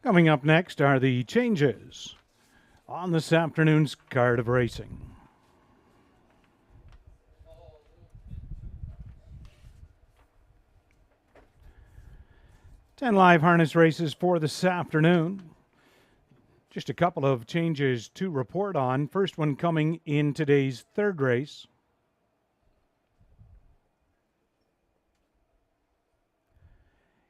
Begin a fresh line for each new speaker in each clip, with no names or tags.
Coming up next are the changes on this afternoon's card of racing. Ten live harness races for this afternoon. Just a couple of changes to report on. First one coming in today's third race.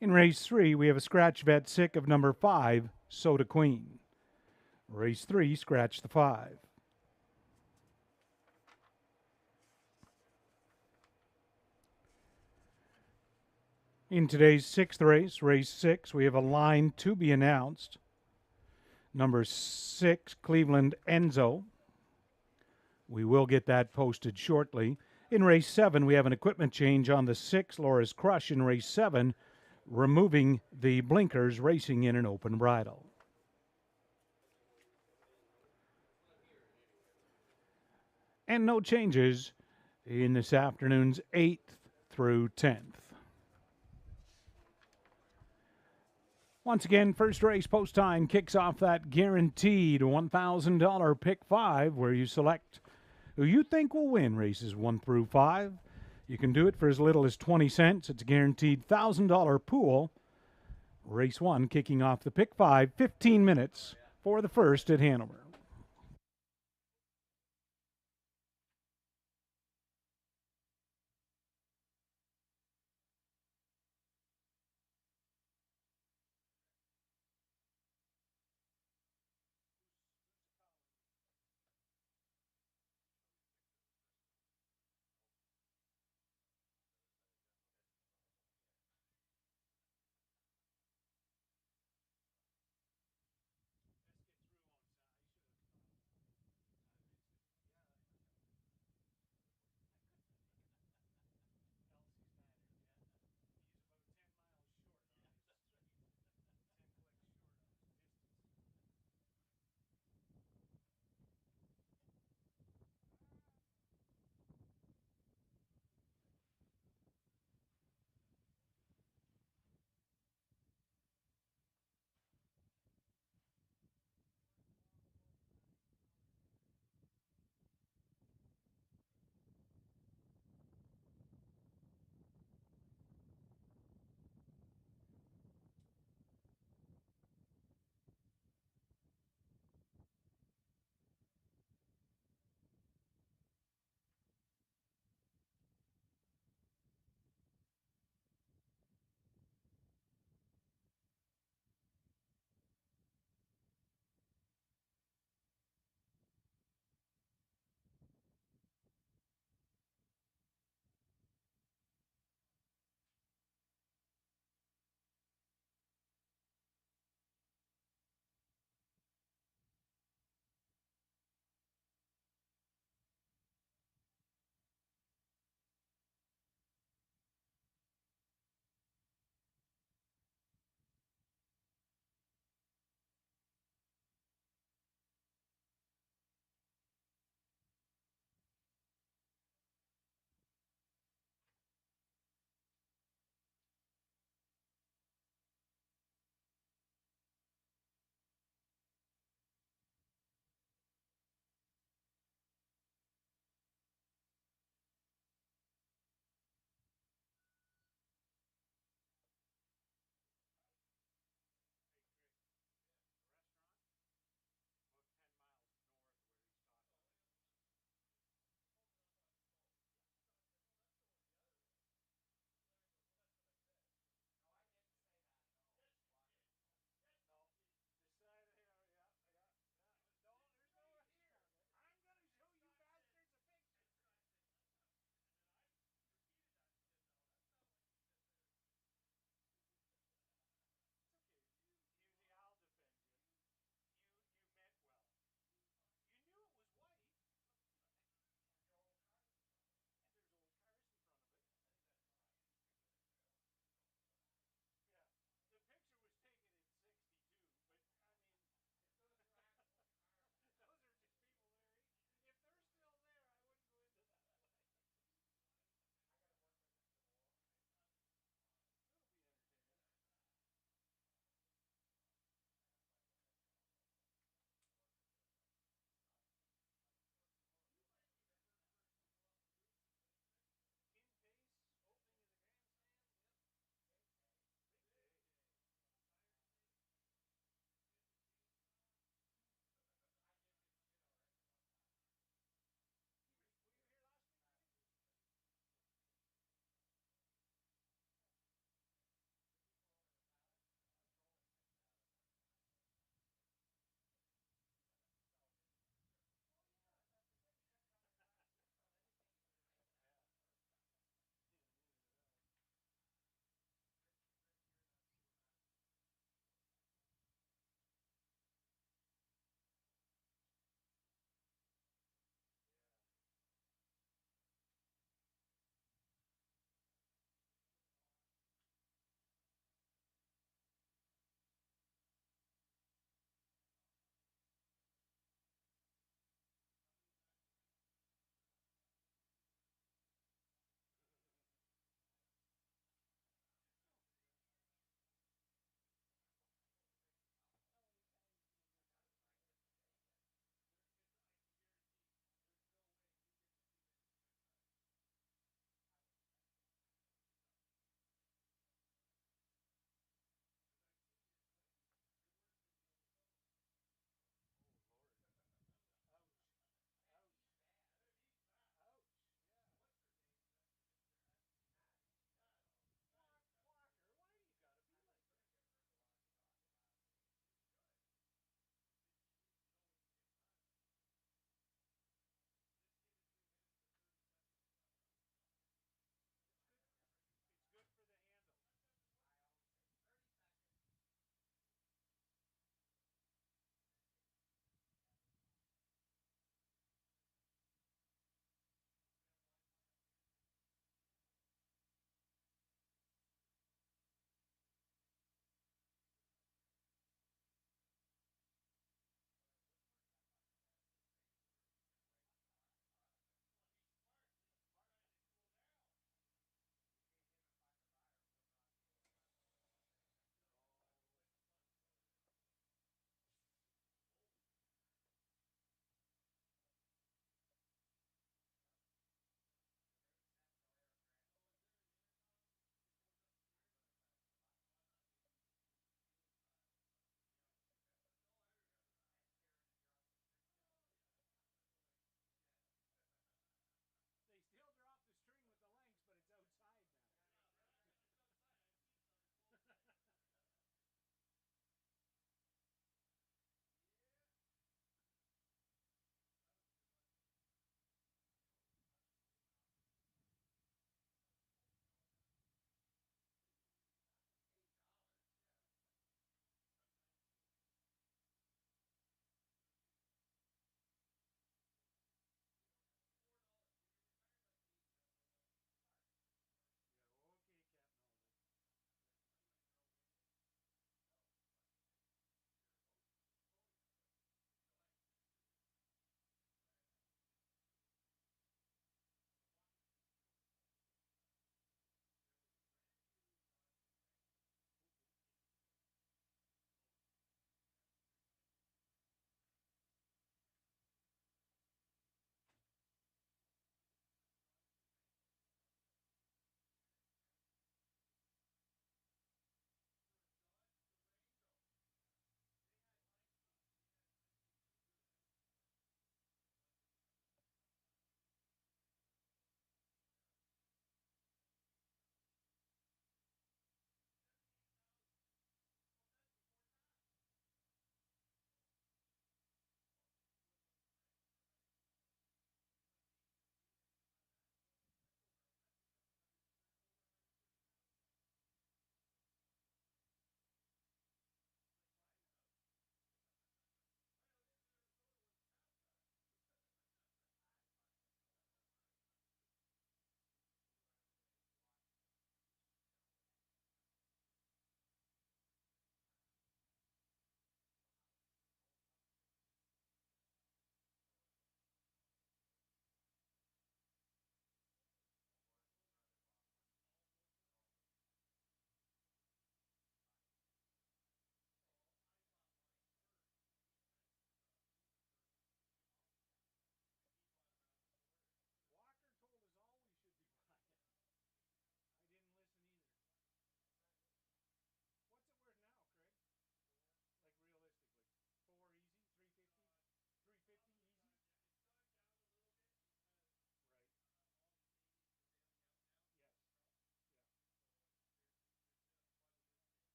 In race 3, we have a scratch vet sick of number 5, Soda Queen. Race 3, scratch the 5. In today's sixth race, race 6, we have a line to be announced. Number 6, Cleveland Enzo. We will get that posted shortly. In race 7, we have an equipment change on the 6, Laura's Crush. In race 7, removing the blinkers, racing in an open bridle. And no changes in this afternoon's 8th through 10th. Once again, first race post time kicks off that guaranteed $1,000 pick 5, where you select who you think will win races 1 through 5. You can do it for as little as 20 cents. It's a guaranteed $1,000 pool. Race 1 kicking off the pick 5, 15 minutes for the first at Hanover.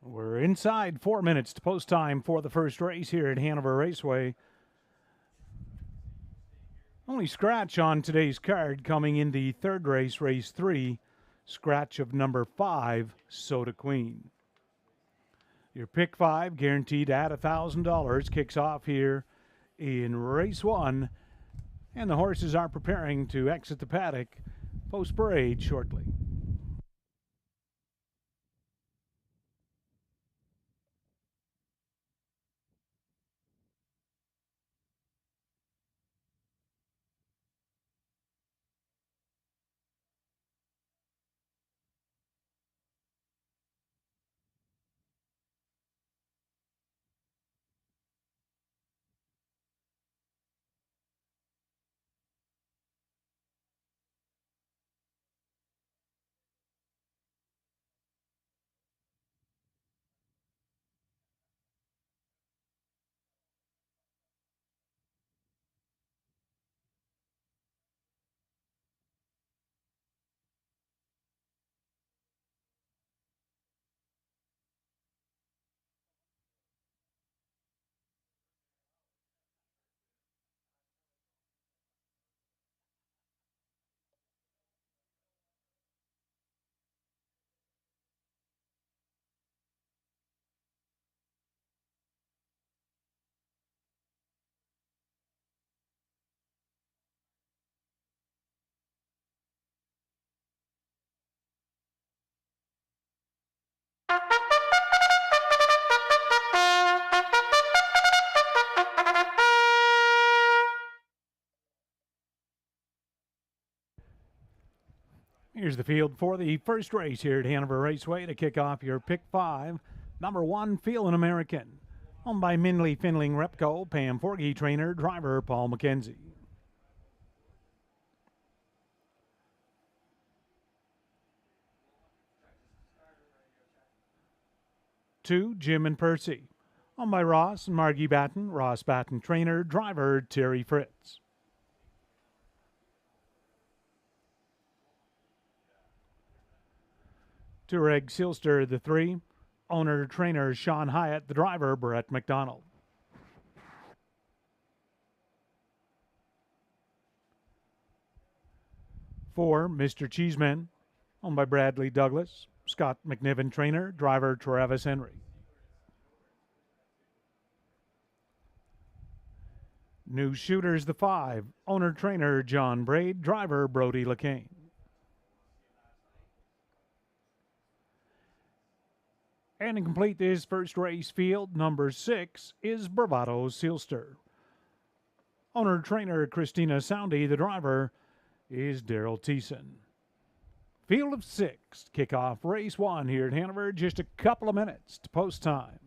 We're inside 4 minutes to post time for the first race here at Hanover Raceway. Only scratch on today's card coming in the third race, race 3. Scratch of number 5, Soda Queen. Your pick 5, guaranteed at $1,000, kicks off here in race 1. And the horses are preparing to exit the paddock post-parade shortly. Here's the field for the first race here at Hanover Raceway to kick off your pick 5. Number 1, Feelin' American. Owned by Mindley Finling Repco, Pam Forgey trainer, driver Paul McKenzie. 2, Jim and Percy. Owned by Ross and Margie Batten, Ross Batten trainer, driver Terry Fritz. 2, Sealster, the 3. Owner trainer Sean Hyatt, the driver Brett McDonald. 4, Mr. Cheeseman. Owned by Bradley Douglas, Scott McNiven trainer, driver Travis Henry. New Shooters, the 5. Owner trainer John Braid, driver Brody LeCain. And to complete this first race field, number 6 is Bravado Sealster. Owner trainer Christina Soundy, the driver is Daryl Thiessen. Field of 6, kickoff race 1 here at Hanover, just a couple of minutes to post time.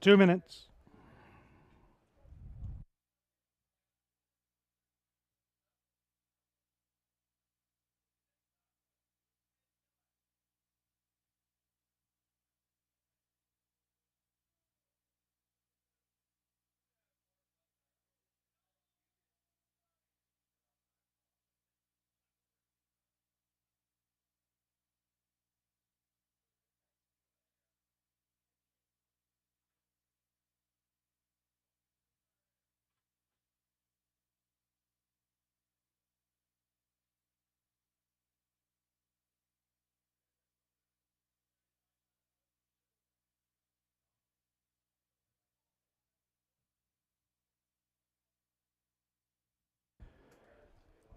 2 minutes.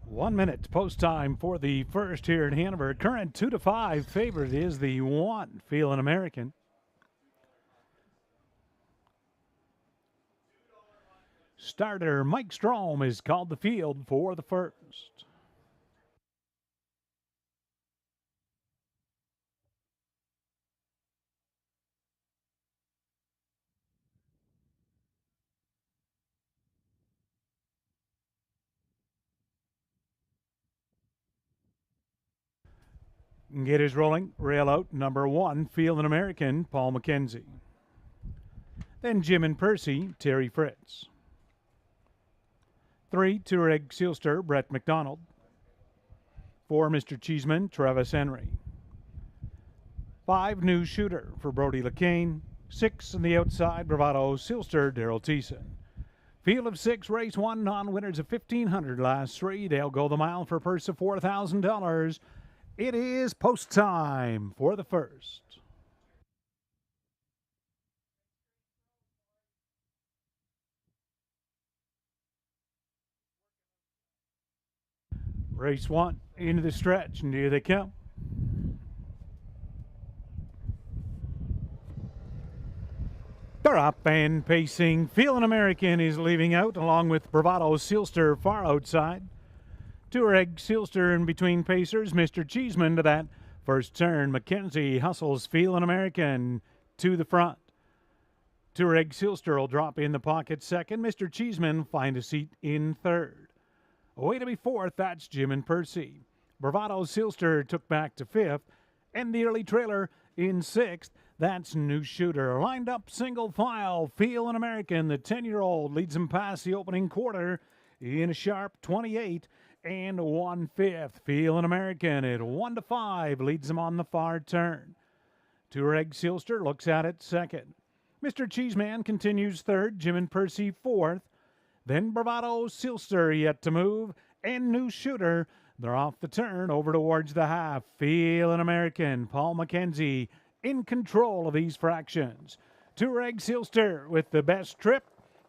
One minute post time for the first here at Hanover. Current 2-5 favorite is the one, Feeling American. Starter Mike Strom is called the field for the first. Get his rolling. Rail out. Number one, Feeling American, Paul McKenzie. Then Jim and Percy, Terry Fritz. 3, Tureg Sealster, Brett McDonald. 4, Mr. Cheeseman, Travis Henry. 5, New Shooter for Brody LeCane. 6, on the outside, Bravado Sealster, Daryl Thiessen. Field of 6, race 1, non-winners of $1,500. Last 3, they'll go the mile for a purse of $4,000. It is post time for the first. Race 1 into the stretch, and here they come. They're up and pacing. Feeling American is leaving out, along with Bravado Sealster far outside. Tureg Sealster in between pacers. Mr. Cheeseman to that first turn. McKenzie hustles Feeling American to the front. Tureg Sealster will drop in the pocket second. Mr. Cheeseman find a seat in third. Away to be fourth, that's Jim and Percy. Bravado Sealster took back to fifth. And the early trailer in sixth. That's New Shooter. Lined up single file. Feeling American, the 10-year-old, leads him past the opening quarter in a sharp 28 and 1/5. Feeling American at 1-5 leads him on the far turn. Tureg Sealster looks at it second. Mr. Cheeseman continues third. Jim and Percy fourth. Then Bravado Sealster yet to move. And New Shooter. They're off the turn over towards the half. Feeling American. Paul McKenzie in control of these fractions. Tureg Sealster with the best trip.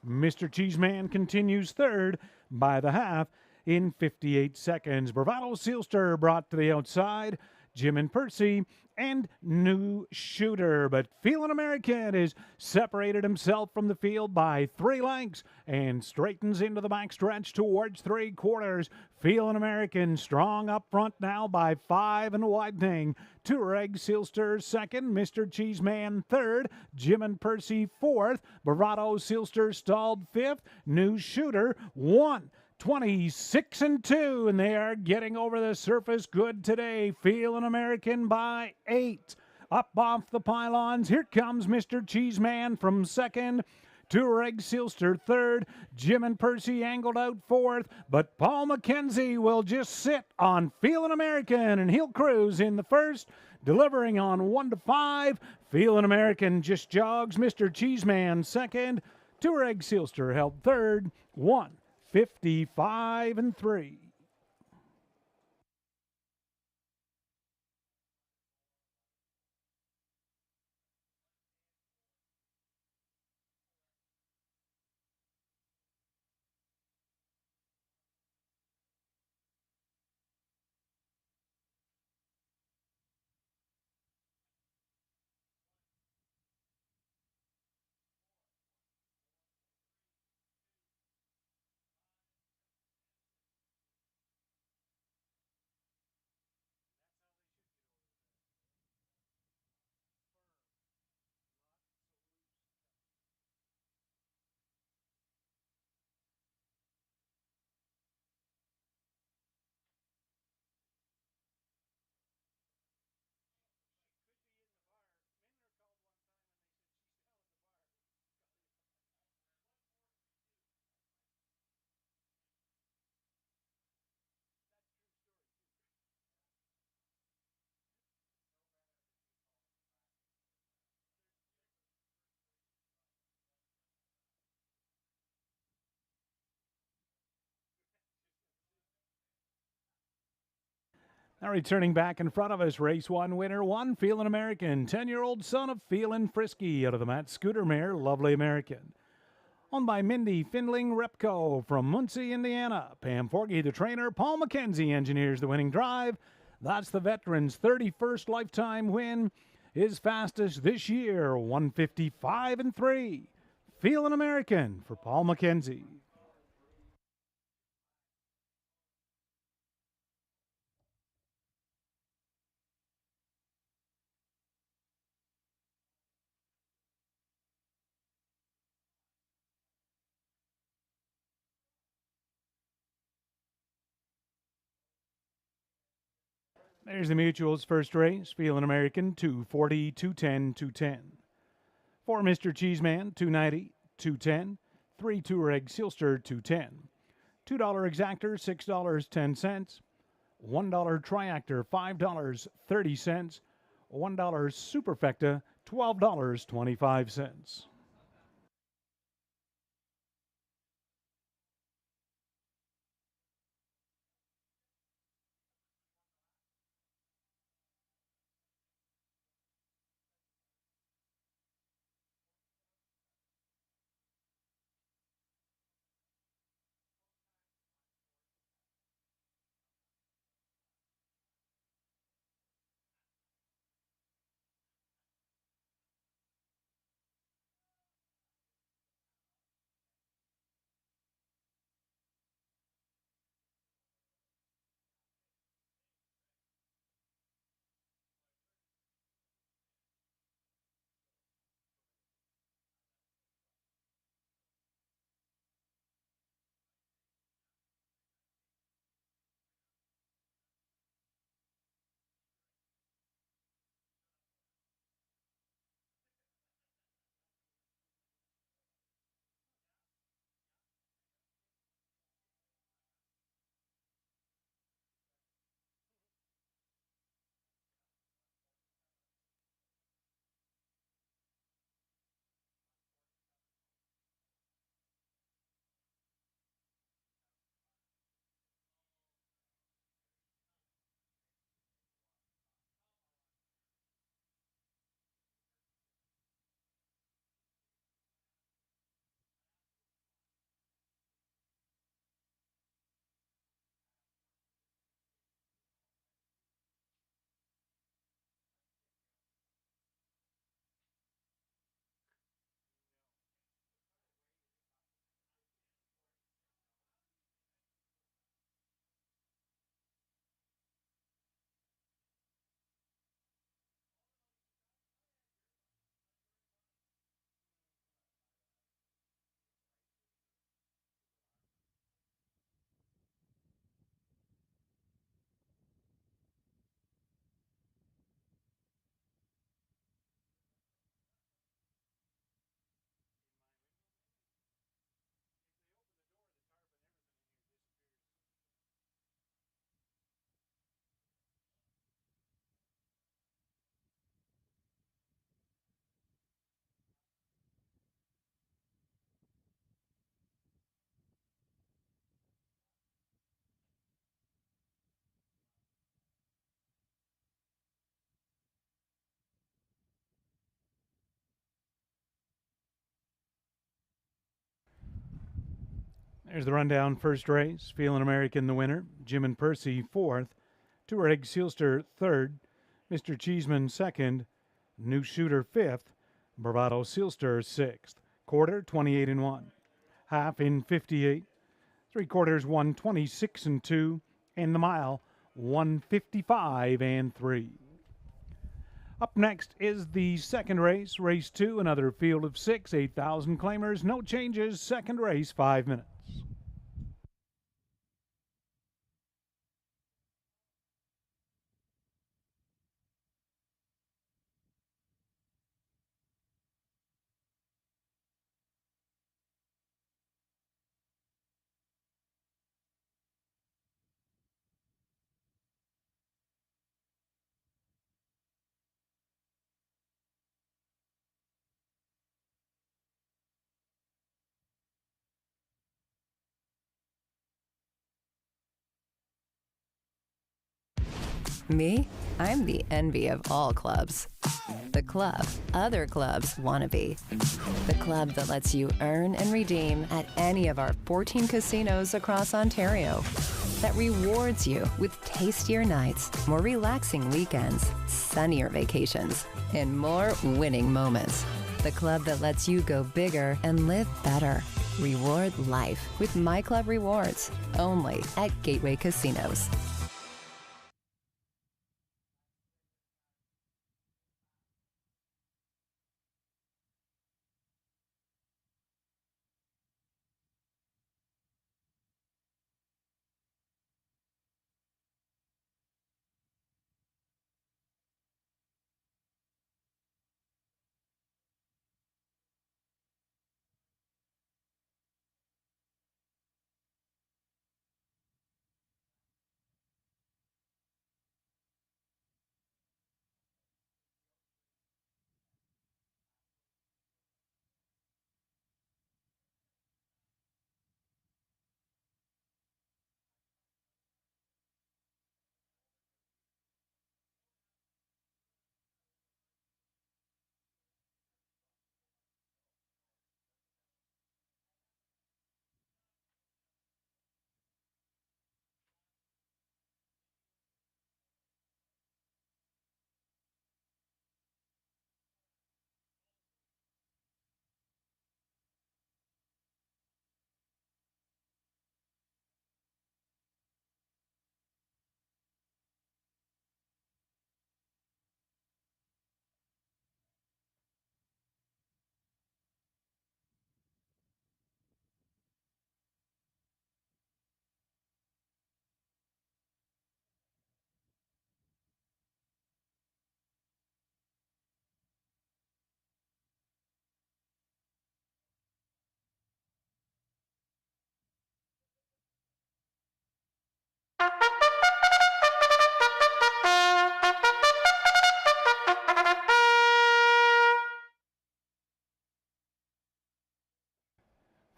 Mr. Cheeseman continues third by the half in 58 seconds. Bravado Sealster brought to the outside. Jim and Percy and New Shooter. But Feeling American has separated himself from the field by 3 lengths and straightens into the backstretch towards 3/4. Feeling American strong up front now by 5 and widening. Tureg Sealster second, Mr. Cheeseman third, Jim and Percy fourth, Bravado Sealster stalled fifth, New Shooter 26 and 2, and they are getting over the surface good today. Feeling American by 8. Up off the pylons, here comes Mr. Cheeseman from second. Tureg Sealster third. Jim and Percy angled out fourth, but Paul McKenzie will just sit on Feeling American, and he'll cruise in the first, delivering on 1-5. Feeling American just jogs. Mr. Cheeseman second. Tureg Sealster held third. 1:55 and 3. Now returning back in front of us, race one winner, one Feelin' American, 10-year-old son of Feelin' Frisky out of the Matt Scooter mare, Lovely American. Owned by Mindy Findling Repco from Muncie, Indiana. Pam Forgy, the trainer. Paul McKenzie engineers the winning drive. That's the veteran's 31st lifetime win. His fastest this year, 155 and 3. Feelin' American for Paul McKenzie. There's the Mutual's first race. Feelin' American, 240, 210, 210. For Mr. Cheeseman, 290, 210. 3 2-Reg Sealster, 210. $2 Exactor, $6.10. $1 Triactor, $5.30. $1 Superfecta, $12.25. There's the rundown. First race, Feelin' American the winner. Jim and Percy fourth. 2-Reg Sealster third. Mr. Cheeseman second. New Shooter fifth. Bravado Sealster sixth. Quarter 28 and 1. Half in 58. 3/4 126 and 2. And the mile 155 and 3. Up next is the second race, race 2, another field of 6, 8,000 claimers, no changes, second race, 5 minutes.
Me? I'm the envy of all clubs. The club other clubs want to be. The club that lets you earn and redeem at any of our 14 casinos across Ontario. That rewards you with tastier nights, more relaxing weekends, sunnier vacations, and more winning moments. The club that lets you go bigger and live better. Reward life with My Club Rewards, only at Gateway Casinos.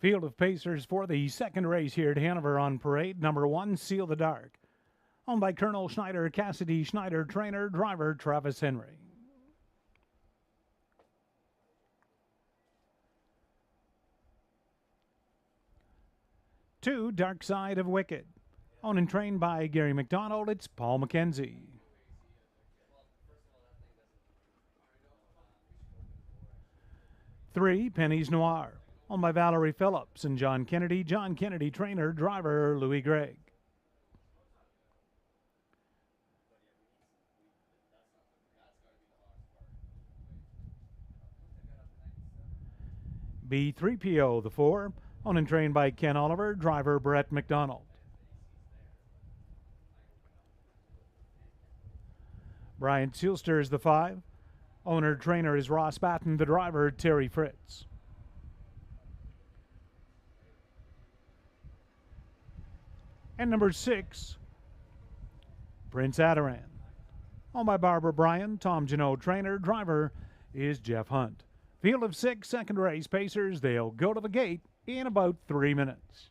Field of Pacers for the second race here at Hanover on parade. Number 1, Seal the Dark. Owned by Colonel Schneider, Cassidy Schneider, trainer, driver Travis Henry. Two, Dark Side of Wicked. Owned and trained by Gary McDonald, it's Paul McKenzie. 3, Penny's Noir. Owned by Valerie Phillips and John Kennedy, trainer, driver Louis Gregg. B3PO, the 4, owned and trained by Ken Oliver, driver Brett McDonald. Brian Sealster is the 5. Owner trainer is Ross Batten, the driver Terry Fritz. And number 6, Prince Adaran. Owned by Barbara Bryan, Tom Janot trainer, driver is Jeff Hunt. Field of 6, second race, Pacers. They'll go to the gate in about 3 minutes.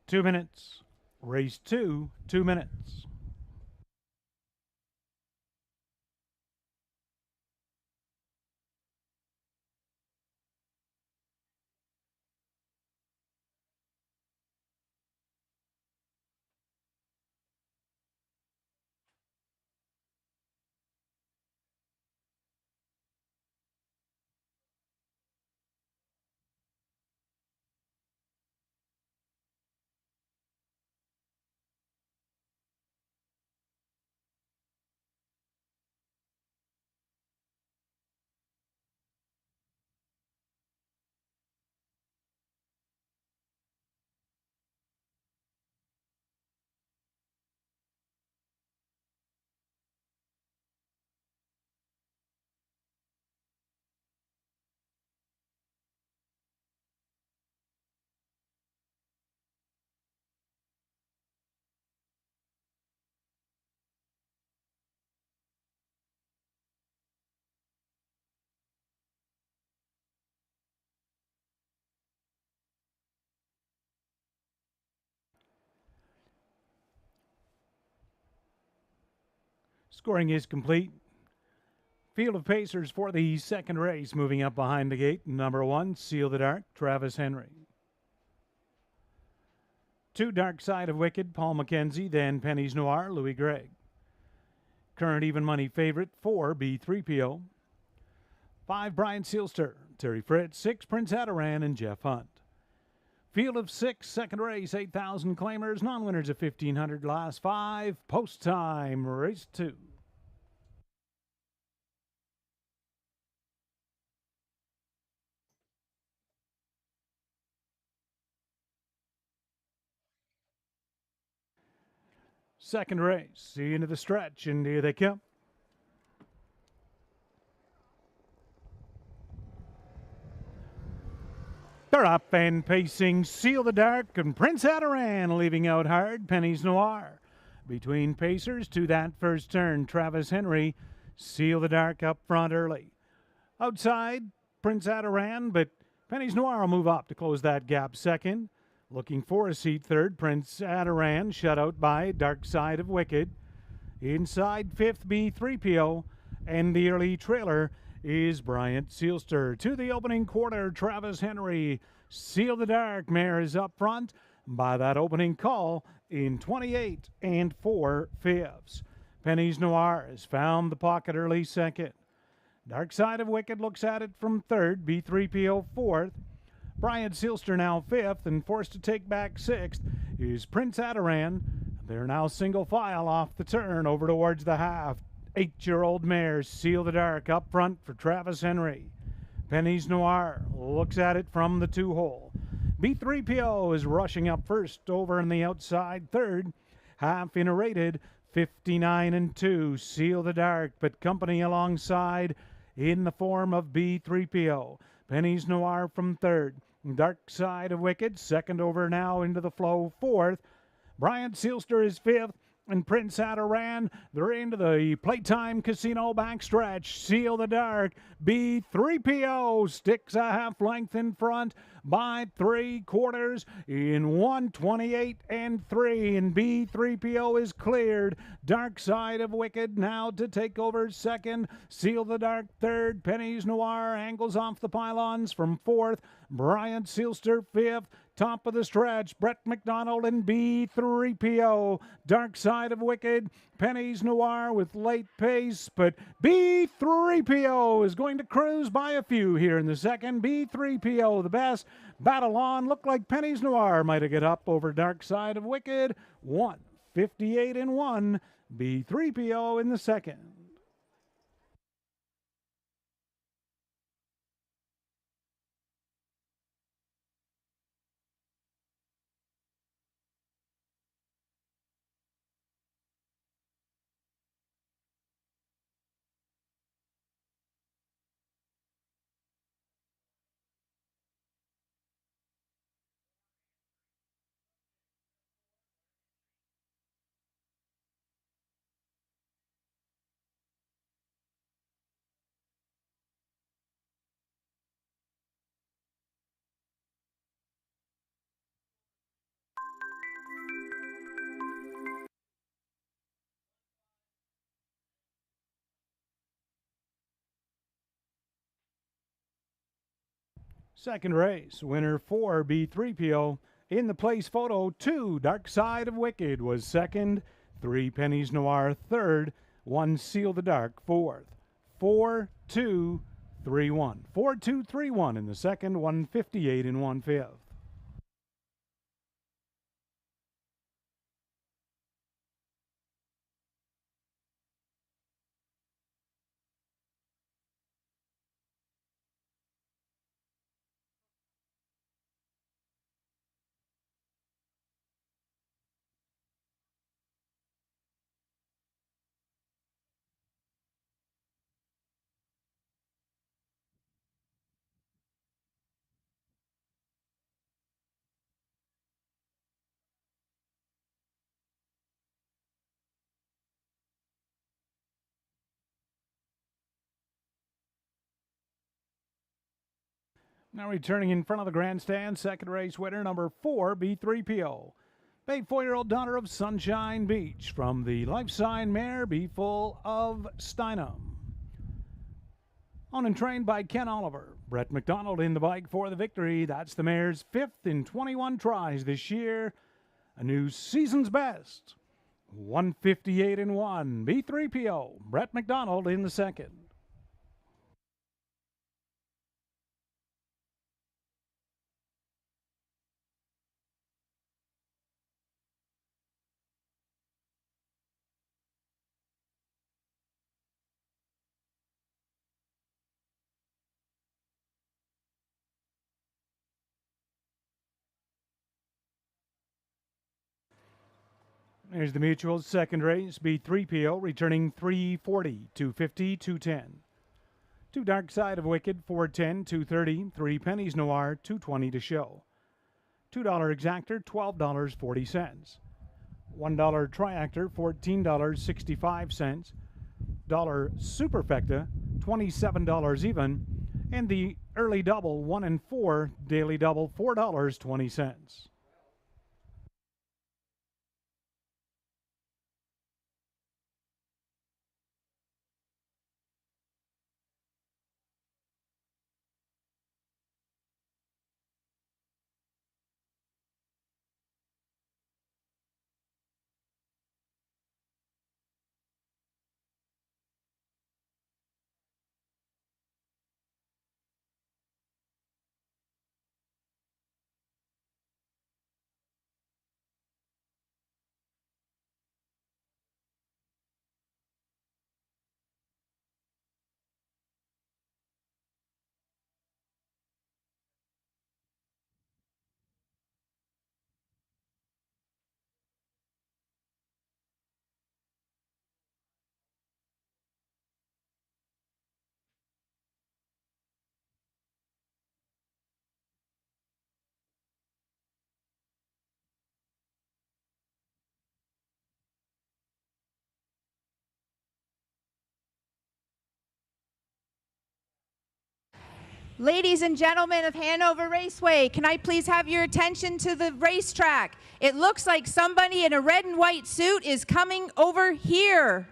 2 minutes. Race 2, 2 minutes. Scoring is complete. Field of Pacers for the second race. Moving up behind the gate. Number 1, Seal the Dark, Travis Henry. 2, Dark Side of Wicked, Paul McKenzie. Then Penny's Noir, Louis Gregg. Current even money favorite, 4, B3PO. 5, Brian Sealster, Terry Fritz. 6, Prince Adaran and Jeff Hunt. Field of 6, second race, 8,000 claimers. Non-winners of 1,500, last 5. Post time, race 2. Second race, into the stretch, and here they come. They're up and pacing. Seal the Dark and Prince Adaran leaving out hard. Penny's Noir. Between Pacers to that first turn, Travis Henry. Seal the Dark up front early. Outside, Prince Adaran, but Penny's Noir will move up to close that gap second. Looking for a seat third, Prince Adaran, shut out by Dark Side of Wicked. Inside fifth, B3PO, and the early trailer is Bryant Sealster. To the opening quarter, Travis Henry. Seal the Dark mare is up front by that opening call in 28 4/5. Penny's Noir has found the pocket early second. Dark Side of Wicked looks at it from third, B3PO fourth. Bryant Sealster now fifth, and forced to take back sixth is Prince Adaran. They're now single file off the turn over towards the half. 8-year-old mare, Seal the Dark, up front for Travis Henry. Penny's Noir looks at it from the 2-hole. B3PO is rushing up first, over on the outside third. Half in a rated 59-2. Seal the Dark, but company alongside in the form of B3PO. Penny's Noir from third. Dark Side of Wicked, second over now into the flow, fourth. Bryant Sealster is fifth, and Prince Adaran, they're into the Playtime Casino backstretch. Seal the Dark, B3PO sticks a half length in front by 3/4 in 128 3, and B3PO is cleared. Dark Side of Wicked now to take over second. Seal the Dark third. Penny's Noir angles off the pylons from fourth. Bryant Sealster fifth. Top of the stretch, Brett McDonald and B3PO. Dark Side of Wicked, Penny's Noir with late pace, but B3PO is going to cruise by a few here in the second. B3PO the best. Battle on. Looked like Penny's Noir might have got up over Dark Side of Wicked. 1:58-1. B3PO in the second. Second race, winner 4B3PO. In the place photo, 2 Dark Side of Wicked was second, 3 Pennies Noir third, 1 Seal the Dark fourth. 4 2 3 1. 4 2 3 1 in the second, 158 in 1/5. Now returning in front of the grandstand, second race winner, number 4, B3PO. Bay 4-year-old daughter of Sunshine Beach from the life sign mare Be Full of Steinem. Owned and trained by Ken Oliver. Brett McDonald in the bike for the victory. That's the mare's 5th in 21 tries this year. A new season's best. 158 in 1. B3PO. Brett McDonald in the second. There's the Mutual's second race. B3PO returning 340, 250, 210. 2 Dark Side of Wicked, 410, 230. 3 Pennies Noir, 220 to show. $2 exactor, $12.40. $1 triactor, $14.65. Dollar superfecta, $27 even. And the early double, 1 and 4 daily double, $4.20.
Ladies and gentlemen of Hanover Raceway, can I please have your attention to the racetrack? It looks like somebody in a red and white suit is coming over here.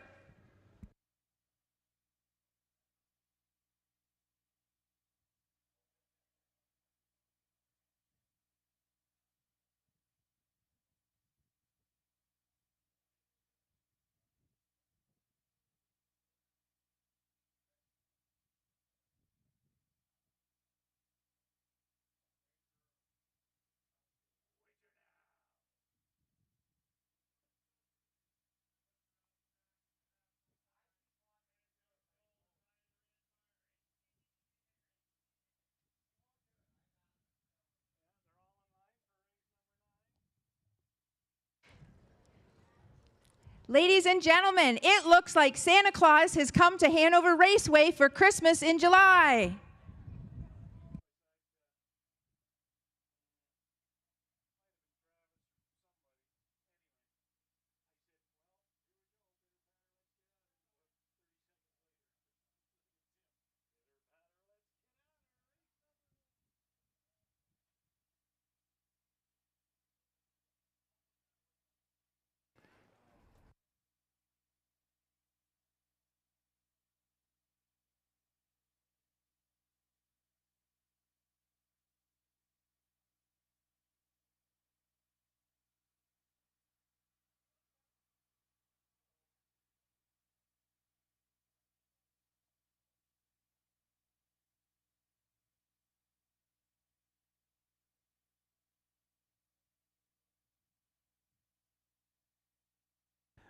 Ladies and gentlemen, it looks like Santa Claus has come to Hanover Raceway for Christmas in July.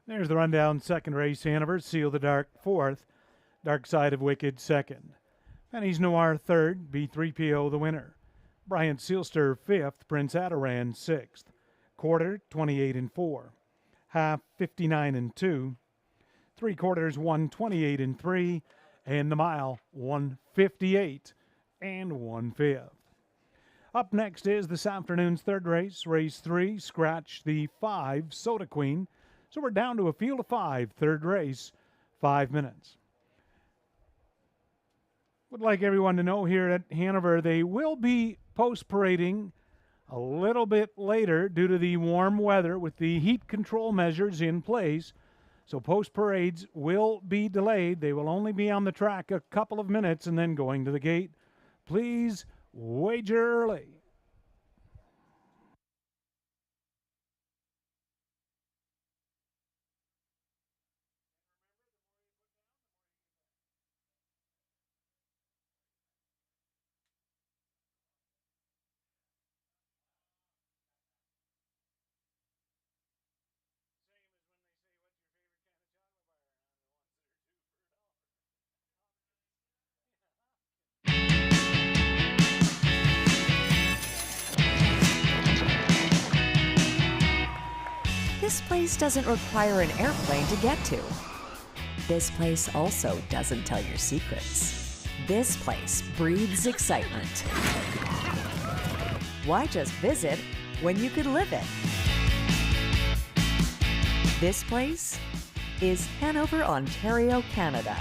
There's the rundown. Second race, Hanover, Seal the Dark, fourth. Dark Side of Wicked, second. Penny's Noir, third. B3PO, the winner. Bryant Sealster, fifth. Prince Adaran, sixth. Quarter, 28 and 4. Half, 59 and 2. Three quarters, 128 and 3. And the mile, 158 and 1/5. Up next is this afternoon's third race, race 3, Scratch the 5, Soda Queen. So we're down to a field of 5, third race, 5 minutes. Would like everyone to know here at Hanover, they will be post-parading a little bit later due to the warm weather with the heat control measures in place. So post-parades will be delayed. They will only be on the track a couple of minutes and then going to the gate. Please wager early.
This place doesn't require an airplane to get to. This place also doesn't tell your secrets. This place breathes excitement. Why just visit when you could live it? This place is Hanover, Ontario, Canada.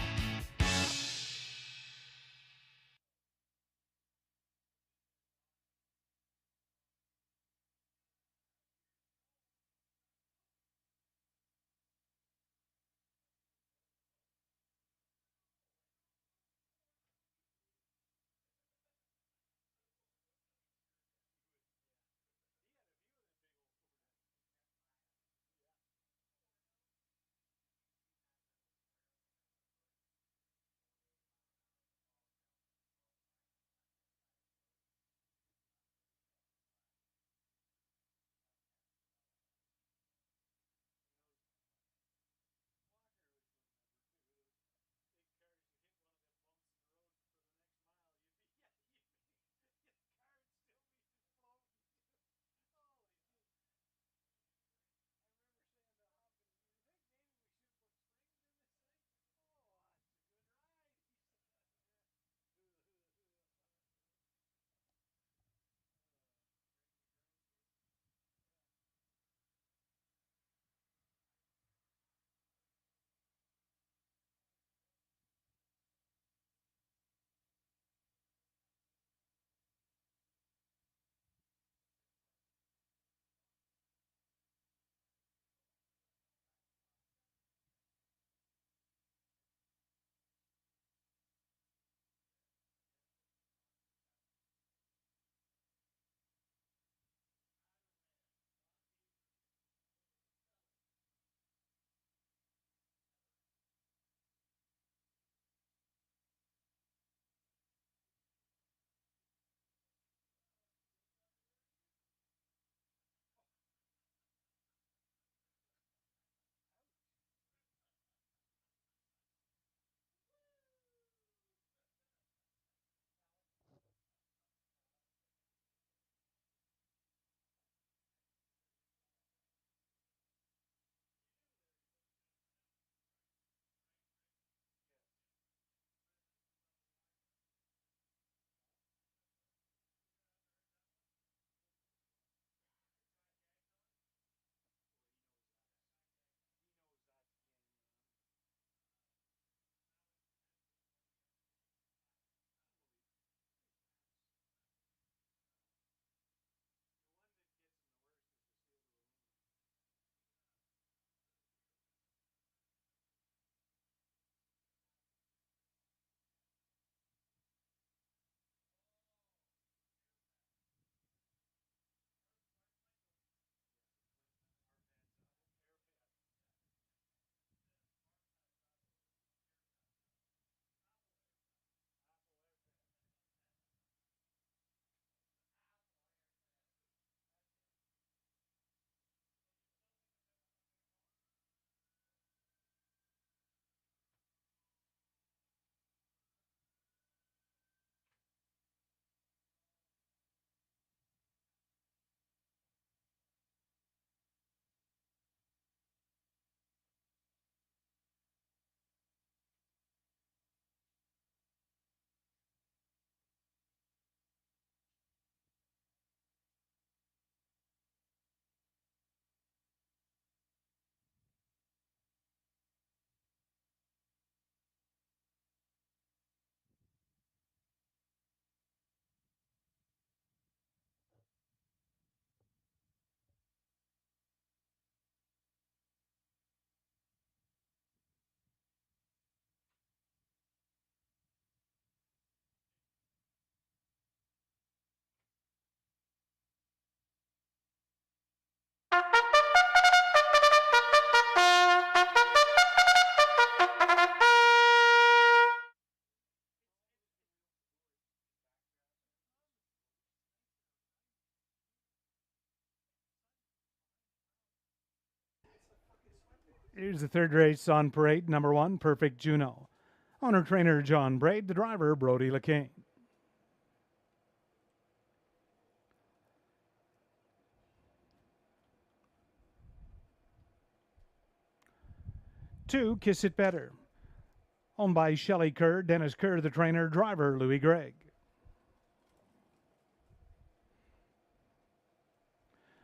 Here's the third race on parade. Number 1, Perfect Juno. Owner-trainer John Braid, the driver Brody LeCain. 2, Kiss It Better. Owned by Shelley Kerr, Dennis Kerr, the trainer, driver Louis Gregg.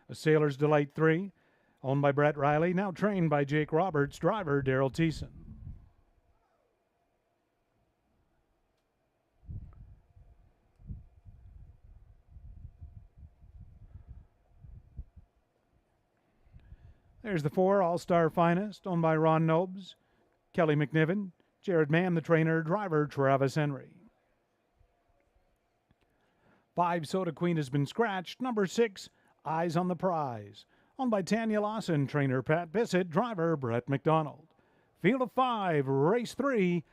A Sailor's Delight 3. Owned by Brett Riley, now trained by Jake Roberts, driver Daryl Thiessen. There's the 4, All-Star Finest, owned by Ron Nobes, Kelly McNiven, Jared Mann, the trainer, driver Travis Henry. 5, Soda Queen has been scratched. Number 6, Eyes on the Prize. Owned by Tanya Lawson, trainer Pat Bissett, driver Brett McDonald. Field of 5, race 3.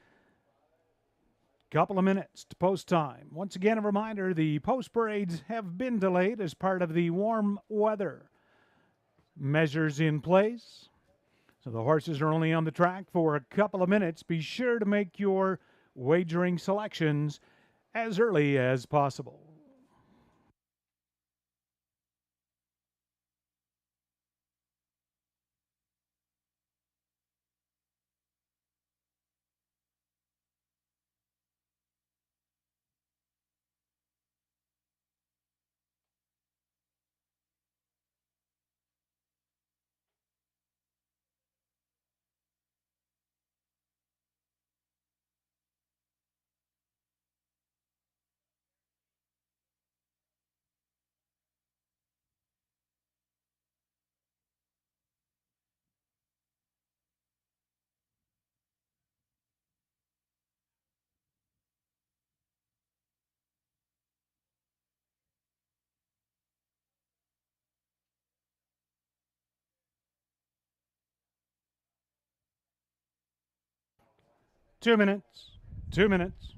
Couple of minutes to post time. Once again, a reminder, the post parades have been delayed as part of the warm weather measures in place. So the horses are only on the track for a couple of minutes. Be sure to make your wagering selections as early as possible. Two minutes. 2 minutes.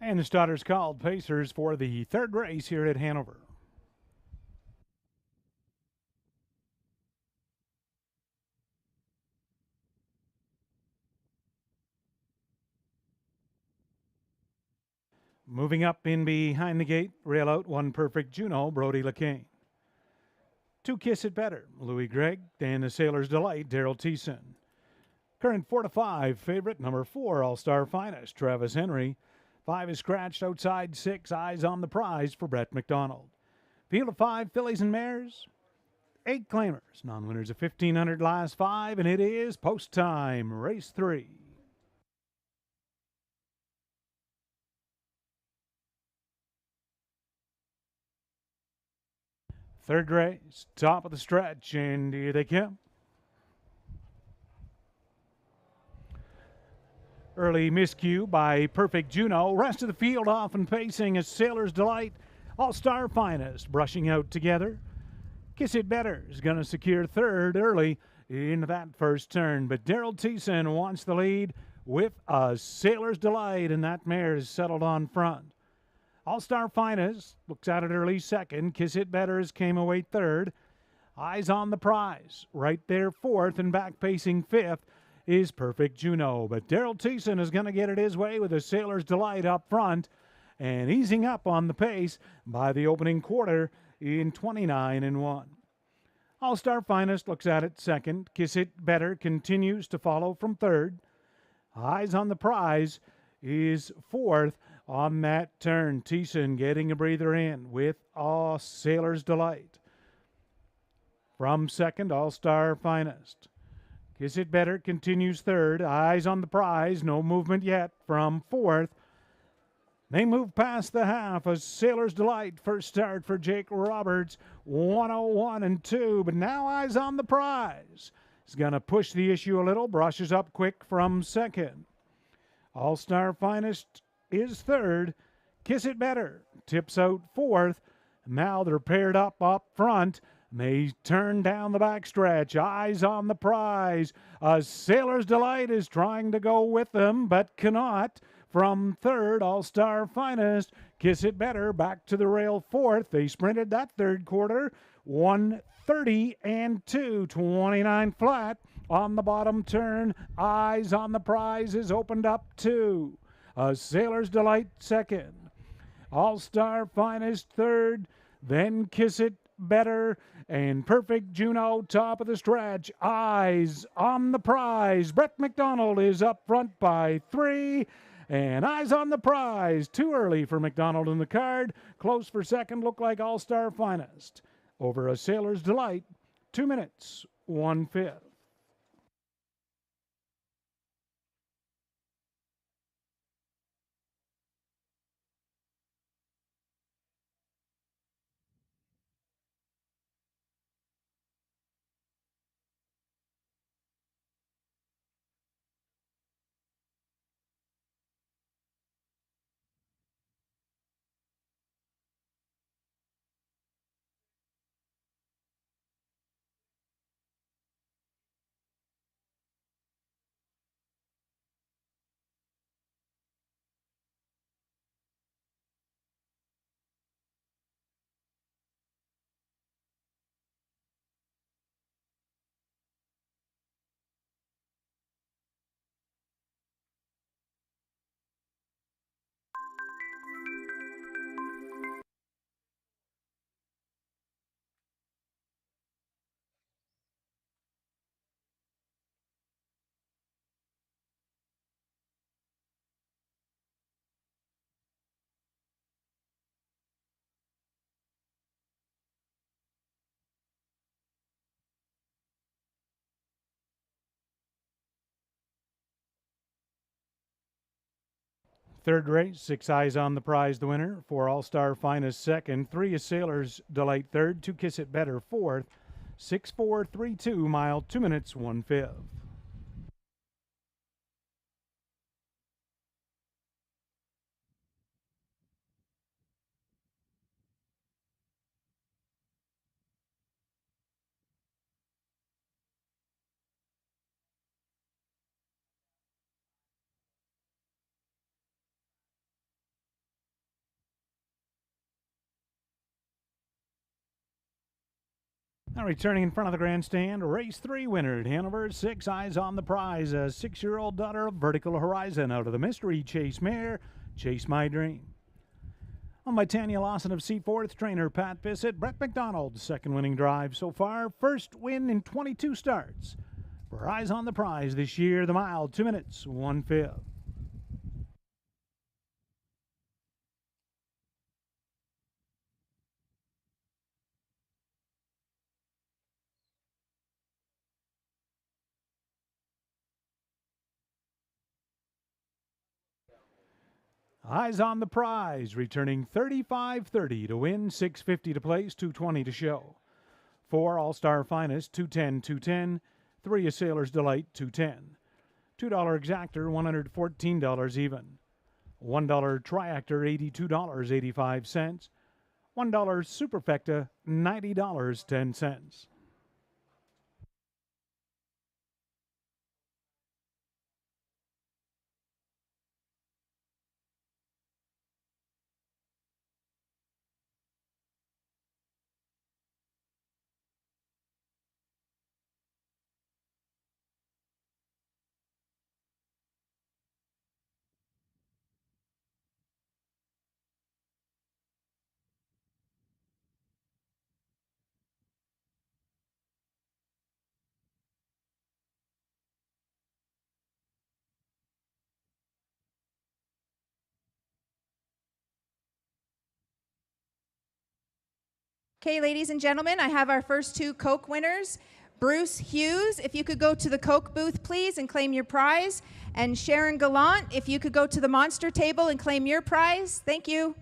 And the starters called, Pacers, for the third race here at Hanover. Moving up in behind the gate, rail out 1, Perfect Juno, Brody LeCain. 2, Kiss It Better, Louis Gregg, and the Sailor's Delight, Daryl Thiessen. Current 4 to 5 favorite, number 4, All-Star Finest, Travis Henry. 5 is scratched outside 6, Eyes on the Prize for Brett McDonald. Field of 5, Fillies and Mares. 8 claimers, non-winners of 1,500 last 5, and it is post time, race 3. Third race, top of the stretch, and here they come. Early miscue by Perfect Juno. Rest of the field off and pacing a Sailor's Delight. All-Star Finest brushing out together. Kiss It Better is going to secure third early in that first turn. But Daryl Thiessen wants the lead with a Sailor's Delight, and that mare is settled on front. All-Star Finest looks at it early second. Kiss It Better came away third. Eyes on the Prize. Right there fourth, and back pacing fifth is Perfect Juno. But Daryl Thiessen is going to get it his way with a Sailor's Delight up front and easing up on the pace by the opening quarter in 29-1. All-Star Finest looks at it second. Kiss It Better continues to follow from third. Eyes on the Prize is fourth on that turn. Thiessen getting a breather in with a Sailor's Delight. From second, All-Star Finest. Kiss It Better continues third. Eyes on the Prize. No movement yet from fourth. They move past the half. A Sailor's Delight. First start for Jake Roberts. 101-2. But now Eyes on the Prize. He's going to push the issue a little. Brushes up quick from second. All-Star Finest is third. Kiss It Better tips out fourth. Now they're paired up front. They turn down the backstretch. Eyes on the Prize. A Sailor's Delight is trying to go with them, but cannot. From third, All-Star Finest. Kiss It Better back to the rail fourth. They sprinted that third quarter. 130-2, 29 flat on the bottom turn. Eyes on the Prize is opened up two. A Sailor's Delight second. All-Star Finest third. Then Kiss It Better and Perfect Juno top of the stretch. Eyes on the Prize. Brett McDonald is up front by 3. And Eyes on the Prize. Too early for McDonald in the card. Close for second. Look like All-Star Finest. Over a Sailor's Delight. 2 minutes, 1/5. Third race, 6 Eyes on the Prize, the winner. 4 All-Star Finest second. 3 A Sailor's Delight third. 2 Kiss It Better fourth. 6-4-3-2 mile, 2 minutes, 1/5. Now returning in front of the grandstand, race 3 winner at Hanover, 6 Eyes on the Prize, a 6-year-old daughter of Vertical Horizon out of the Mystery Chase mare, Chase My Dream. On by Tanya Lawson of Seaforth, trainer Pat Bissett, Brett McDonald, second winning drive so far, first win in 22 starts. For Eyes on the Prize this year, the mile, 2 minutes, 1/5. Eyes on the Prize, returning 35-30 to win, 650 to place, 220 to show. 4 All-Star Finest, 210, 210. 3 A Sailor's Delight, 210. $2 exactor, $114 even. $1 triactor, $82.85. $1 superfecta, $90.10.
Okay, ladies and gentlemen, I have our first two Coke winners. Bruce Hughes, if you could go to the Coke booth, please, and claim your prize. And Sharon Gallant, if you could go to the Monster table and claim your prize. Thank you.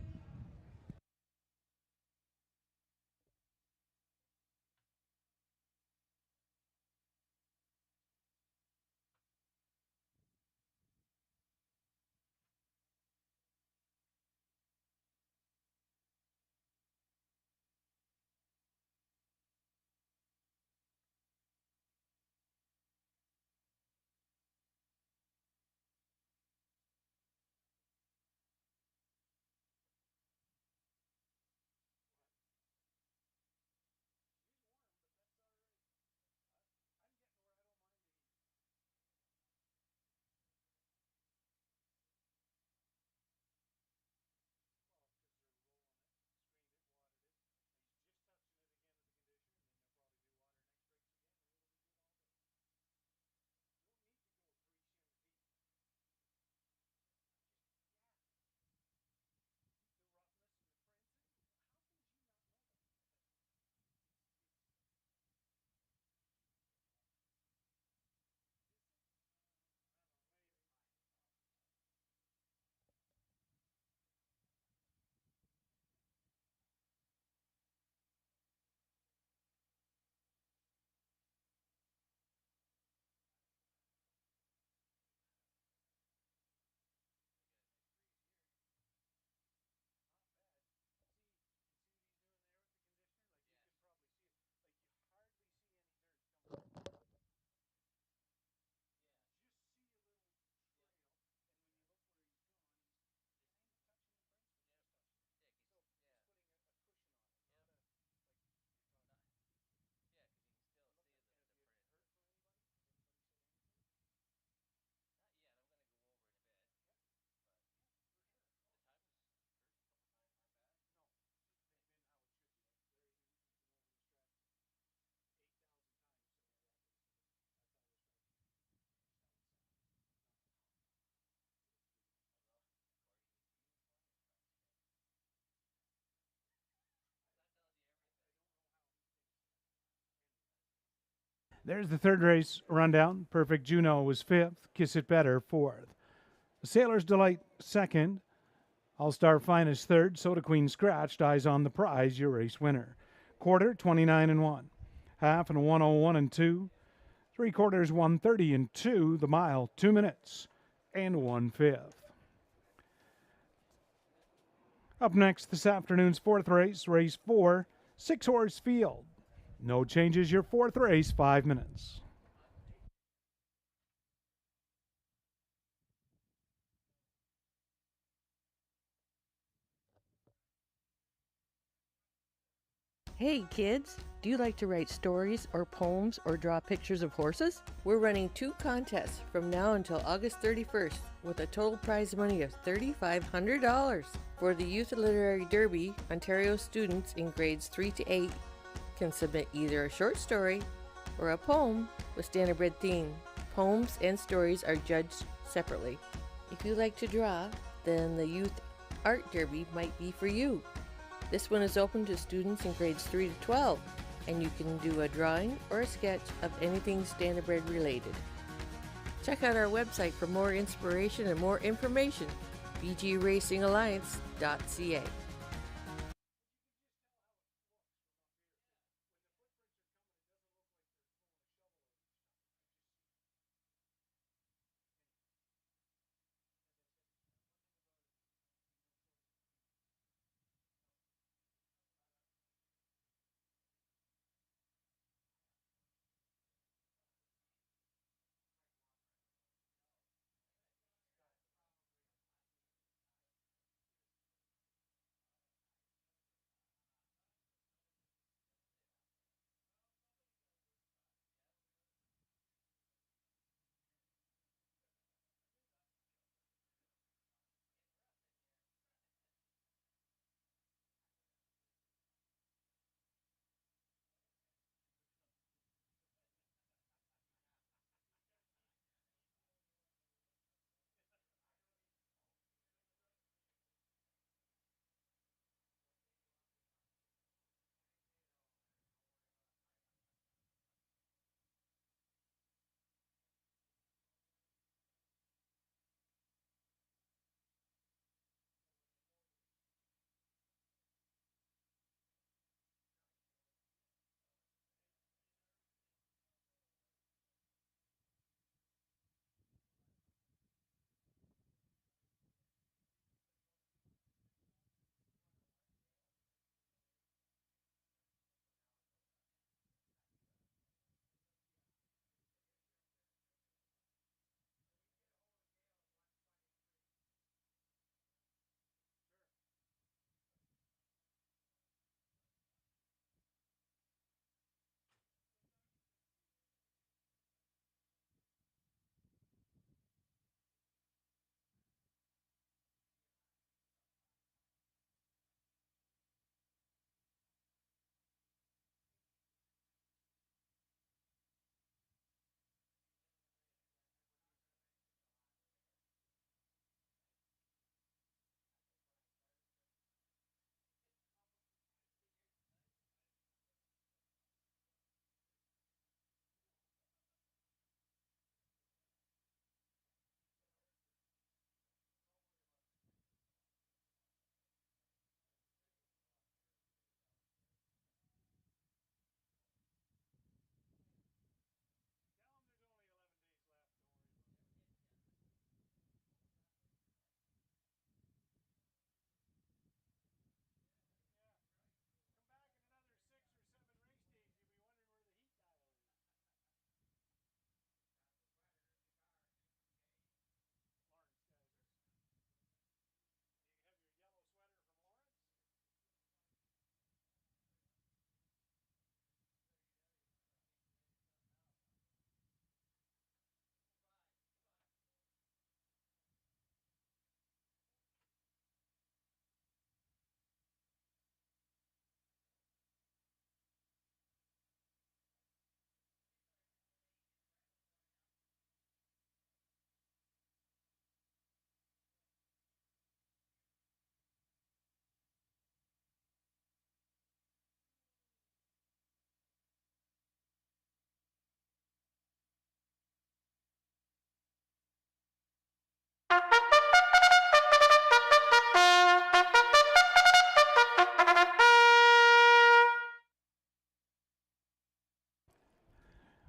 There's the third race rundown. Perfect Juno was fifth. Kiss It Better, fourth. Sailor's Delight, second. All-Star Finest, third. Soda Queen Scratched, Eyes on the Prize, your race winner. Quarter, 29 and 1. Half and 101 and 2. Three quarters, 130 and 2. The mile, 2 minutes and 1/5. Up next this afternoon's fourth race, race 4, 6-horse field. No changes, your fourth race, 5 minutes.
Hey kids, do you like to write stories or poems or draw pictures of horses? We're running 2 contests from now until August 31st with a total prize money of $3,500. For the Youth Literary Derby, Ontario students in grades 3 to 8 can submit either a short story or a poem with standardbred theme. Poems and stories are judged separately. If you like to draw, then the Youth Art Derby might be for you. This one is open to students in grades 3 to 12, and you can do a drawing or a sketch of anything standardbred related. Check out our website for more inspiration and more information, bgracingalliance.ca.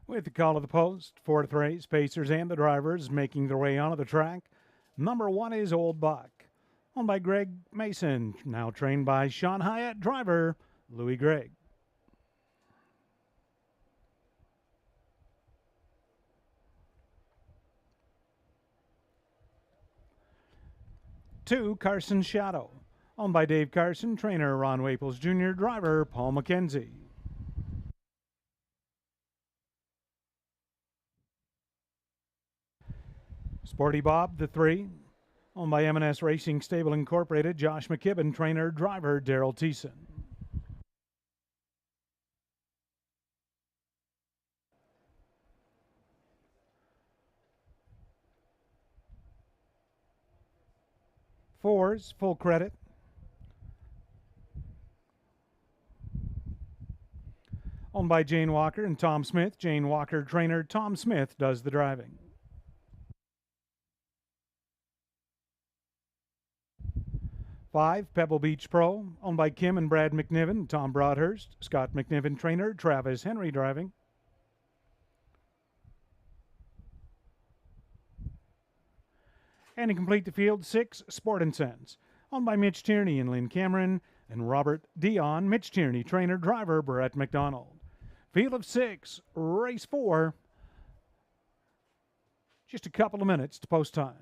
With the call of the post, fourth race, Pacers and the drivers making their way onto the track. Number 1 is Old Buck, owned by Greg Mason, now trained by Sean Hyatt, driver Louis Gregg. Two, Carson Shadow, owned by Dave Carson, trainer Ron Waples Jr., driver Paul McKenzie. Sporty Bob, the 3, owned by M&S Racing Stable Incorporated, Josh McKibben, trainer, driver Daryl Thiessen. Fours, Full Credit, owned by Jane Walker and Tom Smith. Jane Walker, trainer, Tom Smith does the driving. 5, Pebble Beach Pro, owned by Kim and Brad McNiven, Tom Broadhurst, Scott McNiven, trainer, Travis Henry driving. And to complete the field, 6, Sport and Sense, owned by Mitch Tierney and Lynn Cameron and Robert Dion. Mitch Tierney, trainer, driver Brett McDonald. Field of 6, race 4. Just a couple of minutes to post time.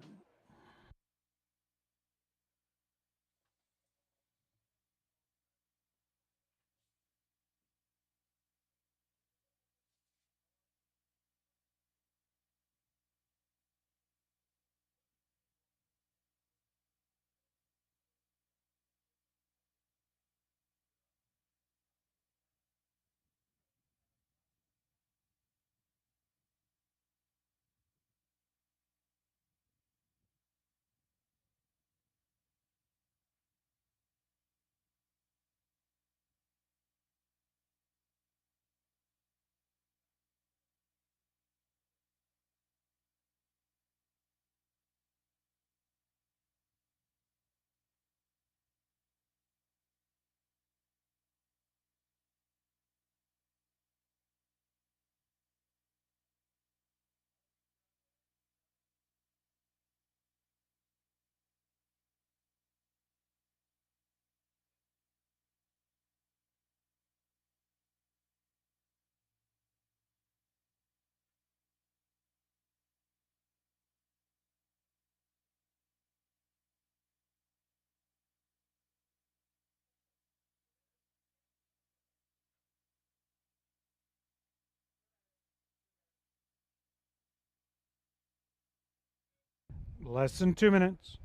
Less than 2 minutes.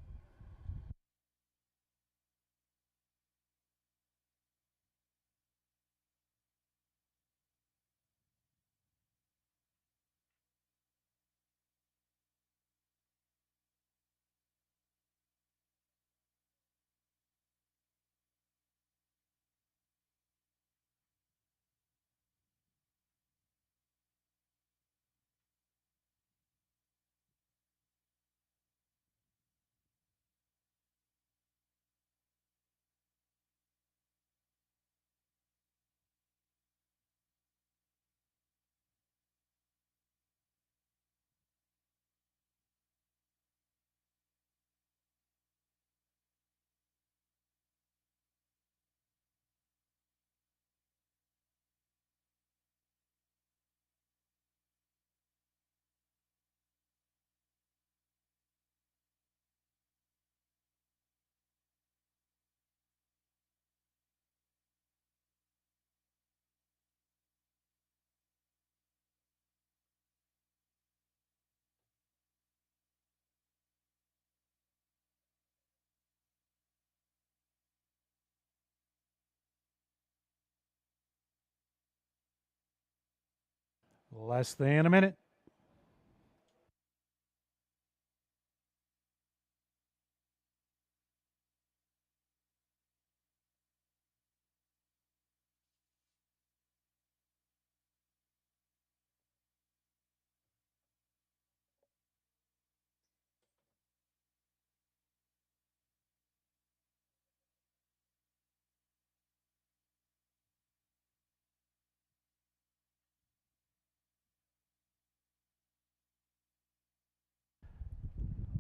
Less than a minute.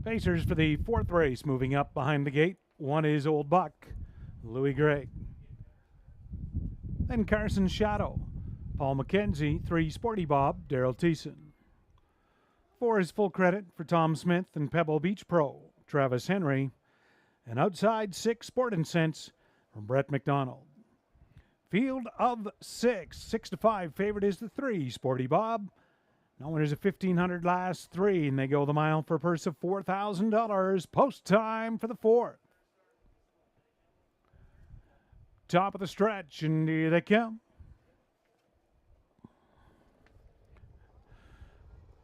Pacers for the fourth race moving up behind the gate. One is Old Buck, Louis Gregg. Then Carson Shadow, Paul McKenzie. 3, Sporty Bob, Daryl Thiessen. 4 is Full Credit for Tom Smith and Pebble Beach Pro, Travis Henry. And outside 6, Sport and Sense from Brett McDonald. Field of 6, 6-5. Favorite is the 3, Sporty Bob. No winners of 1,500 last 3, and they go the mile for a purse of $4,000. Post time for the 4th. Top of the stretch, and here they come.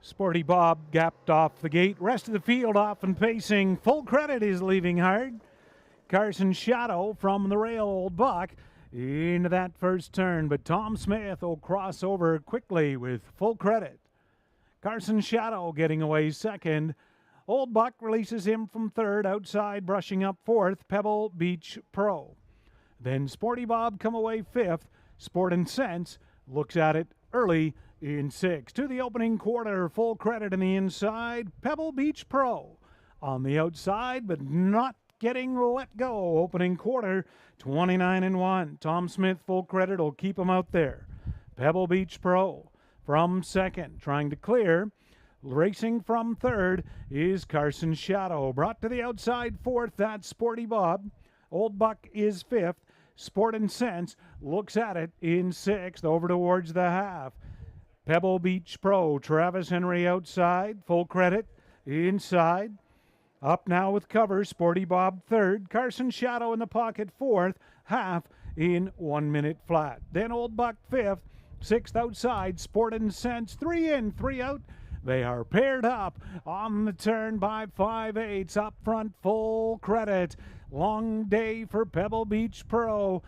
Sporty Bob gapped off the gate. Rest of the field off and pacing. Full Credit is leaving hard. Carson Shadow from the rail, Old Buck, into that first turn. But Tom Smith will cross over quickly with Full Credit. Carson Shadow getting away second. Old Buck releases him from third. Outside, brushing up fourth, Pebble Beach Pro. Then Sporty Bob come away fifth. Sport and Sense looks at it early in 6. To the opening quarter, Full Credit in the inside. Pebble Beach Pro on the outside, but not getting let go. Opening quarter, 29-1. Tom Smith, Full Credit will keep him out there. Pebble Beach Pro from second, trying to clear. Racing from third is Carson Shadow. Brought to the outside fourth, that's Sporty Bob. Old Buck is fifth. Sport and Sense looks at it in 6th, over towards the half. Pebble Beach Pro, Travis Henry outside. Full Credit inside. Up now with cover, Sporty Bob third. Carson Shadow in the pocket fourth. Half in 1 minute flat. Then Old Buck fifth. 6th outside, Sport and Sense. 3 in, 3 out. They are paired up on the turn by 5/8. Up front, Full Credit. Long day for Pebble Beach Pro.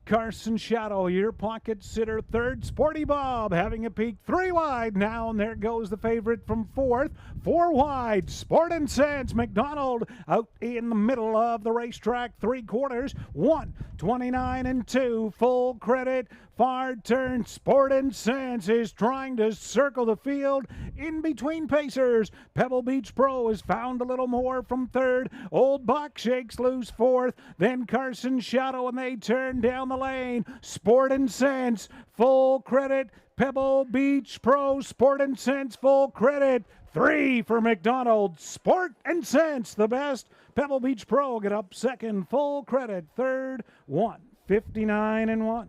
Carson Shadow, your pocket sitter third. Sporty Bob having a peek 3 wide now, and there goes the favorite from fourth. 4 wide, Sport and Sense. McDonald out in the middle of the racetrack, 3/4. 1:29-2. Full Credit. Far turn, Sport and Sense is trying to circle the field in between pacers. Pebble Beach Pro has found a little more from third. Old Buck shakes loose fourth. Then Carson Shadow, and they turn down the lane. Sport and Sense, Full Credit, Pebble Beach Pro, Sport and Sense, Full Credit. 3 for McDonald. Sport and Sense, the best. Pebble Beach Pro get up second. Full Credit third. 1:59-1.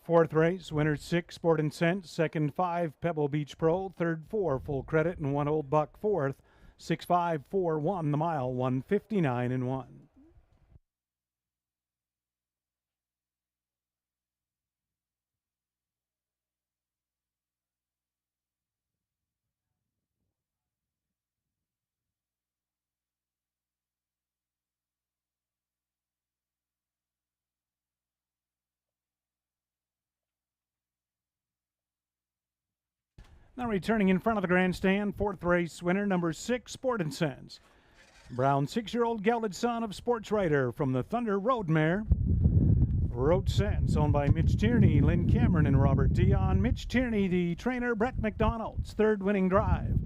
Fourth race, winner 6, Sport and Sense. Second 5, Pebble Beach Pro. Third 4, Full Credit, and 1 Old Buck fourth. 6-5-4-1 the mile, 1:59-1. Now returning in front of the grandstand, fourth race winner, number 6, Sport and Sense. Brown 6-year-old gelded son of sports writer from the Thunder Road Mare. Road Sense, owned by Mitch Tierney, Lynn Cameron, and Robert Dion. Mitch Tierney, the trainer, Brett McDonald's third winning drive.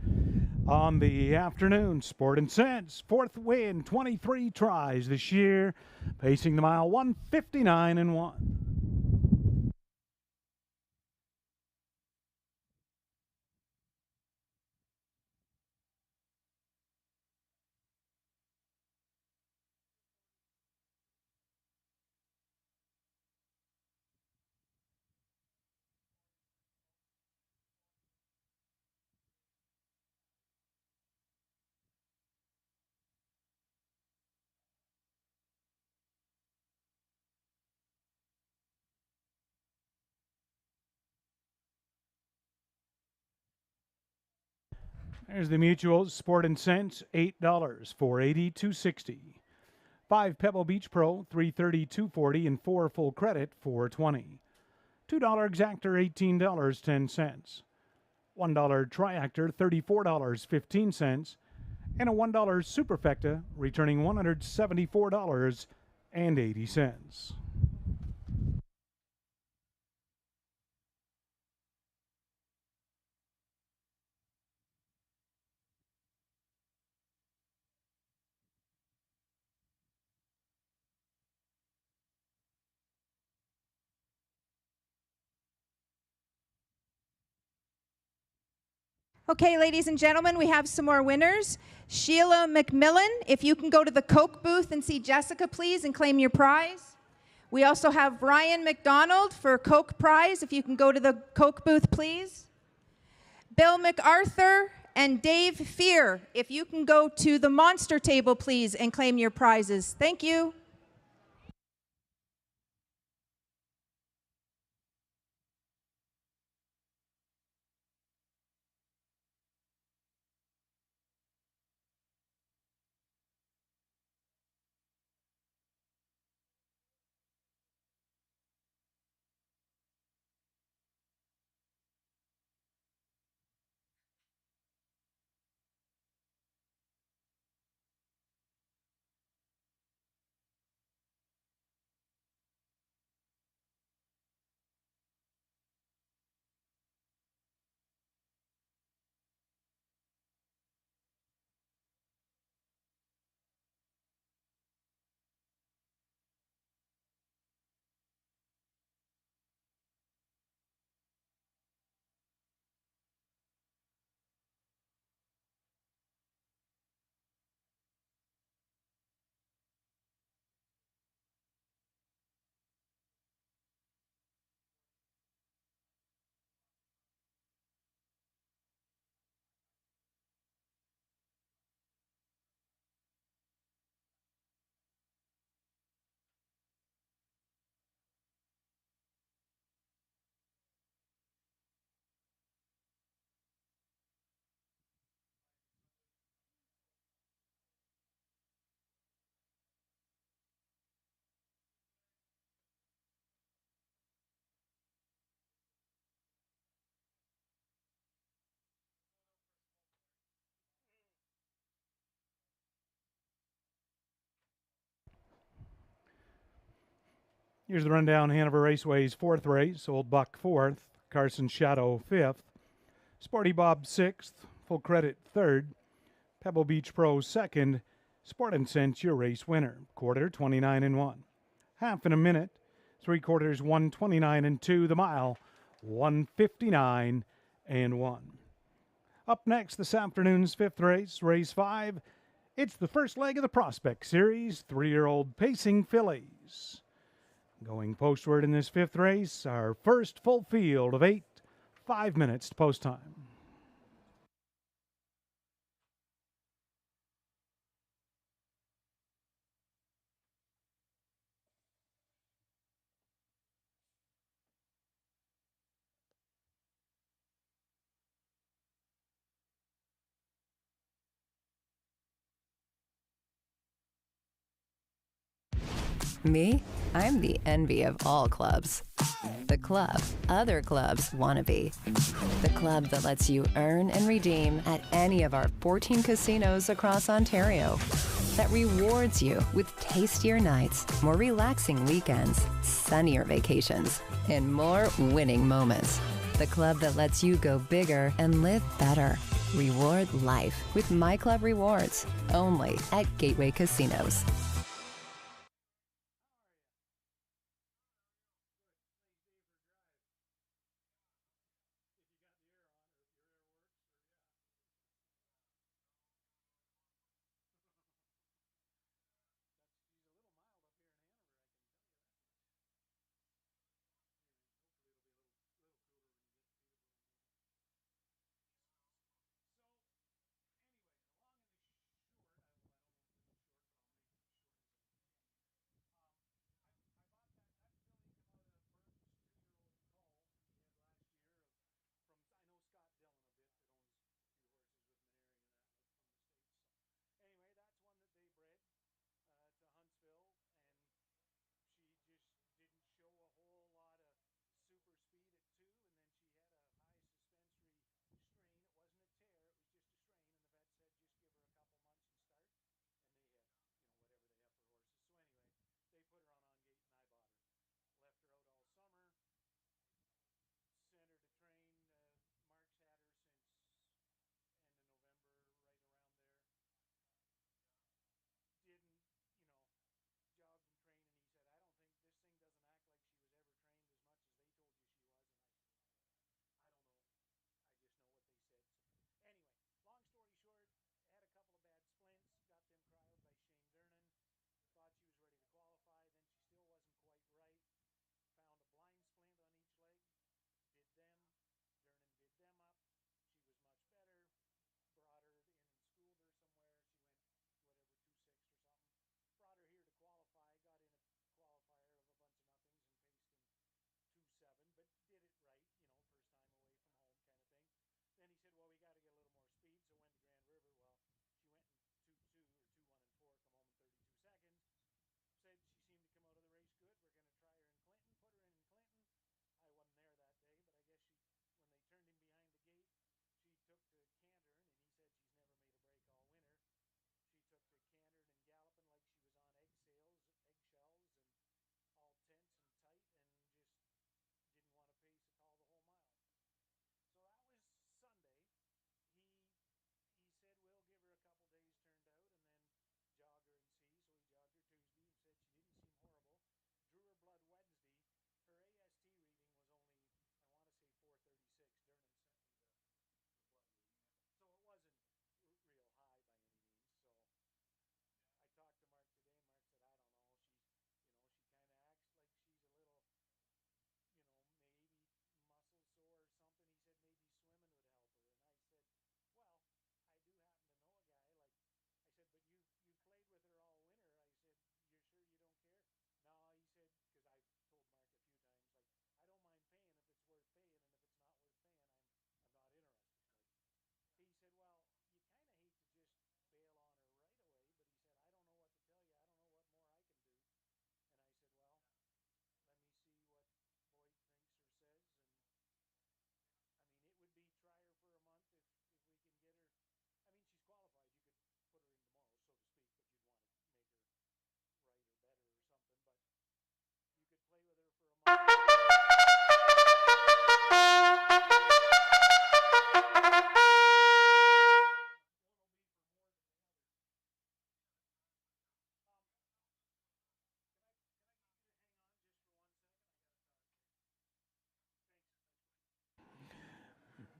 On the afternoon, Sport and Sense, fourth win, 23 tries this year, pacing the mile 159 and 1. There's the mutuals, Sport and Sense, $8, $480, $260. 5 Pebble Beach Pro, $330, $240, and 4 full credit, $420. $2 exactor, $18.10. $1 triactor, $34.15, and a $1 superfecta, returning $174.80.
Okay, ladies and gentlemen, we have some more winners. Sheila McMillan, if you can go to the Coke booth and see Jessica, please, and claim your prize. We also have Ryan McDonald for Coke prize, if you can go to the Coke booth, please. Bill MacArthur and Dave Fear, if you can go to the Monster table, please, and claim your prizes. Thank you.
Here's the rundown. Hanover Raceway's fourth race, Old Buck fourth, Carson Shadow fifth, Sporty Bob sixth, Full Credit third, Pebble Beach Pro second, Sport and Sense your race winner, quarter 29 and 1. Half in a minute, 3/4 129 and 2, the mile 159 and 1. Up next this afternoon's fifth race, race 5. It's the first leg of the Prospect Series, 3-year-old Pacing Fillies. Going postward in this fifth race, our first full field of 8, 5 minutes to post time.
Me? I'm the envy of all clubs. The club other clubs want to be. The club that lets you earn and redeem at any of our 14 casinos across Ontario. That rewards you with tastier nights, more relaxing weekends, sunnier vacations, and more winning moments. The club that lets you go bigger and live better. Reward life with My Club Rewards, only at Gateway Casinos.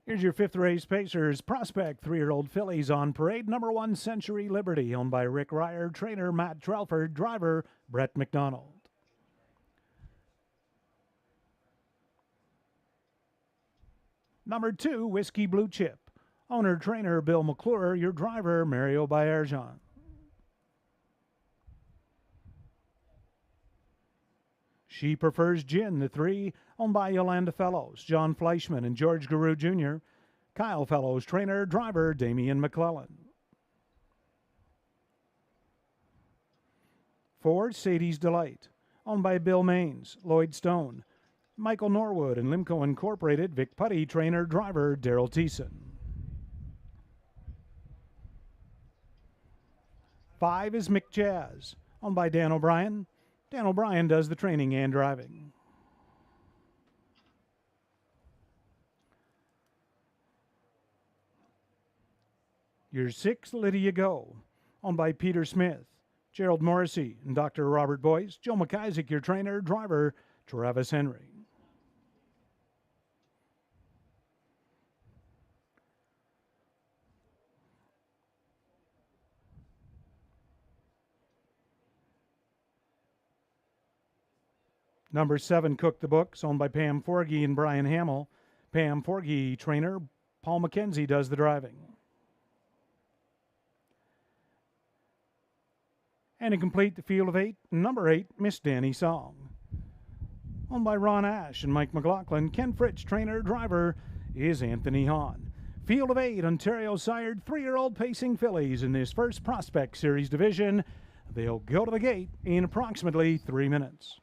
Here's your fifth race Pacers Prospect 3-year-old fillies on parade. Number 1, Century Liberty, owned by Rick Ryer. Trainer Matt Trelford. Driver Brett McDonald. Number 2, Whiskey Blue Chip. Owner trainer Bill McClure. Your driver Mario Baerjan. She Prefers Gin, the 3, owned by Yolanda Fellows, John Fleischman, and George Guru Jr. Kyle Fellows, trainer, driver, Damian McClellan. 4, Sadie's Delight, owned by Bill Maines, Lloyd Stone, Michael Norwood, and Limco Incorporated, Vic Putty, trainer, driver, Daryl Thiessen. 5 is Mick Jazz, owned by Dan O'Brien. Dan O'Brien does the training and driving. Your 6, Lydia Go, owned by Peter Smith, Gerald Morrissey, and Dr. Robert Boyce. Joe McIsaac, your trainer. Driver, Travis Henry. Number 7, Cook the Books, owned by Pam Forgy and Brian Hamill. Pam Forgy, trainer. Paul McKenzie does the driving. And to complete the field of 8, number 8, Miss Danny Song, owned by Ron Ash and Mike McLaughlin. Ken Fritz, trainer. Driver is Anthony Hahn. Field of 8, Ontario sired 3-year-old pacing fillies in this first Prospect Series division. They'll go to the gate in approximately 3 minutes.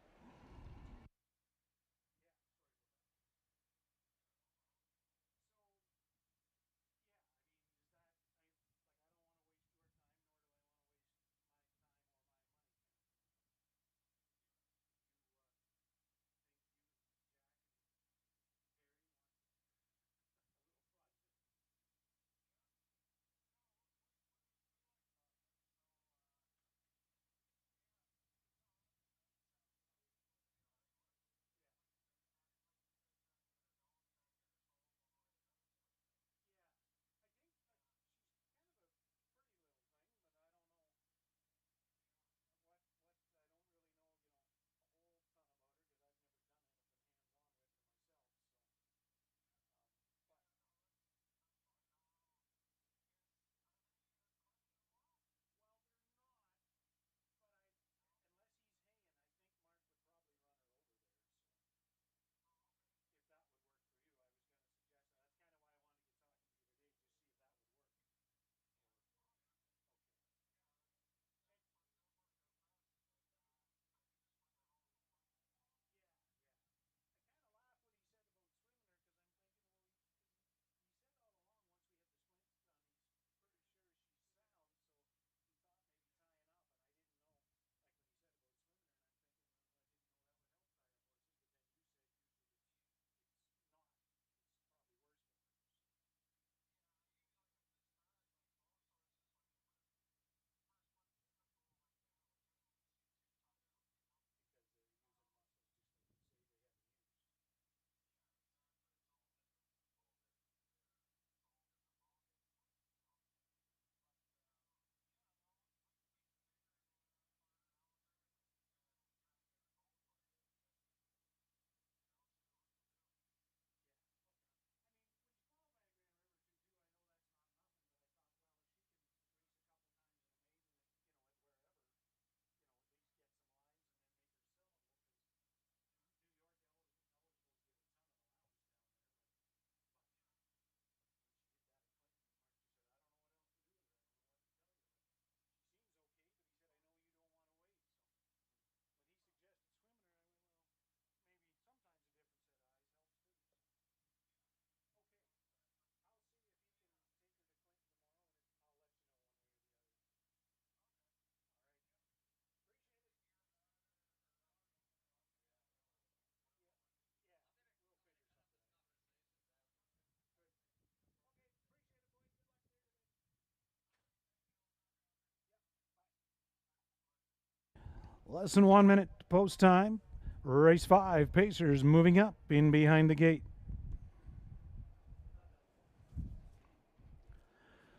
Less than 1 minute post time. Race 5, Pacers moving up in behind the gate.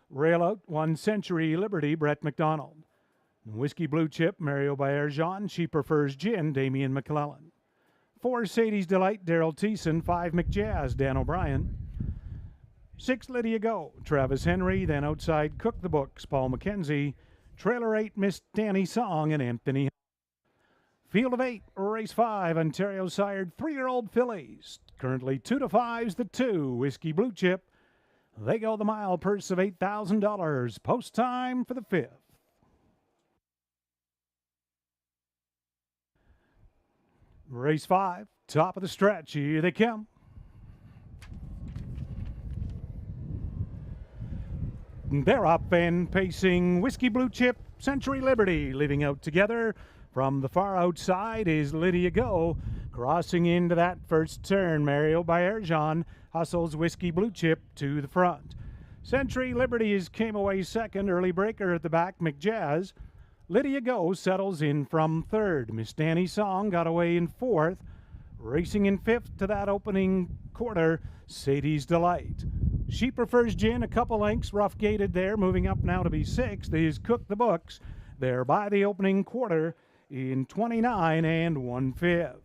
Rail out, 1 Century Liberty, Brett McDonald. Whiskey Blue Chip, Mario Baerjean. She prefers gin, Damian McClellan. 4 Sadie's Delight, Daryl Thiessen. 5 McJazz, Dan O'Brien. 6 Lydia Go, Travis Henry. Then outside, Cook the Books, Paul McKenzie. Trailer 8, Miss Danny Song and Anthony. Field of 8, race 5, Ontario sired 3-year-old fillies. Currently 2 to 5's the 2, Whiskey Blue Chip. They go the mile, purse of $8,000. Post time for the 5th. Race 5, top of the stretch. Here they come. They're up and pacing. Whiskey Blue Chip, Century Liberty, leaving out together. From the far outside is Lydia Go. Crossing into that first turn, Mario Baerjean hustles Whiskey Blue Chip to the front. Century Liberties came away second. Early breaker at the back, McJazz. Lydia Go settles in from third. Miss Danny Song got away in fourth. Racing in fifth to that opening quarter, Sadie's Delight. She Prefers Gin, a couple lengths, rough gated there. Moving up now to be sixth is Cook the Books. There by the opening quarter in 29 and 1/5.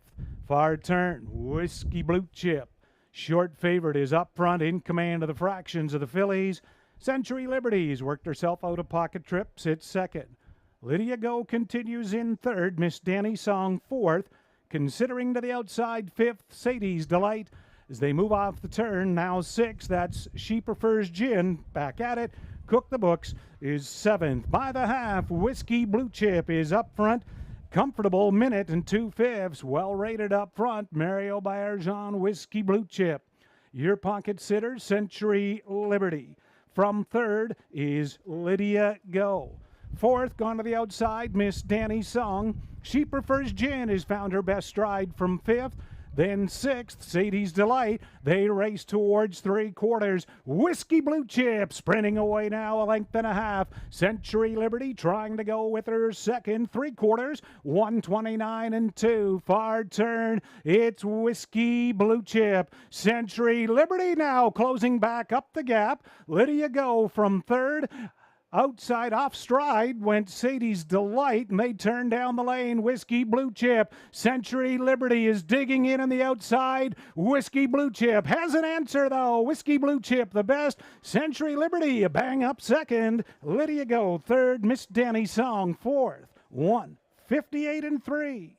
Far turn, Whiskey Blue Chip. Short favorite is up front, in command of the fractions of the fillies. Century Liberties worked herself out of pocket trip, sits second. Lydia Go continues in third. Miss Danny Song fourth. Considering to the outside fifth, Sadie's Delight. As they move off the turn, now sixth. That's She Prefers Gin. Back at it. Cook the Books is seventh. By the half, Whiskey Blue Chip is up front. Comfortable minute and 2/5. Well rated up front. Mario Bayerjean, Whiskey Blue Chip. Your pocket sitter, Century Liberty. From third is Lydia Go. Fourth, gone to the outside, Miss Danny Song. She Prefers Gin has found her best stride from fifth. Then sixth, Sadie's Delight. They race towards three quarters. Whiskey Blue Chip sprinting away now a length and a half. Century Liberty trying to go with her second. Three quarters, 129 and 2. Far turn, it's Whiskey Blue Chip. Century Liberty now closing back up the gap. Lydia Go from third. Outside off stride went Sadie's Delight, and they turn down the lane. Whiskey Blue Chip. Century Liberty is digging in on the outside. Whiskey Blue Chip has an answer, though. Whiskey Blue Chip the best. Century Liberty a bang up second. Lydia Go third. Miss Danny Song fourth. 1:58 and 3.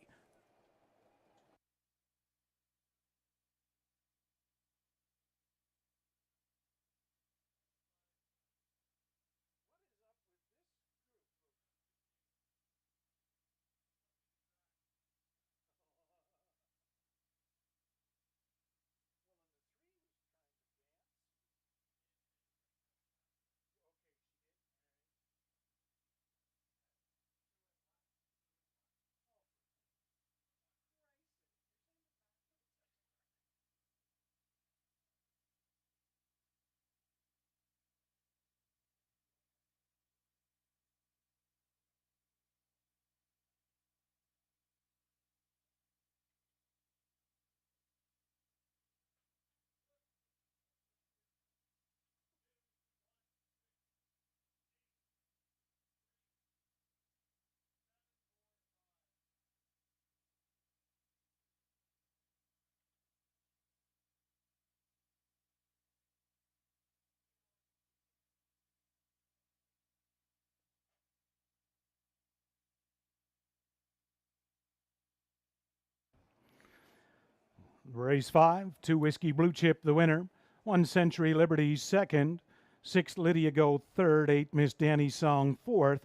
Race 5, 2 Whiskey Blue Chip the winner, 1 Century Liberty second, 6 Lydia Go third, 8 Miss Danny Song fourth,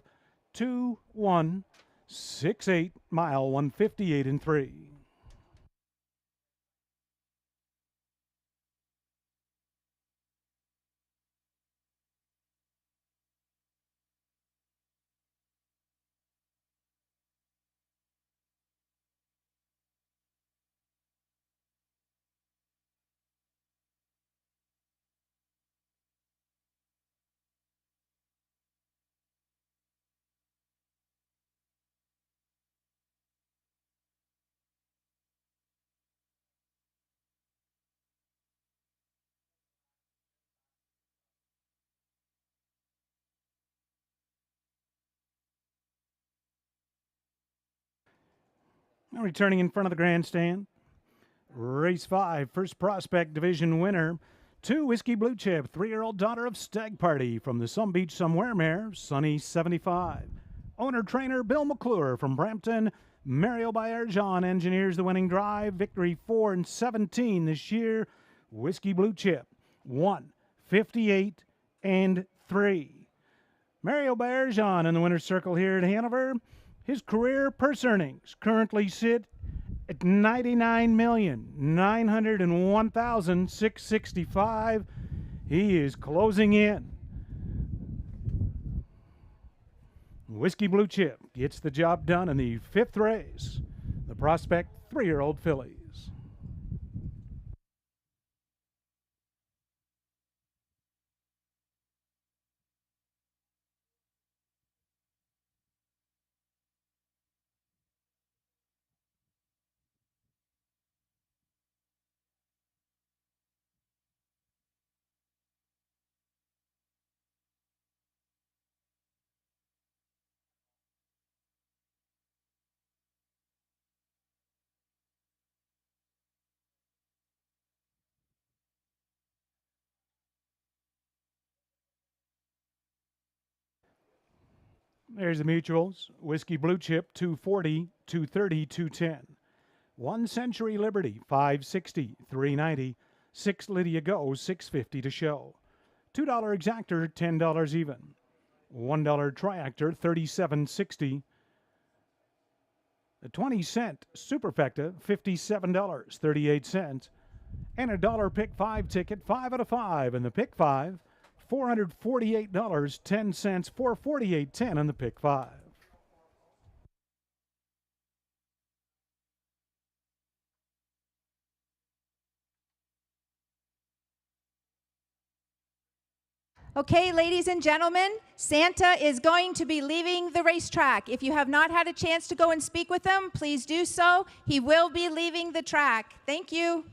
2-1-6-8 mile, 1:58 and 3. Now returning in front of the grandstand, race 5, first prospect division winner, 2 Whiskey Blue Chip, 3-year-old daughter of Stag Party from the Some Beach Somewhere mare, Sunny 75. Owner trainer Bill McClure from Brampton. Mario Bayerjean engineers the winning drive. Victory 4 and 17 this year. Whiskey Blue Chip 1:58 and 3. Mario Bayerjean in the winner's circle here at Hanover. His career purse earnings currently sit at $99,901,665. He is closing in. Whiskey Blue Chip gets the job done in the 5th race. The prospect 3-year-old fillies. There's the mutuals. Whiskey Blue Chip, 240, 230, 210. 1 Century Liberty, 560, 390. 6 Lydia Go, 650 to show. $2 Exactor, $10 even. $1 Triactor, 37.60. The 20-cent Superfecta, $57.38. And a $1 Pick 5 ticket, 5 out of 5. And the Pick 5, $448.10, $448.10 on the Pick 5.
Okay, ladies and gentlemen, Santa is going to be leaving the racetrack. If you have not had a chance to go and speak with him, please do so. He will be leaving the track. Thank you.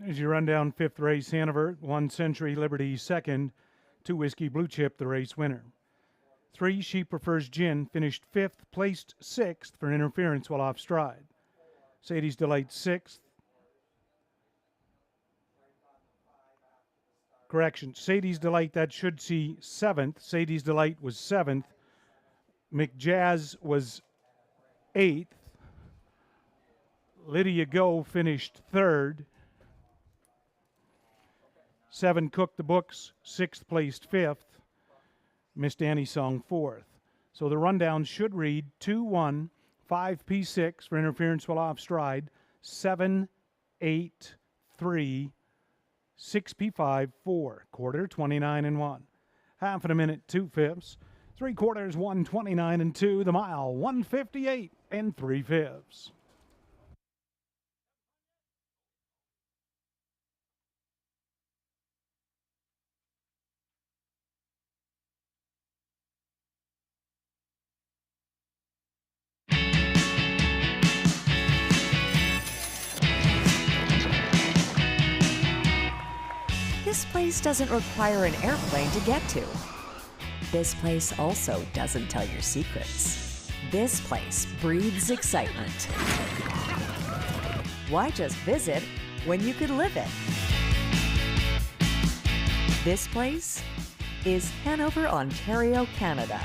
There's your rundown. 5th race, Hanover. 1 Century Liberty, 2nd. 2 Whiskey Blue Chip, the race winner. 3 She Prefers Gin, finished 5th, placed 6th for interference while off stride. Sadie's Delight, 6th. Correction, Sadie's Delight, that should see 7th. Sadie's Delight was 7th. McJazz was 8th. Lydia Go finished 3rd. 7 Cook the Books, 6th placed 5th. Miss Danny Song 4th. So the rundown should read 2-1, 5P6 for interference while off stride, 7-8-3, 6P5, 4. Quarter, 29-1. Half in a minute, 2/5. 3/4, 129-2. The mile, 158 3/5.
This place doesn't require an airplane to get to. This place also doesn't tell your secrets. This place breathes excitement. Why just visit when you could live it? This place is Hanover, Ontario, Canada.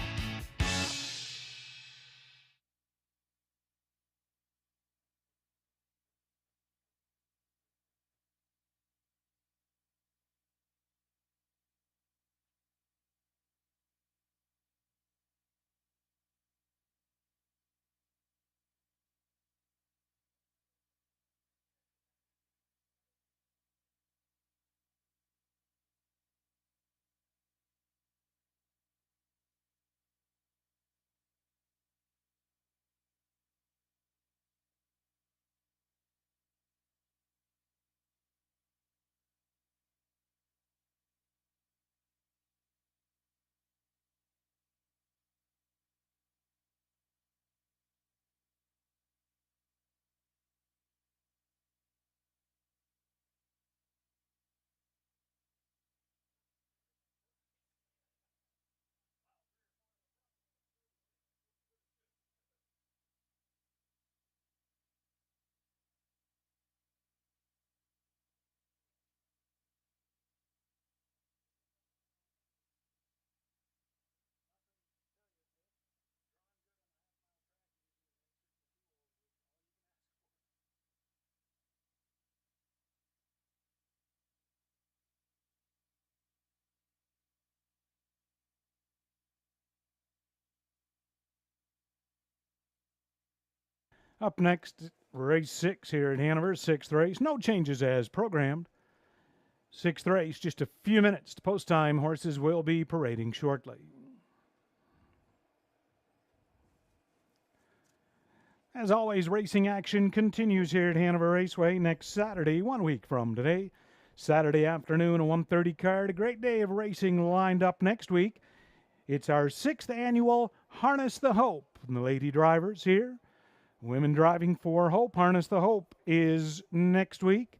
Up next, race 6 here at Hanover, 6th race. No changes as programmed. 6th race, just a few minutes to post time. Horses will be parading shortly. As always, racing action continues here at Hanover Raceway next Saturday, 1 week from today. Saturday afternoon, a 1:30 card. A great day of racing lined up next week. It's our 6th annual Harness the Hope. And the lady drivers here, women driving for Hope. Harness the Hope is next week,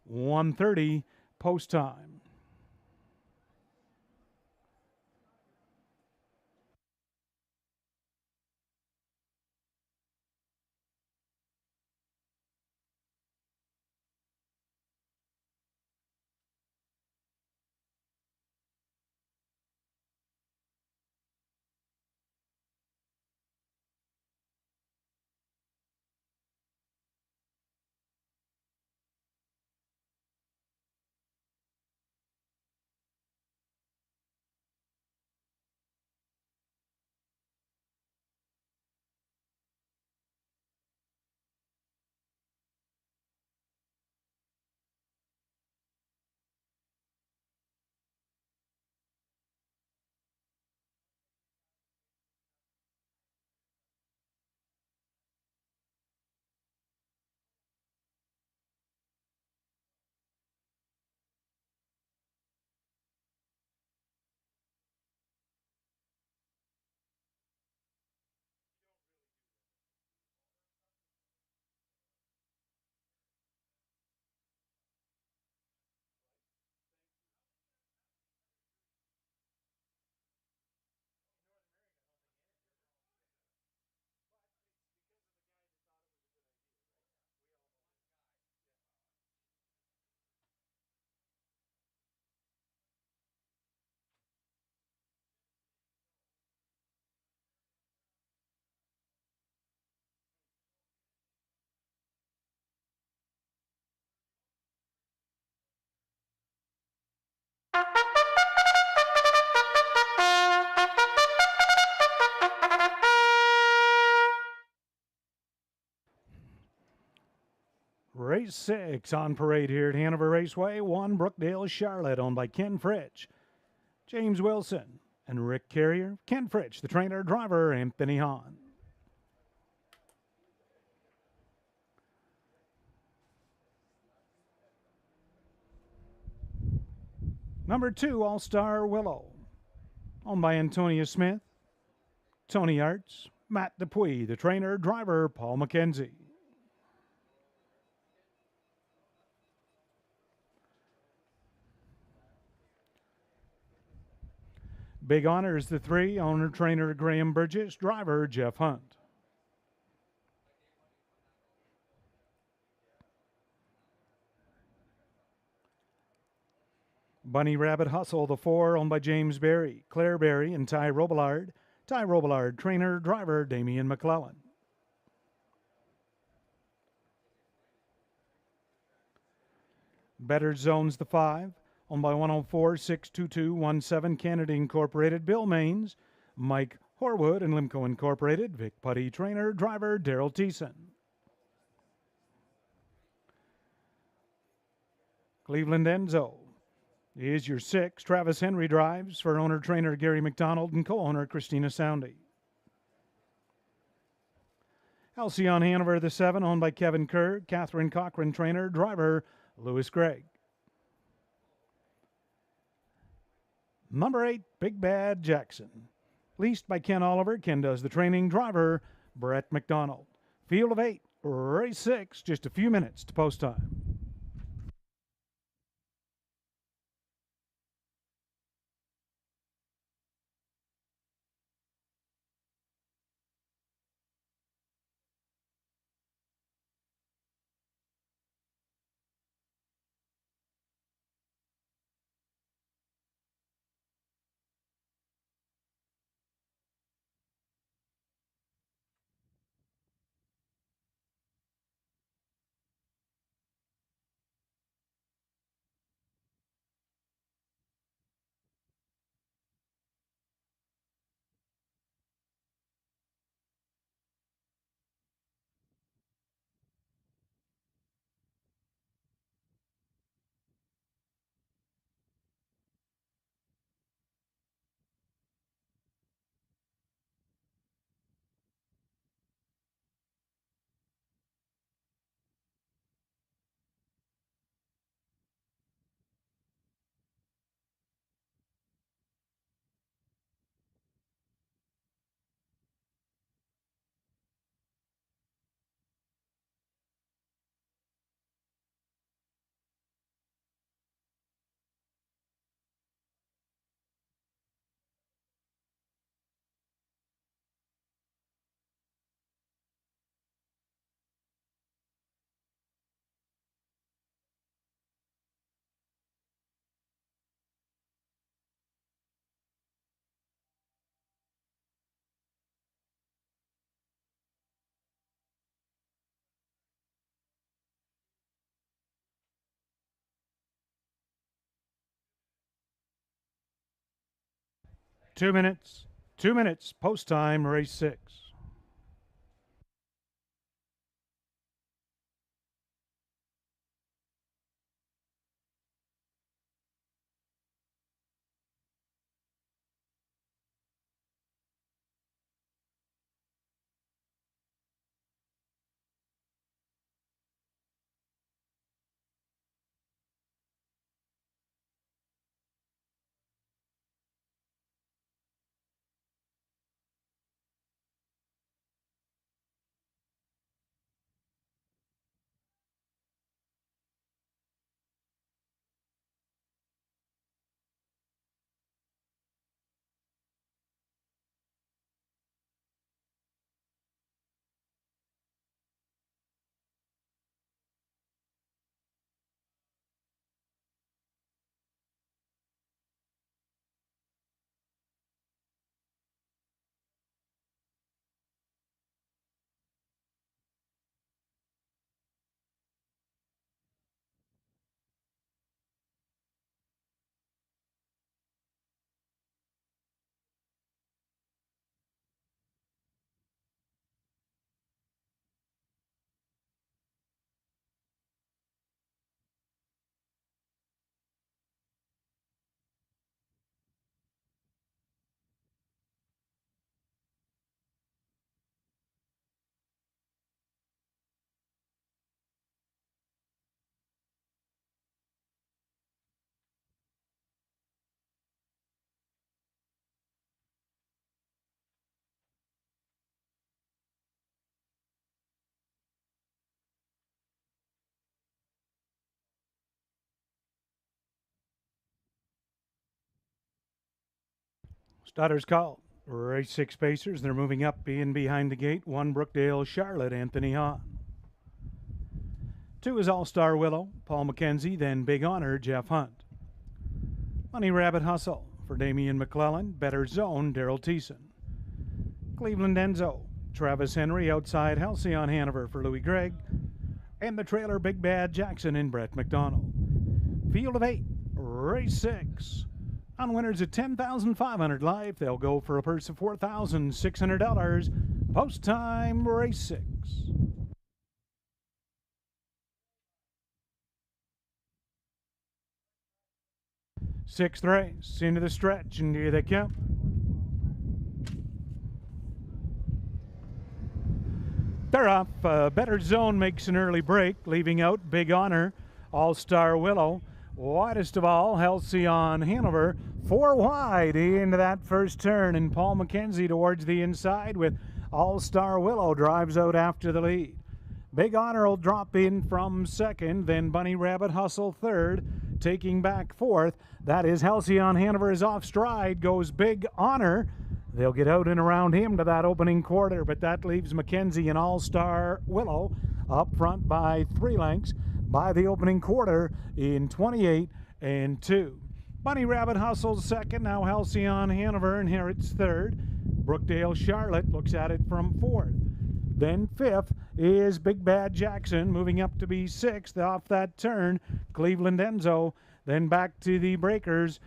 1:30 post time. Race 6 on parade here at Hanover Raceway. 1 Brookdale Charlotte, owned by Ken Fritch, James Wilson, and Rick Carrier. Ken Fritch, the trainer, driver, Anthony Hahn. Number 2, All-Star Willow, owned by Antonia Smith, Tony Arts, Matt Dupuy, the trainer, driver, Paul McKenzie. Big Honors, the 3, owner, trainer, Graham Burgess, driver, Jeff Hunt. Bunny Rabbit Hustle, the 4, owned by James Berry, Claire Berry, and Ty Robillard. Ty Robillard, trainer, driver, Damian McClellan. Better Zones, the 5, owned by 104-62217 Kennedy Incorporated, Bill Maines, Mike Horwood, and Limco Incorporated. Vic Putty, trainer, driver, Daryl Thiessen. Cleveland Enzo is your 6. Travis Henry drives for owner-trainer Gary McDonald and co-owner Christina Soundy. Halcyon Hanover, the 7, owned by Kevin Kerr, Catherine Cochran, trainer, driver Lewis Gregg. Number 8, Big Bad Jackson, leased by Ken Oliver. Ken does the training, driver Brett McDonald. Field of 8, race 6, just a few minutes to post time. Two minutes, post time, race 6. Starters called. Race 6 Pacers. They're moving up in behind the gate. 1 Brookdale Charlotte, Anthony Hahn. 2 is All-Star Willow, Paul McKenzie. Then Big Honor, Jeff Hunt. Bunny Rabbit Hustle for Damian McClellan. Better Zone, Daryl Thiessen. Cleveland Enzo, Travis Henry outside Halcyon Hanover for Louis Gregg. And the trailer Big Bad Jackson in Brett McDonald. Field of 8, race 6. On winners at $10,500 live, they'll go for a purse of $4,600. Post time, race 6. Sixth race, into the stretch, and here they come. They're off. Better Zone makes an early break, leaving out Big Honor, All-Star Willow. Widest of all, Halcyon Hanover. 4 wide into that first turn, and Paul McKenzie towards the inside with All-Star Willow drives out after the lead. Big Honor will drop in from second, then Bunny Rabbit Hustle third, taking back fourth. That is Halcyon Hanover is off stride, goes Big Honor. They'll get out and around him to that opening quarter, but that leaves McKenzie and All-Star Willow up front by 3 lengths by the opening quarter in 28 and 2. Bunny Rabbit Hustle's second, now Halcyon Hanover inherits third. Brookdale Charlotte looks at it from fourth. Then fifth is Big Bad Jackson, moving up to be sixth off that turn. Cleveland Enzo, then back to the breakers.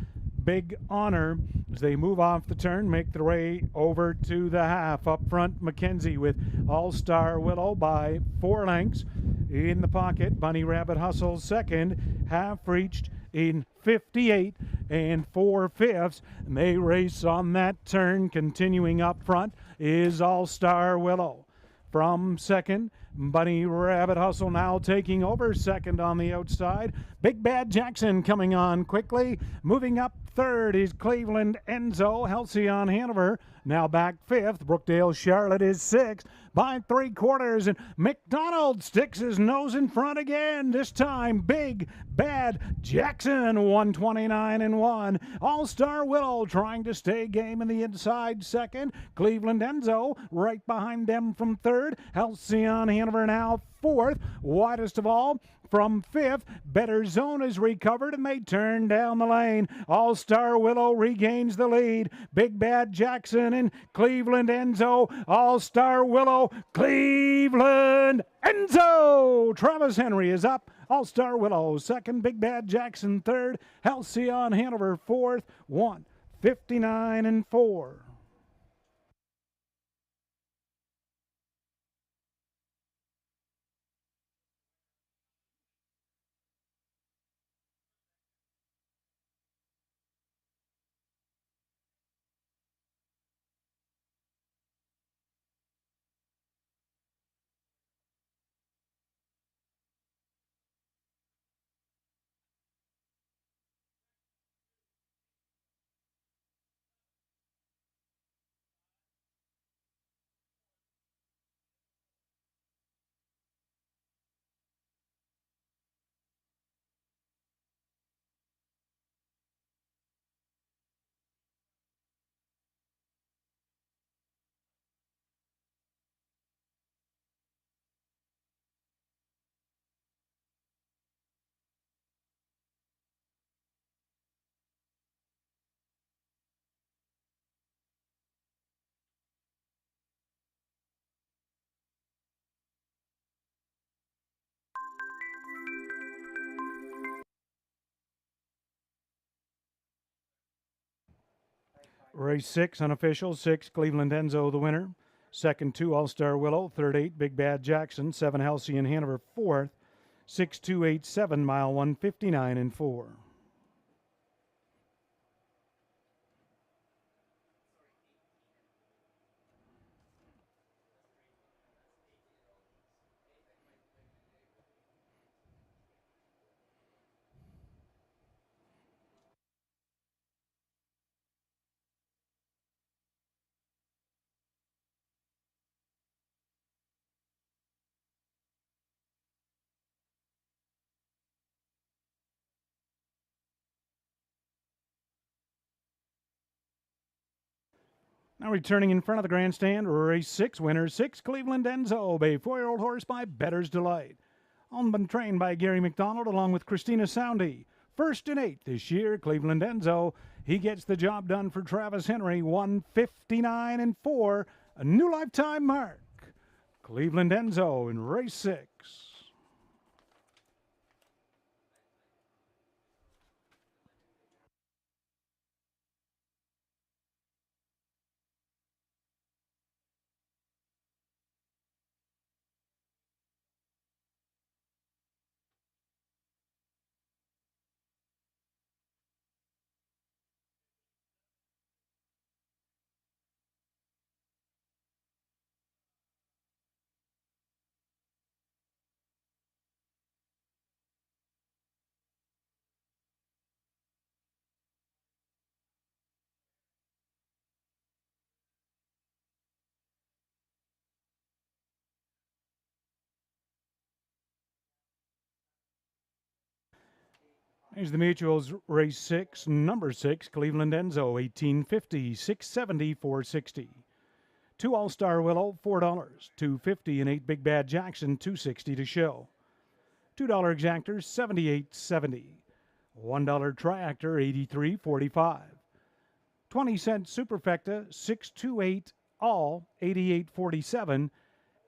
Big Honor as they move off the turn, make their way over to the half. Up front, McKenzie with All-Star Willow by 4 lengths. In the pocket, Bunny Rabbit Hustle second, half reached in 58 and 4/5. And they race on that turn. Continuing up front is All-Star Willow. From second, Bunny Rabbit Hustle now taking over second on the outside. Big Bad Jackson coming on quickly. Moving up third is Cleveland Enzo. Halcyon Hanover now back fifth. Brookdale Charlotte is sixth by 3/4. And McDonald sticks his nose in front again. This time, Big Bad Jackson, 129 and 1. All-Star Willow trying to stay game in the inside second. Cleveland Enzo right behind them from third. Halcyon Hanover now fourth. Widest of all from fifth. Better Zone is recovered and they turn down the lane. All-Star Willow regains the lead. Big Bad Jackson and Cleveland Enzo. All-Star Willow, Cleveland Enzo. Travis Henry is up. All-Star Willow second. Big Bad Jackson third. Halcyon Hanover fourth. 1:59 and 4. Race 6, unofficial. 6, Cleveland Enzo, the winner. Second, 2, All-Star Willow. Third, 8, Big Bad Jackson. 7, Halcyon Hanover, fourth. 6, 2, 8, 7, mile 1:59 and 4. Now returning in front of the grandstand, race 6, winner 6, Cleveland Enzo, a 4-year-old horse by Better's Delight. Owned and trained by Gary McDonald along with Christina Soundy. First and 8 this year, Cleveland Enzo. He gets the job done for Travis Henry, 159 and 4, a new lifetime mark. Cleveland Enzo in race 6. Here's the Mutuals race 6, number 6, Cleveland Enzo, 1850, 670, 460. 2 All-Star Willow, $4, 250, and 8 Big Bad Jackson, 260 to show. $2 Exactors, 78.70. $1 Triactor, 83.45. 20-cent Superfecta, 628 all, 88.47.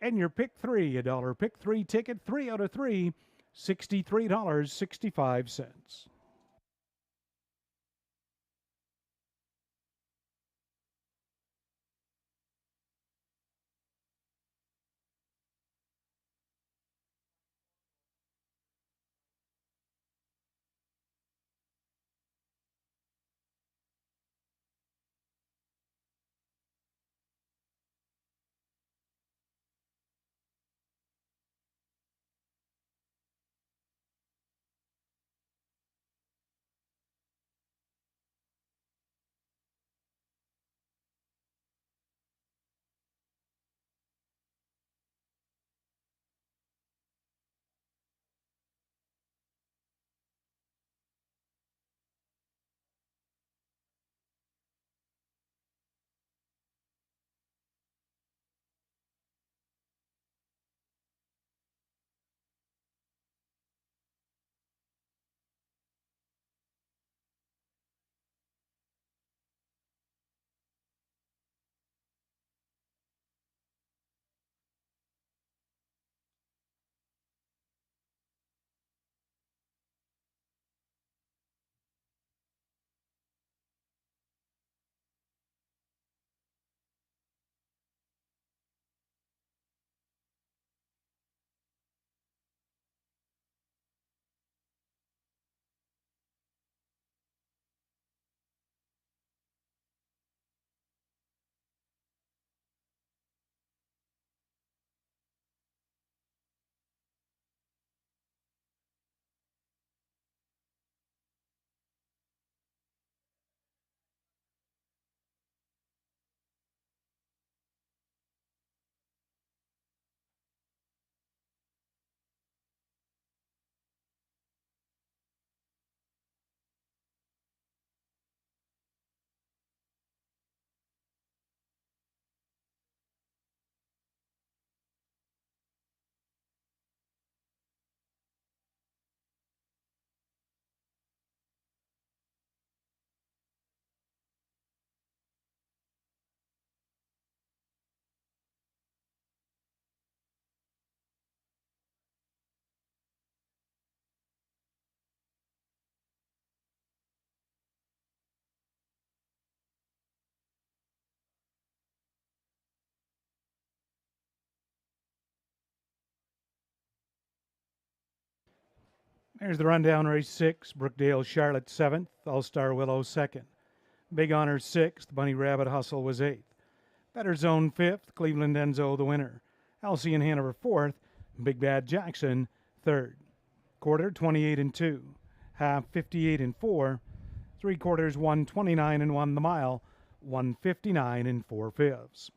And your pick 3, $1 pick 3 ticket, 3 out of 3, $63.65. There's the rundown race 6, Brookdale Charlotte 7th, All-Star Willow 2nd. Big Honor 6th, Bunny Rabbit Hustle was 8th. Better Zone 5th, Cleveland Enzo the winner. Halcyon and Hanover 4th, Big Bad Jackson 3rd. Quarter 28 and 2, half 58 and 4, 3/4 129 and 1 the mile, 159 and 4/5.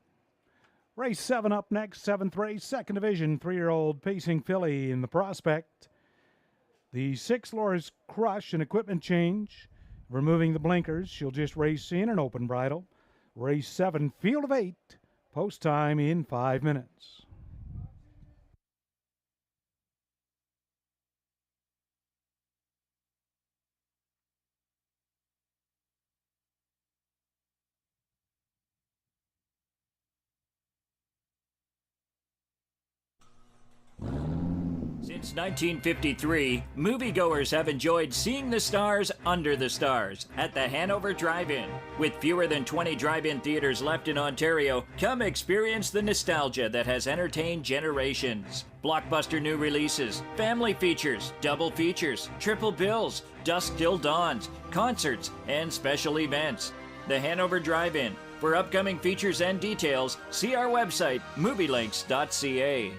Race 7 up next, 7th race, 2nd division, 3-year-old Pacing Filly in the Prospect. The 6 Laura's Crush and equipment change. Removing the blinkers, she'll just race in an open bridle. Race 7, field of 8, post time in 5 minutes.
Since 1953, moviegoers have enjoyed seeing the stars under the stars at the Hanover Drive-In. With fewer than 20 drive-in theaters left in Ontario, come experience the nostalgia that has entertained generations. Blockbuster new releases, family features, double features, triple bills, dusk till dawns, concerts, and special events. The Hanover Drive-In. For upcoming features and details, see our website, movielinks.ca.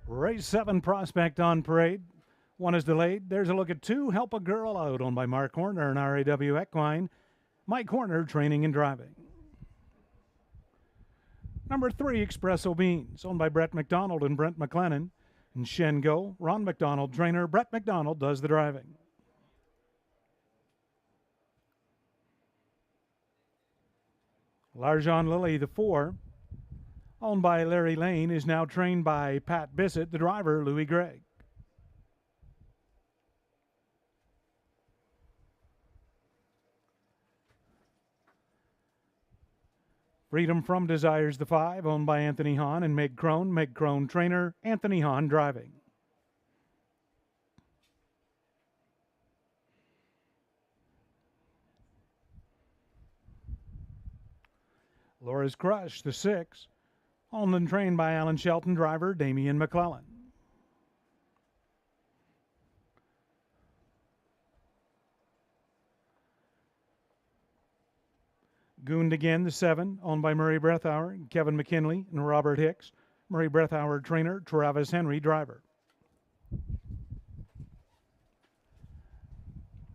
Race 7 Prospect on parade. One is delayed. There's a look at 2, Help a Girl Out, owned by Mark Horner and RAW Equine. Mike Horner, training and driving. Number 3, Espresso Beans, owned by Brett McDonald and Brent McLennan. And Shengo, Ron McDonald, trainer. Brett McDonald does the driving. Larjon Lilly, the 4, owned by Larry Lane, is now trained by Pat Bissett, the driver, Louis Gregg. Freedom from Desires, the 5, owned by Anthony Hahn and Meg Crone, trainer, Anthony Hahn driving. Laura's Crush, the 6, owned and trained by Alan Shelton, driver, Damian McClellan. Gooned Again, the 7, owned by Murray Breathauer, Kevin McKinley, and Robert Hicks. Murray Breathauer, trainer, Travis Henry, driver.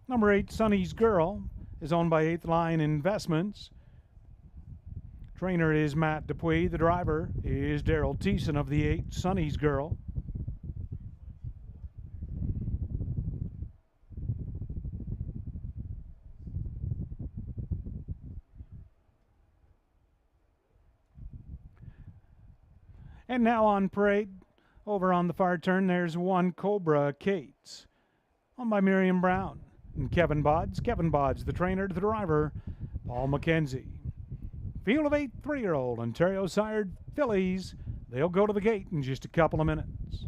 Number 8, Sonny's Girl, is owned by 8th Line Investments. Trainer is Matt Dupuy. The driver is Daryl Thiessen of the 8, Sonny's Girl. And now on parade, over on the far turn, there's 1, Cobra Cates, owned by Miriam Brown and Kevin Bodds. Kevin Bodds, the trainer, to the driver, Paul McKenzie. Field of 8 3-year-old Ontario sired fillies. They'll go to the gate in just a couple of minutes.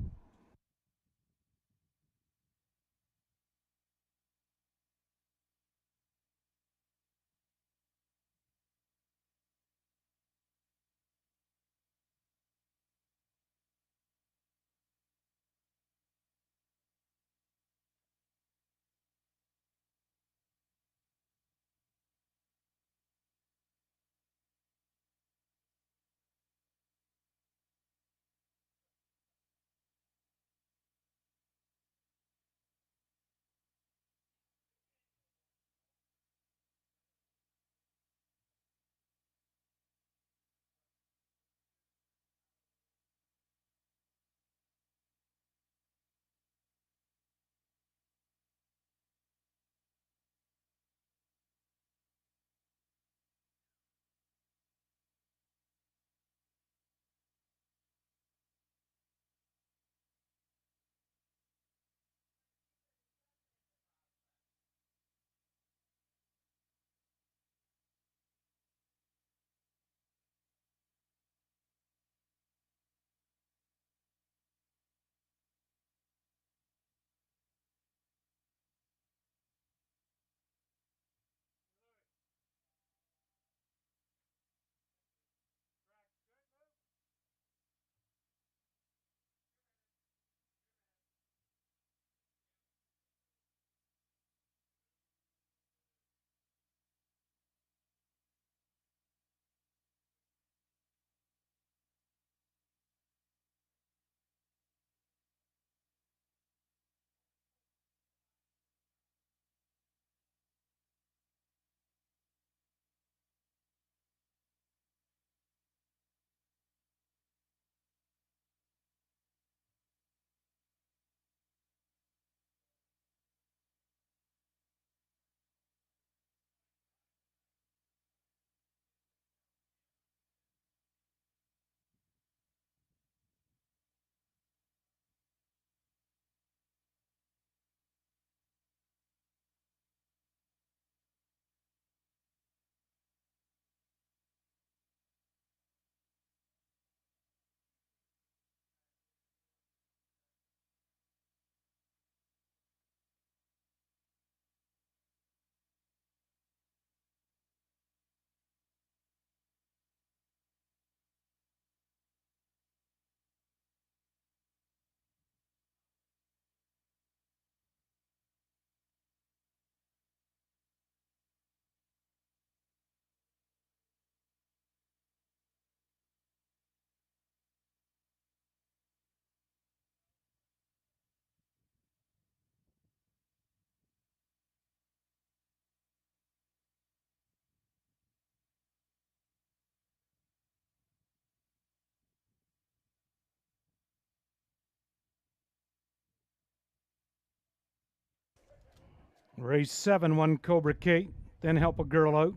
Race 7 won Cobra Kate, then Help a Girl Out.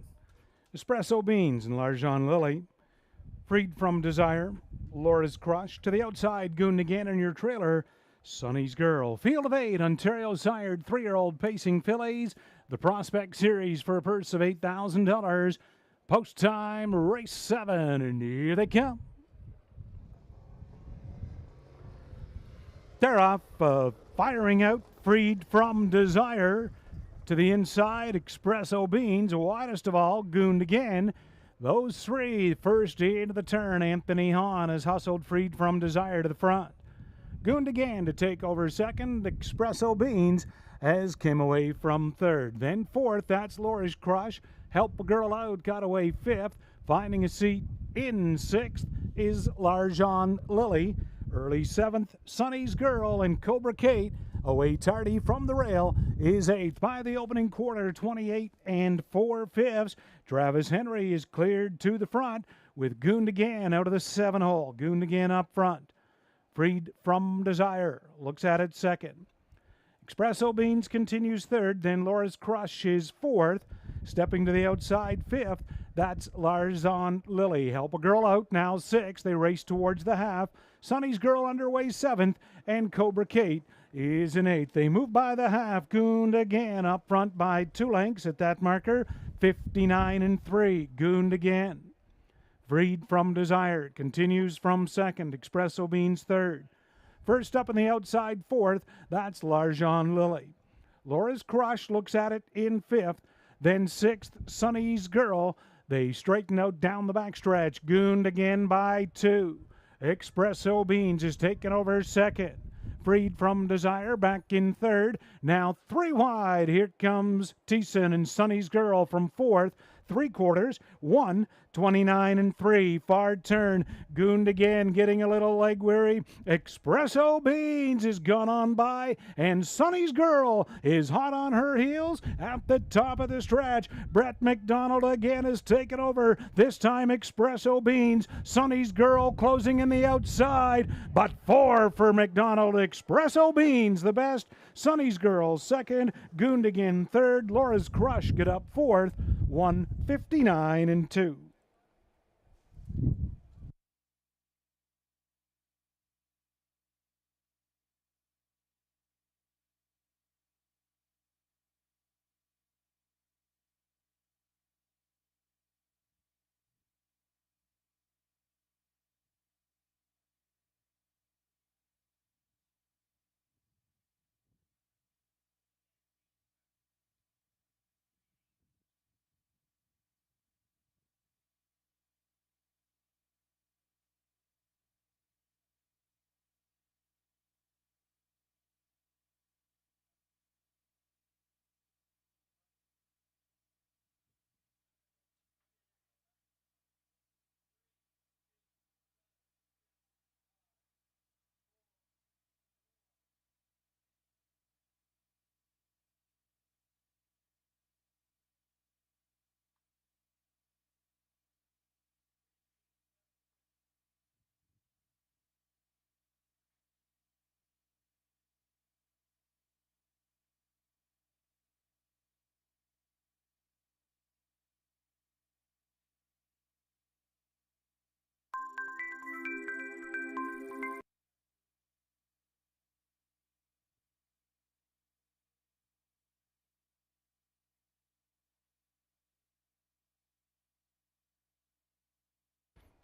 Espresso Beans and Larjon Lily. Freed from Desire, Laura's Crush. To the outside, Goon again in your trailer, Sonny's Girl. Field of 8, Ontario sired 3-year-old pacing fillies. The Prospect Series for a purse of $8,000. Post time, race 7, and here they come. They're off, firing out, Freed from Desire. To the inside, Espresso Beans, widest of all, Gooned again. Those three, first into the turn, Anthony Hahn has hustled Freed from Desire to the front. Gooned again to take over second, Espresso Beans has came away from third. Then fourth, that's Laura's Crush. Help a Girl Out got away fifth. Finding a seat in sixth is Larjon Lily. Early seventh, Sonny's Girl and Cobra Kate. Away tardy from the rail is eighth. By the opening quarter, 28 4/5. Travis Henry is cleared to the front with Gooned again out of the 7 hole. Gooned again up front. Freed from Desire looks at it second. Espresso Beans continues third. Then Laura's Crush is fourth. Stepping to the outside fifth, that's Larjon Lily. Help a Girl Out now sixth. They race towards the half. Sonny's Girl underway seventh, and Cobra Kate is in eighth. They move by the half. Gooned again up front by 2 lengths at that marker. 59 3. Gooned again. Freed from Desire continues from second. Espresso Beans third. First up on the outside fourth, that's Larjon Lily. Laura's Crush looks at it in fifth. Then sixth, Sonny's Girl. They straighten out down the backstretch. Gooned again by 2. Espresso Beans is taken over second. Freed from Desire back in third. Now 3 wide. Here comes Thiessen and Sonny's Girl from fourth. 3/4, 1, 29 3. Far turn. Gooned again, getting a little leg weary. Espresso Beans is gone on by, and Sonny's Girl is hot on her heels at the top of the stretch. Brett McDonald again has taken over. This time Espresso Beans. Sonny's Girl closing in the outside, but 4 for McDonald. Espresso Beans the best. Sonny's Girl second. Gooned again third. Laura's Crush get up fourth. 159 2.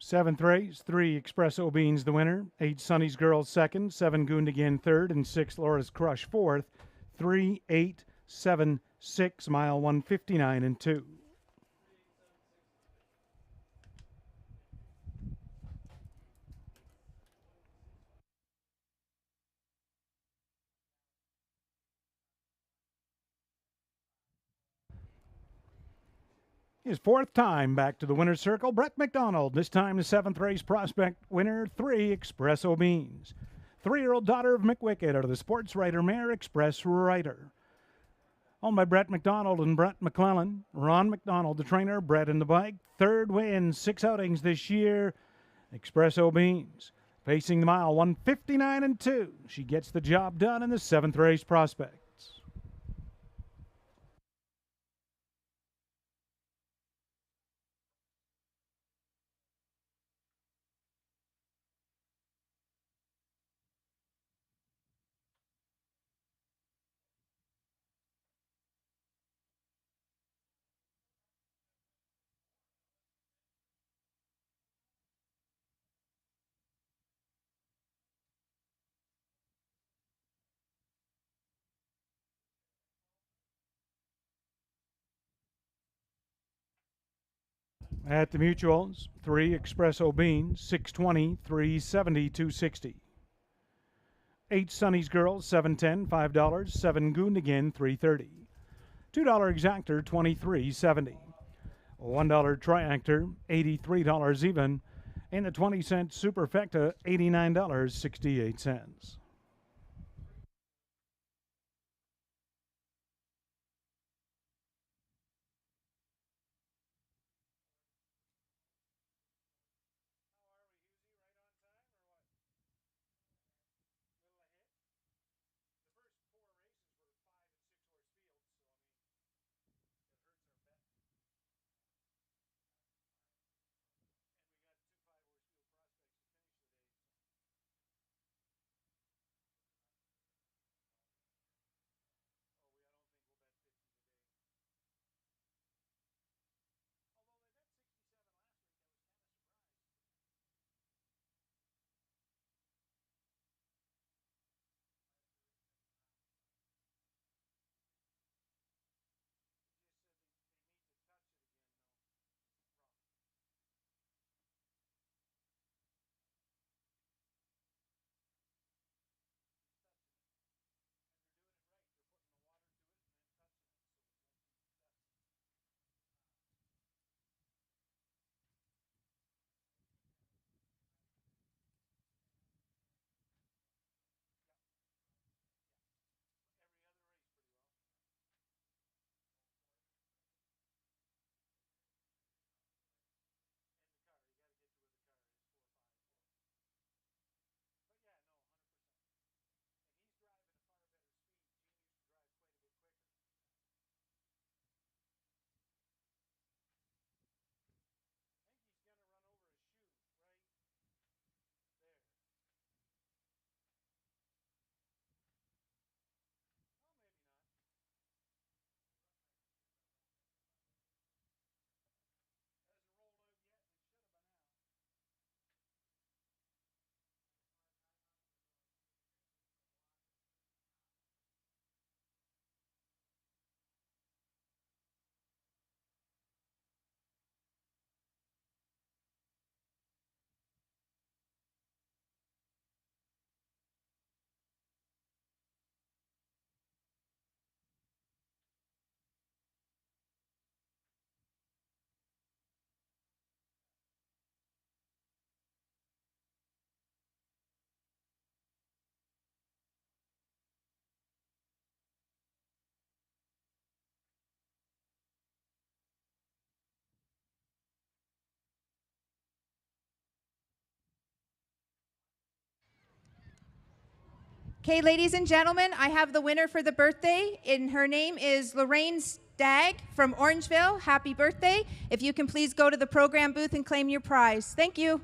Seventh race, 3 Espresso Beans the winner, 8 Sonny's Girl second, 7 Gooned again third, and 6 Laura's Crush fourth. 3, 8, 7, 6, mile 159 2. His fourth time back to the winner's circle, Brett McDonald. This time the 7th race Prospect winner, 3 Espresso Beans. 3-year-old daughter of Mick Wickett out of the Sports Writer Mare Express Rider. Owned by Brett McDonald and Brett McClellan. Ron McDonald, the trainer, Brett in the bike. 3rd win, 6 outings this year. Espresso Beans. Pacing the mile, 159 2. She gets the job done in the 7th race Prospects. At the Mutuals, 3 Espresso Beans, 620, 370, 260. 8 Sonny's Girls, 710, $5. 7 Goondigan, 330. $2 Exactor, 23.70. $1 Triactor, $83 even. And the 20-cent Superfecta, $89.68.
Okay, ladies and gentlemen, I have the winner for the birthday, and her name is Lorraine Stagg from Orangeville. Happy birthday. If you can please go to the program booth and claim your prize. Thank you.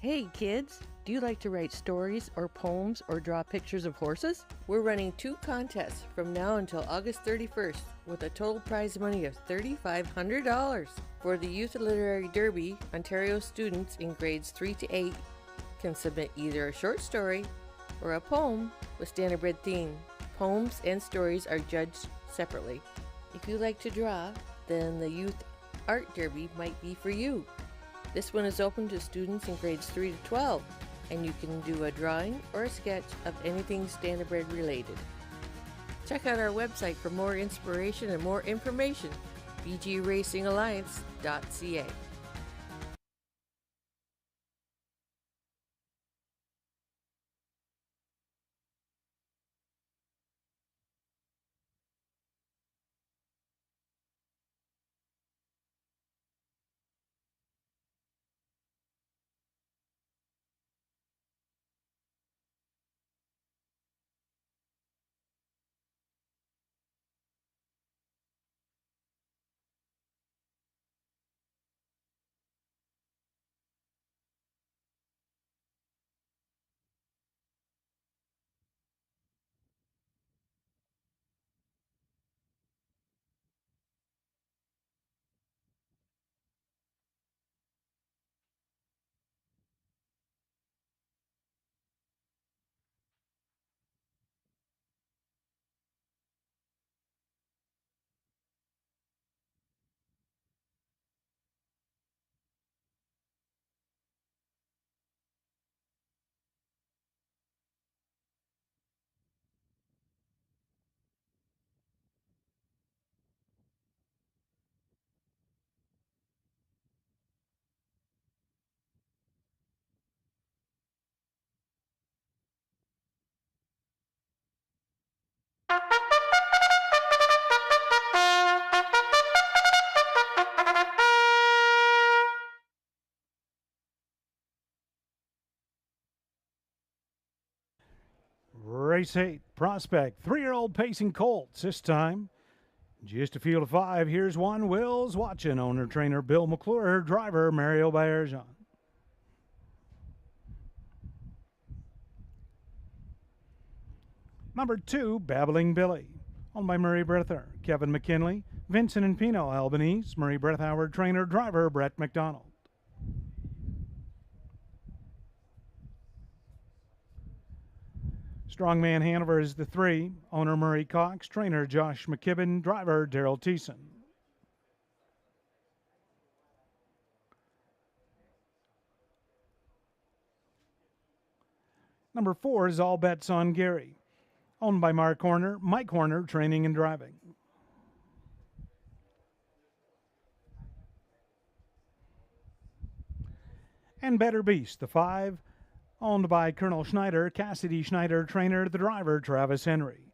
Hey kids, Do you like to write stories or poems or draw pictures of horses? We're running 2 contests from now until August 31st with a total prize money of $3,500. For the Youth Literary Derby, Ontario students in grades 3 to 8 can submit either a short story or a poem with standardbred theme. Poems and stories are judged separately. If you like to draw, then the Youth Art Derby might be for you. This one is open to students in grades 3 to 12, and you can do a drawing or a sketch of anything standardbred related. Check out our website for more inspiration and more information, bgracingalliance.ca.
Race 8, Prospect, 3-year-old pacing colts this time. Just a field of 5. Here's one. Will's watching. Owner trainer Bill McClure. Driver Mario Bayerjan. Number 2, Babbling Billy. Owned by Murray Breather, Kevin McKinley, Vincent and Pino Albanese. Murray Breathauer trainer. Driver Brett McDonald. Strongman Hanover is the 3. Owner Murray Cox. Trainer Josh McKibben. Driver Daryl Thiessen. Number 4 is All Bets on Gary. Owned by Mike Horner, training and driving. And Better Beast, the 5. Owned by Colonel Schneider, Cassidy Schneider, trainer, the driver, Travis Henry.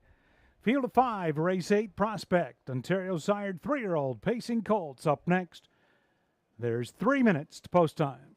Field of 5, Race 8, Prospect, Ontario sired 3-year-old pacing colts up next. There's 3 minutes to post time.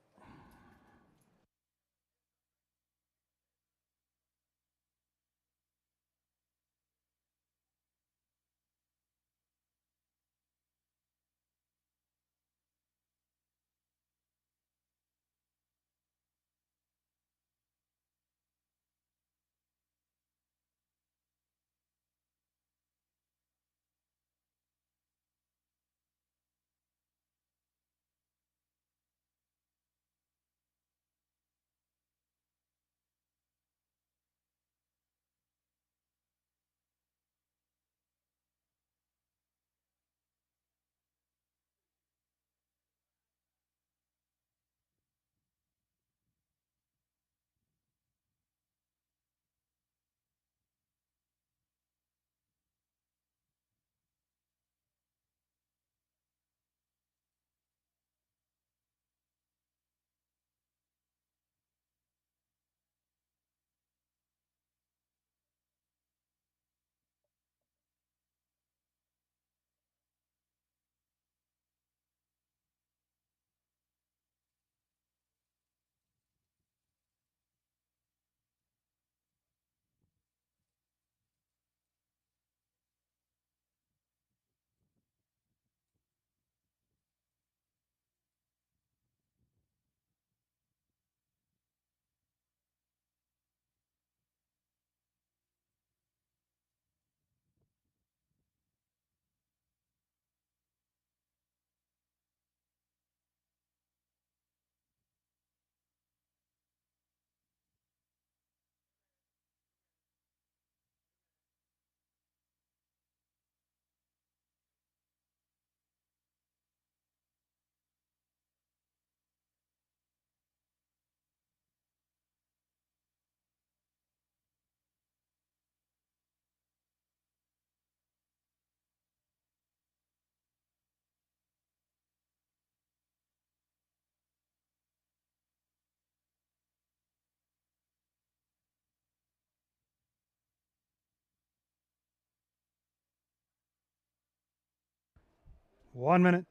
1 minute.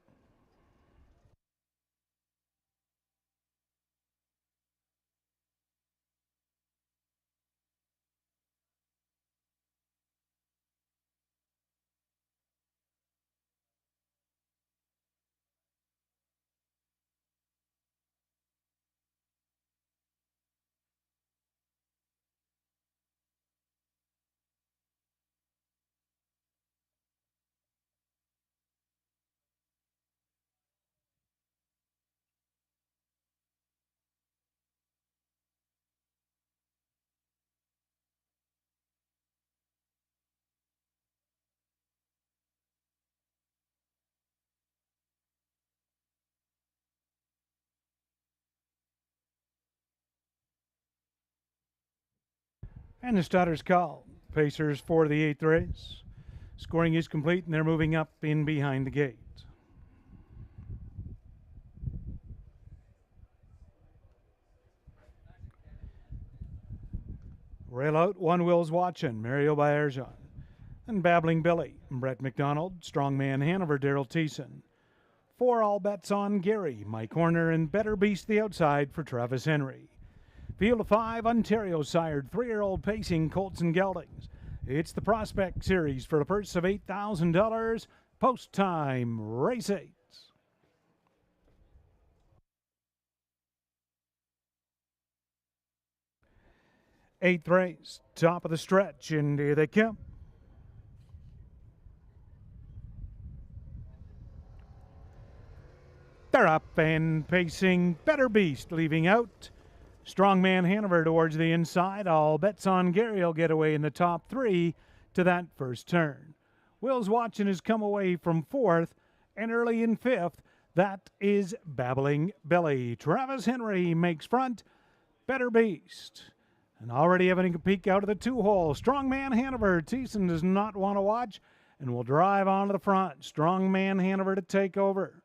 And the starter's call. Pacers for the 8th race. Scoring is complete, and they're moving up in behind the gate. Rail out, one Will's watching. Mario Baerjan. And Babbling Billy. Brett McDonald. Strongman Hanover. Daryl Thiessen. 4 all bets on Gary. Mike Horner and Better Beast the outside for Travis Henry. Field of 5, Ontario sired 3-year-old pacing Colts and Geldings. It's the Prospect Series for the purse of $8,000. Post time, race 8. 8th race, top of the stretch, and here they come. They're up and pacing. Better Beast leaving out. Strongman Hanover towards the inside. All bets on Gary will get away in the top 3 to that first turn. Will's Watching has come away from 4th, and early in 5th, that is Babbling Billy. Travis Henry makes front. Better Beast. And already having a peek out of the 2-hole. Strongman Hanover. Thiessen does not want to watch and will drive onto the front. Strongman Hanover to take over.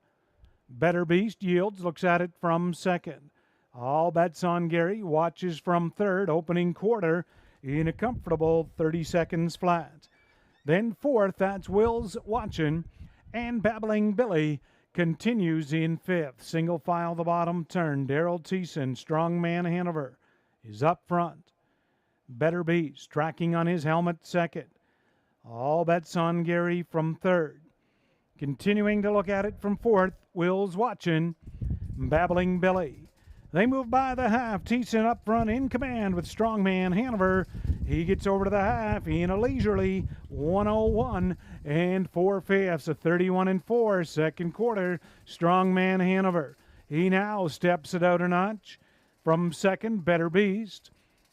Better Beast yields, looks at it from 2nd. All bets on Gary, watches from 3rd, opening quarter in a comfortable 30 seconds flat. Then 4th, that's Will's Watching, and Babbling Billy continues in 5th. Single file the bottom turn. Daryl Thiessen, Strongman Hanover, is up front. Better Beast tracking on his helmet 2nd. All bets on Gary from 3rd. Continuing to look at it from 4th, Will's Watching, Babbling Billy. They move by the half. Thiessen up front in command with Strongman Hanover. He gets over to the half in a leisurely 101 and 4/5, a 31 and 4 second quarter. Strongman Hanover. He now steps it out a notch from 2nd. Better Beast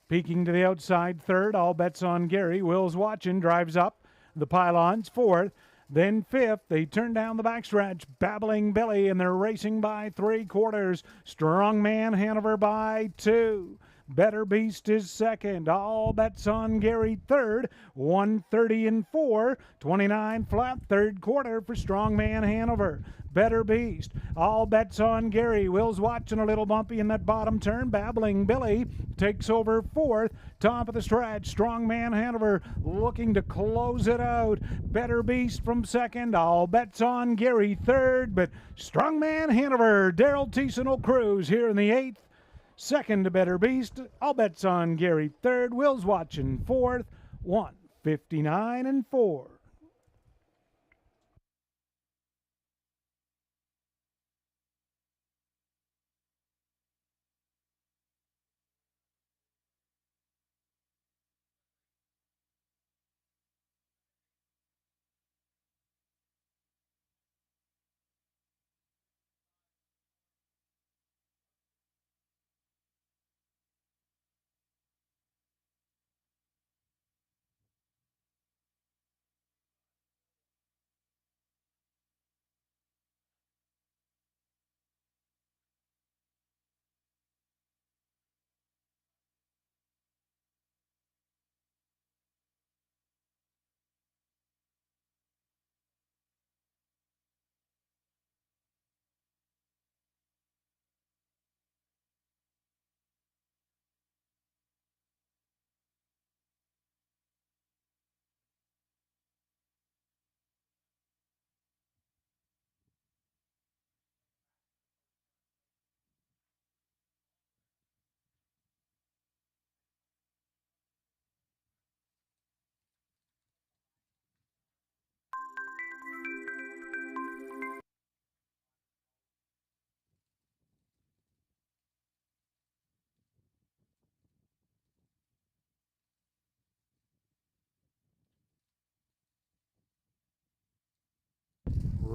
peeking to the outside 3rd. All bets on Gary. Will's Watching drives up the pylons 4th. Then 5th, they turn down the backstretch, Babbling Billy, and they're racing by 3/4. Strongman Hanover by 2. Better Beast is 2nd. All bets on Gary 3rd. 130 and 4. 29 flat 3rd quarter for Strongman Hanover. Better Beast. All bets on Gary. Will's Watching a little bumpy in that bottom turn. Babbling Billy takes over 4th. Top of the stretch. Strongman Hanover looking to close it out. Better Beast from 2nd. All bets on Gary 3rd. But Strongman Hanover, Daryl Thiessen will cruise here in the 8th. 2nd to Better Beast. All bets on Gary 3rd. Will's Watching 4th. 159 and 4.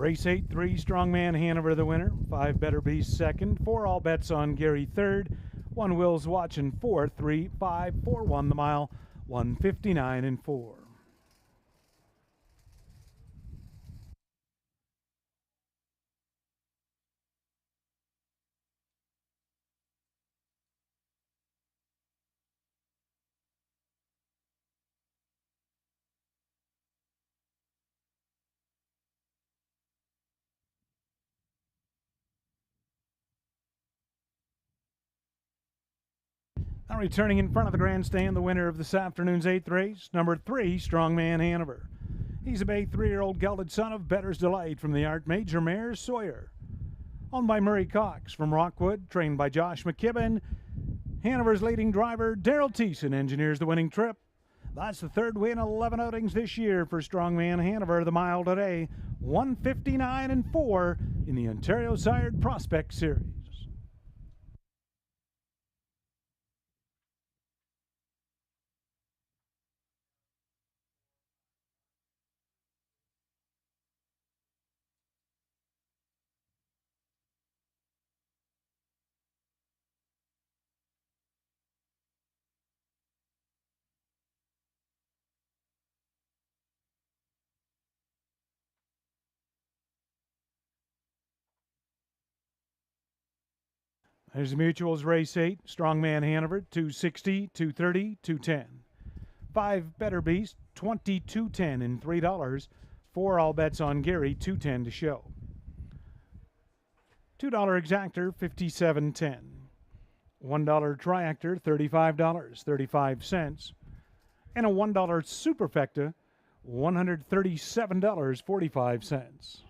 Race 8, 3 Strongman Hanover the winner. 5 Better Beast second. 4 All Bets on Gary third. 1 Will's Watching fourth. 3, 5, 4 won the mile. 159 and 4. Now returning in front of the grandstand, the winner of this afternoon's 8th race, number 3 Strongman Hanover. He's a bay 3-year-old gelded son of Better's Delight from the Art Major mare Sawyer. Owned by Murray Cox from Rockwood, trained by Josh McKibben. Hanover's leading driver, Daryl Thiessen, engineers the winning trip. That's the third win, 11 outings this year for Strongman Hanover. The mile today, 159 and 4 in the Ontario Sired Prospect Series. There's the Mutuals Race 8, Strongman Hanover, 260, 230, 210. 5 Better Beast, 22.10 and $3. 4 All Bets on Gary, 210 to show. $2 Exactor, 57.10. $1 Triactor, $35.35. And a $1 Superfecta, $137.45.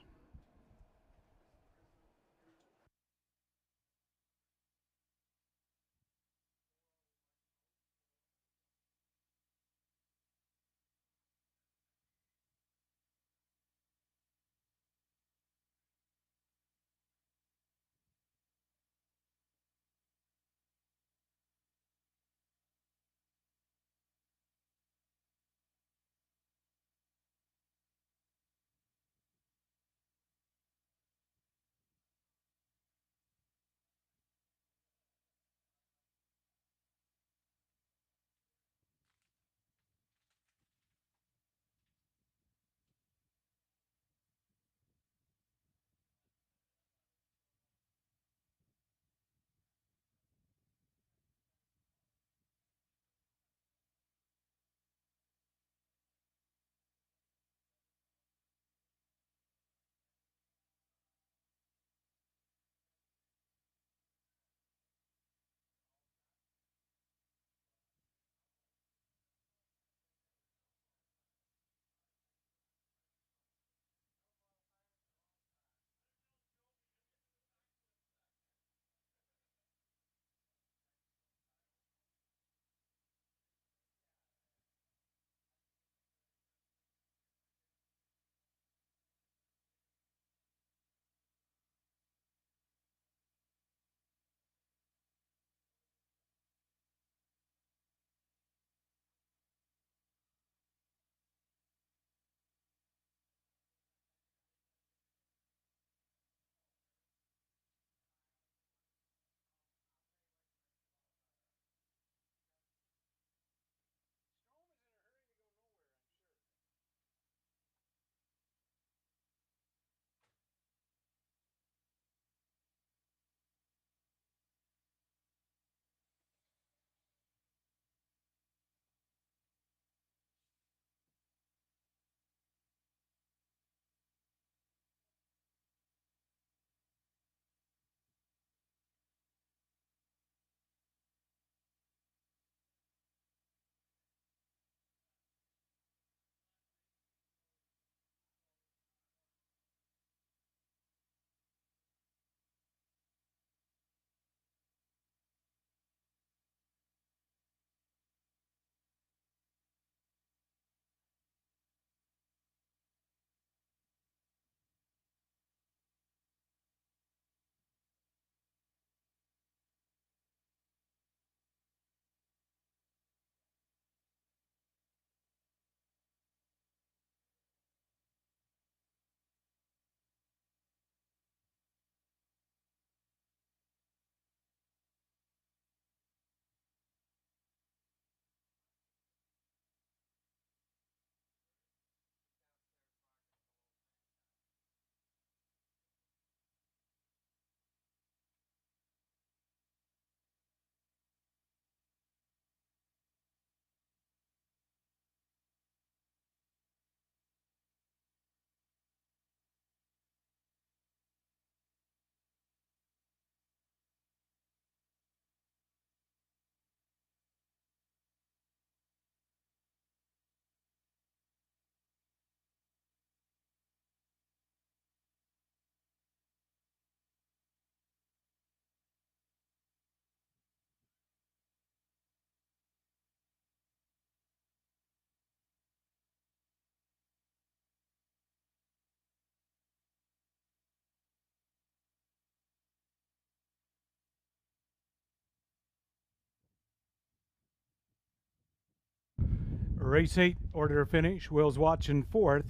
Race 8, order of finish. Will's Watch in 4th.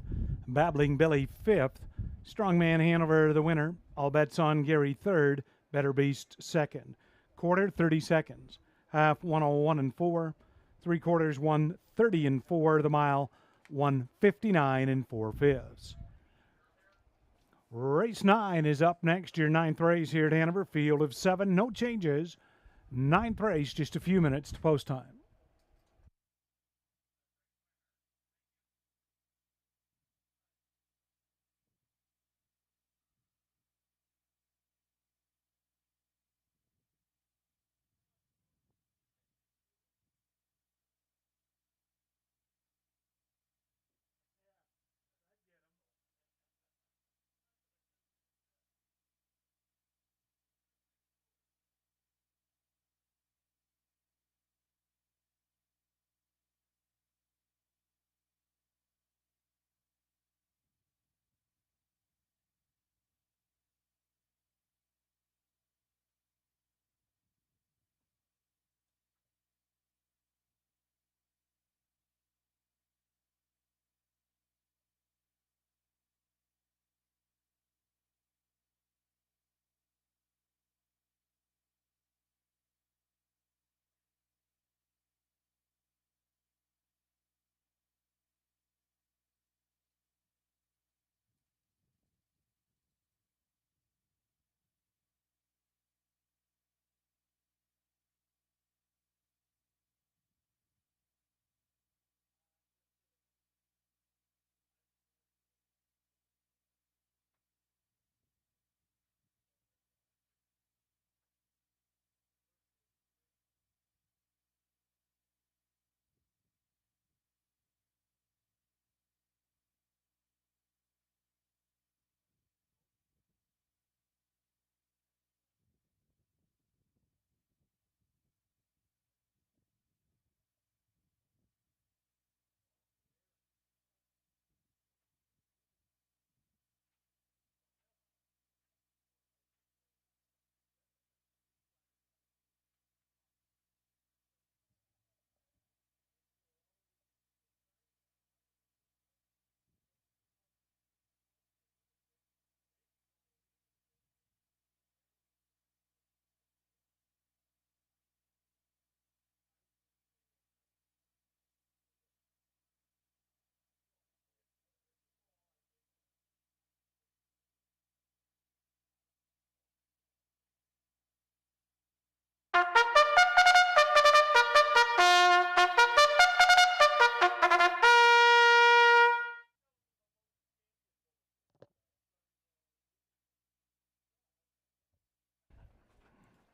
Babbling Billy 5th. Strongman Hanover the winner. All bets on Gary 3rd. Better Beast 2nd. Quarter 30 seconds. Half 101 and 4. 3/4 130 and 4. The mile 159 and 4/5. Race 9 is up next. Your 9th race here at Hanover. Field of 7. No changes. 9th race, just a few minutes to post time.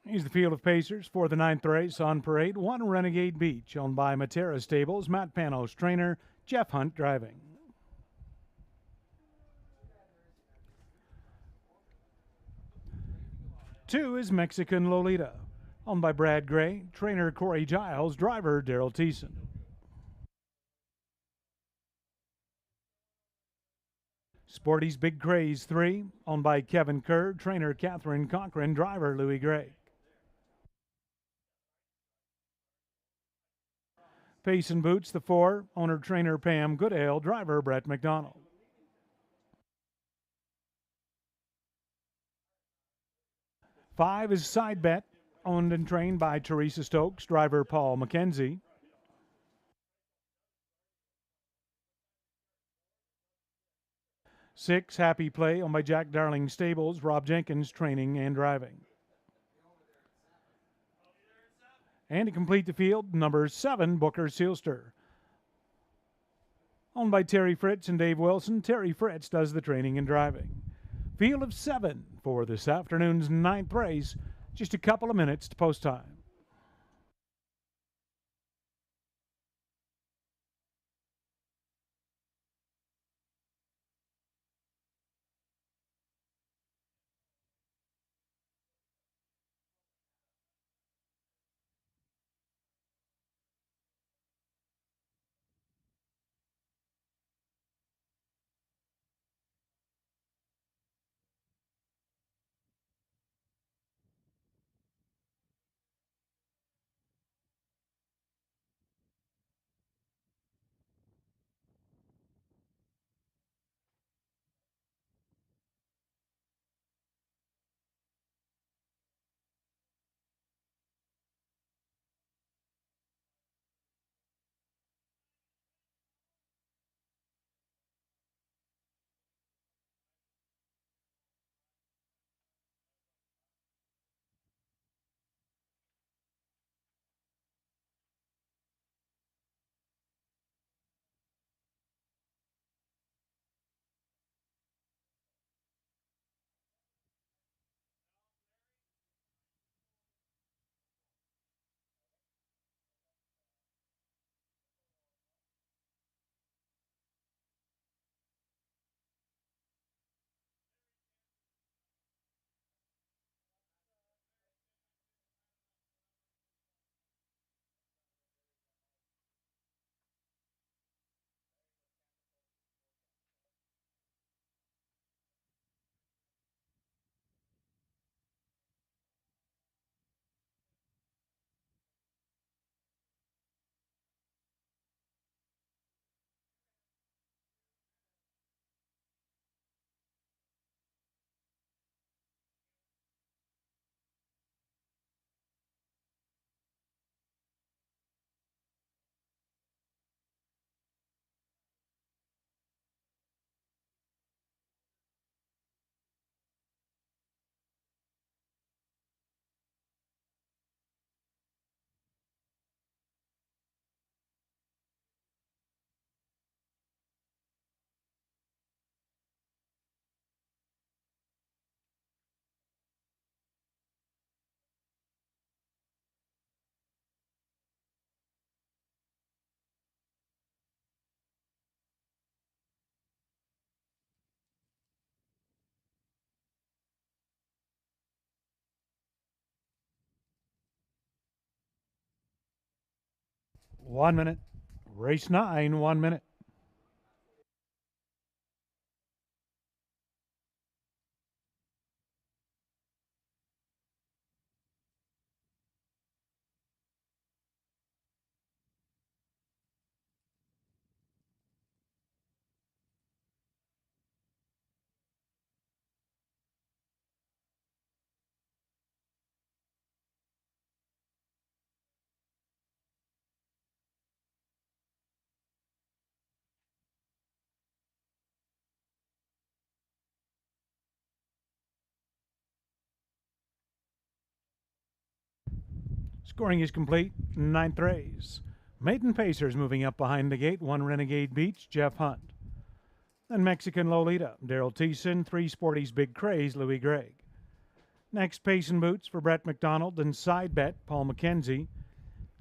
Here's the field of Pacers for the 9th race on parade. 1 Renegade Beach, owned by Matera Stables. Matt Panos, trainer. Jeff Hunt driving. Two is Mexican Lolita, owned by Brad Gray. Trainer Corey Giles. Driver Daryl Thiessen. Sporty's Big Craze 3, owned by Kevin Kerr. Trainer Catherine Cochran. Driver Louis Gray. Pace and Boots, the 4, owner-trainer Pam Goodale, driver Brett McDonald. 5 is Side Bet, owned and trained by Teresa Stokes, driver Paul McKenzie. 6, Happy Play, owned by Jack Darling Stables, Rob Jenkins, training and driving. And to complete the field, number 7, Booker Sealster, owned by Terry Fritz and Dave Wilson. Terry Fritz does the training and driving. Field of 7 for this afternoon's 9th race. Just a couple of minutes to post time. 1 minute. Race 9, 1 minute. Scoring is complete. 9th race. Maiden Pacers moving up behind the gate. 1 Renegade Beach, Jeff Hunt. Then Mexican Lolita, Daryl Thiessen. 3 Sporty's Big Craze, Louis Gregg. Next, Pace and Boots for Brett McDonald. Then Side Bet, Paul McKenzie.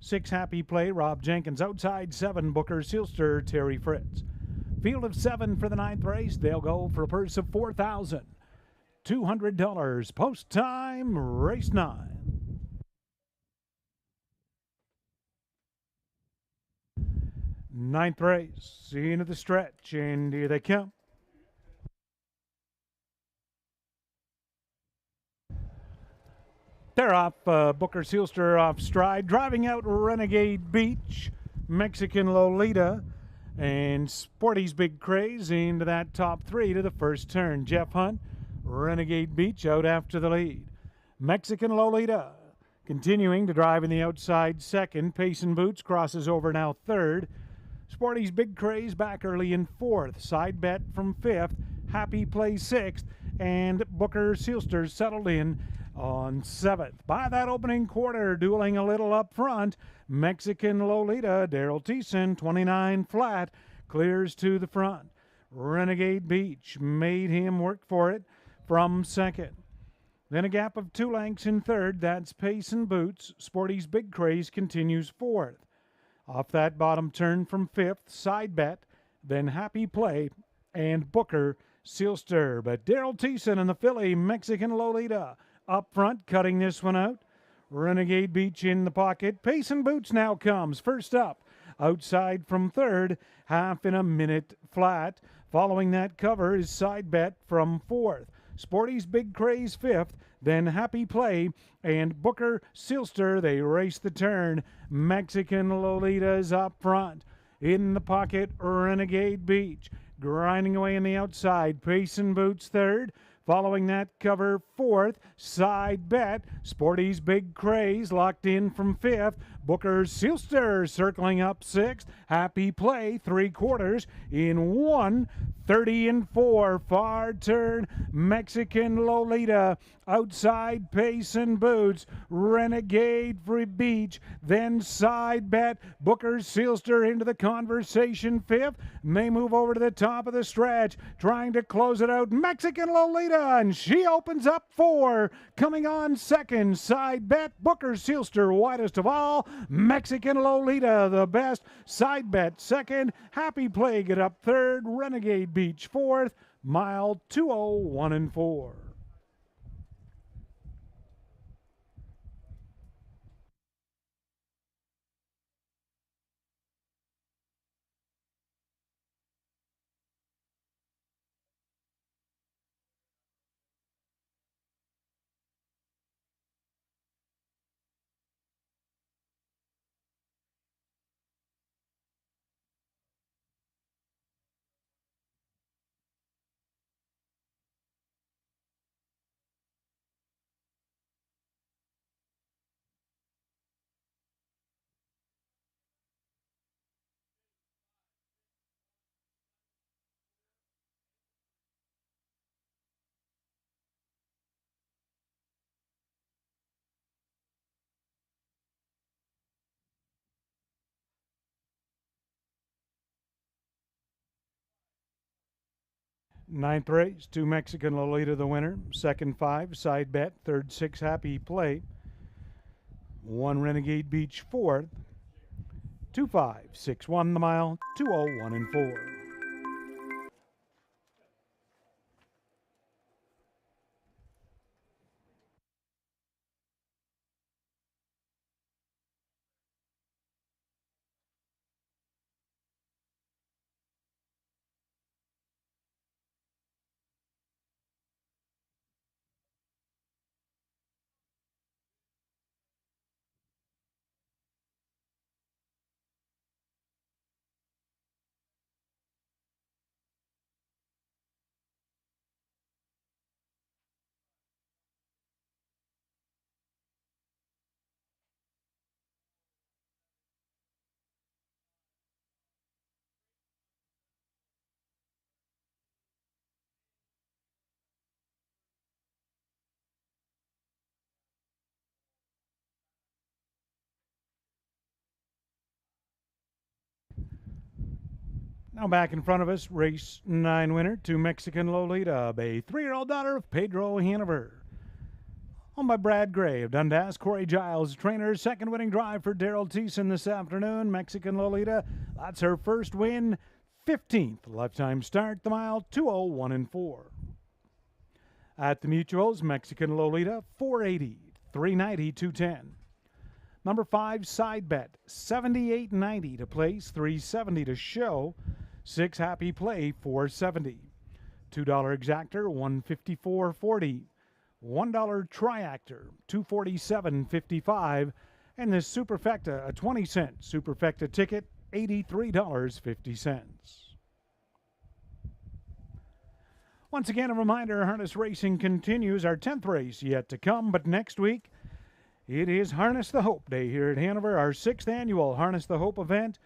6 Happy Play, Rob Jenkins. Outside 7, Booker Seelster, Terry Fritz. Field of 7 for the 9th race. They'll go for a purse of $4,200. Post time, race 9. 9th race, into the stretch, and here they come. They're off. Booker Seelster off stride, driving out Renegade Beach, Mexican Lolita, and Sporty's Big Craze into that top 3 to the first turn. Jeff Hunt, Renegade Beach out after the lead. Mexican Lolita continuing to drive in the outside second. Pace and Boots crosses over now third. Sporty's Big Craze back early in 4th. Side Bet from 5th. Happy Play 6th. And Booker Seelster settled in on 7th. By that opening quarter, dueling a little up front, Mexican Lolita, Daryl Thiessen, 29 flat, clears to the front. Renegade Beach made him work for it from 2nd. Then a gap of 2 lengths in 3rd. That's Pace and Boots. Sporty's Big Craze continues 4th. Off that bottom turn from 5th, Side Bet, then Happy Play, and Booker Seelster. But Daryl Thiessen and the filly Mexican Lolita up front, cutting this one out. Renegade Beach in the pocket. Pace and Boots now comes. First up, outside from 3rd, half in a minute flat. Following that cover is Side Bet from 4th. Sporty's Big Craze 5th, then Happy Play, and Booker Seelster. They race the turn. Mexican Lolita's up front. In the pocket, Renegade Beach. Grinding away on the outside, Pace and Boots 3rd. Following that cover, 4th, Side Bet. Sporty's Big Craze locked in from 5th. Booker Seelster circling up 6th. Happy Play 3/4 in 1:30 and 4. Far turn, Mexican Lolita. Outside, Pace and Boots. Renegade for Beach. Then Side Bet. Booker Seelster into the conversation 5th. And they move over to the top of the stretch, trying to close it out. Mexican Lolita, and she opens up 4. Coming on 2nd, Side Bet. Booker Seelster widest of all. Mexican Lolita the best. Side Bet 2nd. Happy Play get up 3rd. Renegade Beach 4th. Mile 2:01 and 4. Ninth race, 2 Mexican Lolita the winner. 2nd 5, Side Bet. 3rd 6, Happy Play. 1 Renegade Beach 4th. 2:5.61 the mile. 2:01 and 4. Now back in front of us, race 9 winner to Mexican Lolita, a 3-year-old daughter of Pedro Hanover. Owned by Brad Gray of Dundas, Corey Giles, trainer. Second winning drive for Daryl Thiessen this afternoon. Mexican Lolita, that's her first win, 15th lifetime start, the mile 2:01.4. At the Mutuals, Mexican Lolita, 480, 390, 210. Number 5, Side Bet, 78.90 to place, 370 to show. 6 Happy Play, 470. $2 Exactor, 154.40. $1 Triactor, 247.55. And this Superfecta, a 20-cent Superfecta ticket, $83.50. Once again, a reminder, harness racing continues. Our 10th race yet to come, but next week, it is Harness the Hope Day here at Hanover, our 6th annual Harness the Hope event.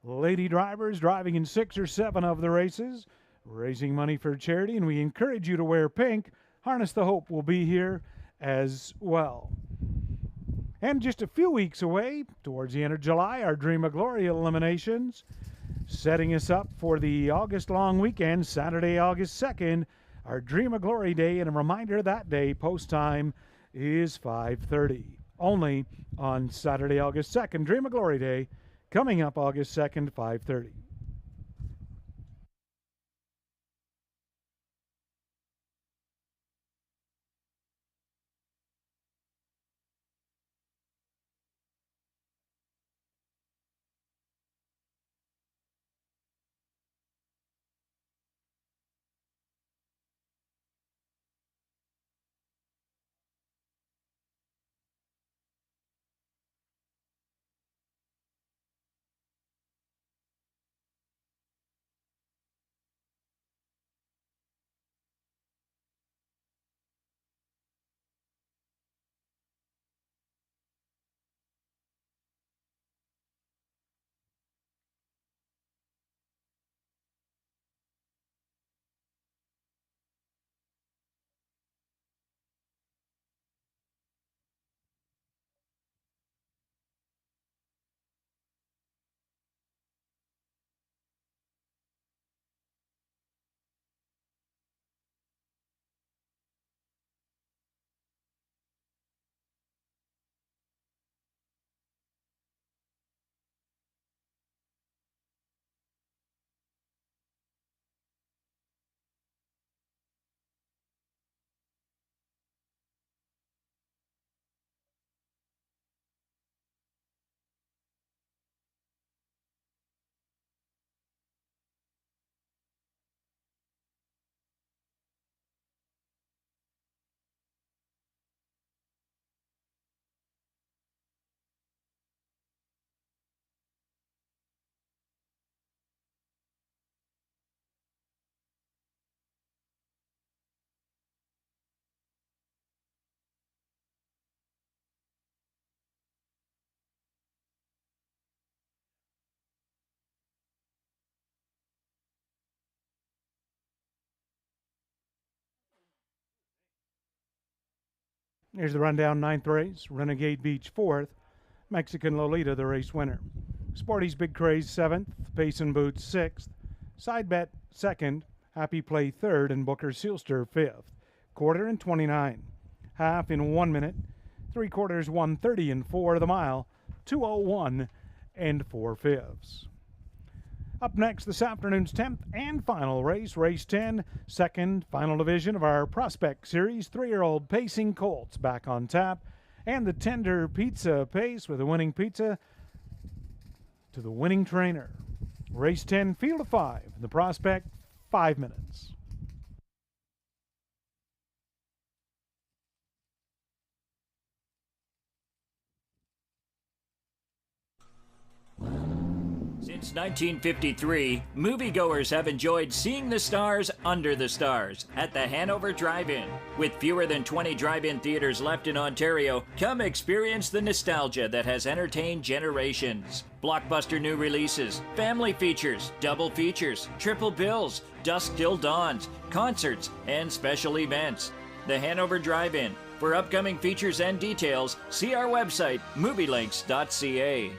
Lady drivers driving in 6 or 7 of the races, raising money for charity, and we encourage you to wear pink. Harness the Hope will be here as well. And just a few weeks away, towards the end of July, our Dream of Glory eliminations, setting us up for the August long weekend, Saturday, August 2nd, our Dream of Glory Day, and a reminder that day, post time is 5:30. Only on Saturday, August 2nd, Dream of Glory Day, coming up August 2nd, 5:30. Here's the rundown. 9th race, Renegade Beach 4th, Mexican Lolita the race winner. Sporty's Big Craze 7th, Payson Boots 6th, Side Bet 2nd, Happy Play 3rd, and Booker Sealster 5th. Quarter in 29, half in 1 minute, 3/4 1:30 and 4, the mile 2:01 and 4/5. Up next, this afternoon's 10th and final race, race 10, second final division of our Prospect Series. 3-year-old Pacing Colts back on tap, and the Tender Pizza Pace with a winning pizza to the winning trainer. Race 10, field of 5, the Prospect, 5 minutes.
Since 1953, moviegoers have enjoyed seeing the stars under the stars at the Hanover Drive-In. With fewer than 20 drive-in theaters left in Ontario, come experience the nostalgia that has entertained generations. Blockbuster new releases, family features, double features, triple bills, dusk till dawns, concerts, and special events. The Hanover Drive-In. For upcoming features and details, see our website, movielinks.ca.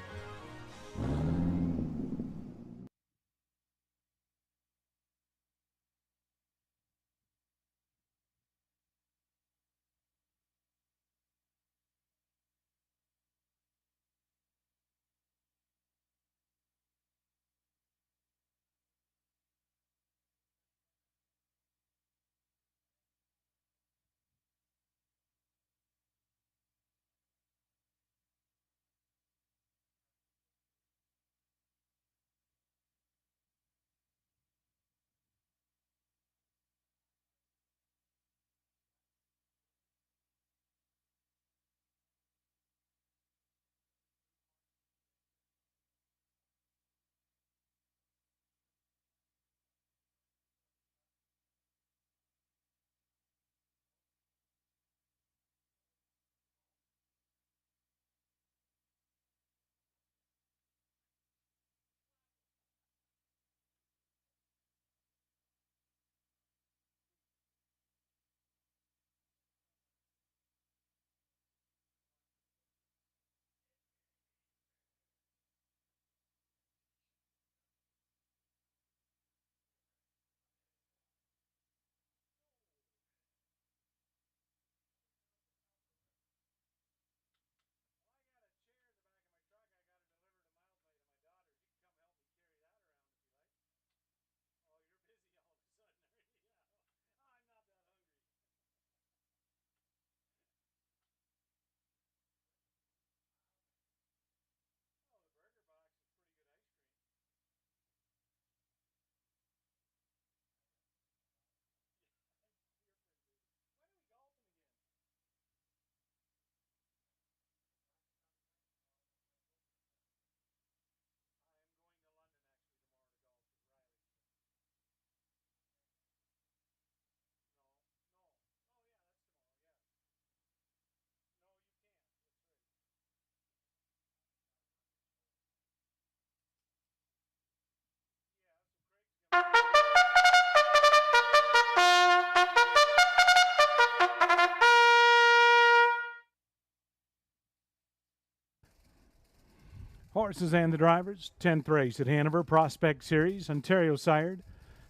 horses and the drivers. 10th race at Hanover Prospect Series, Ontario sired.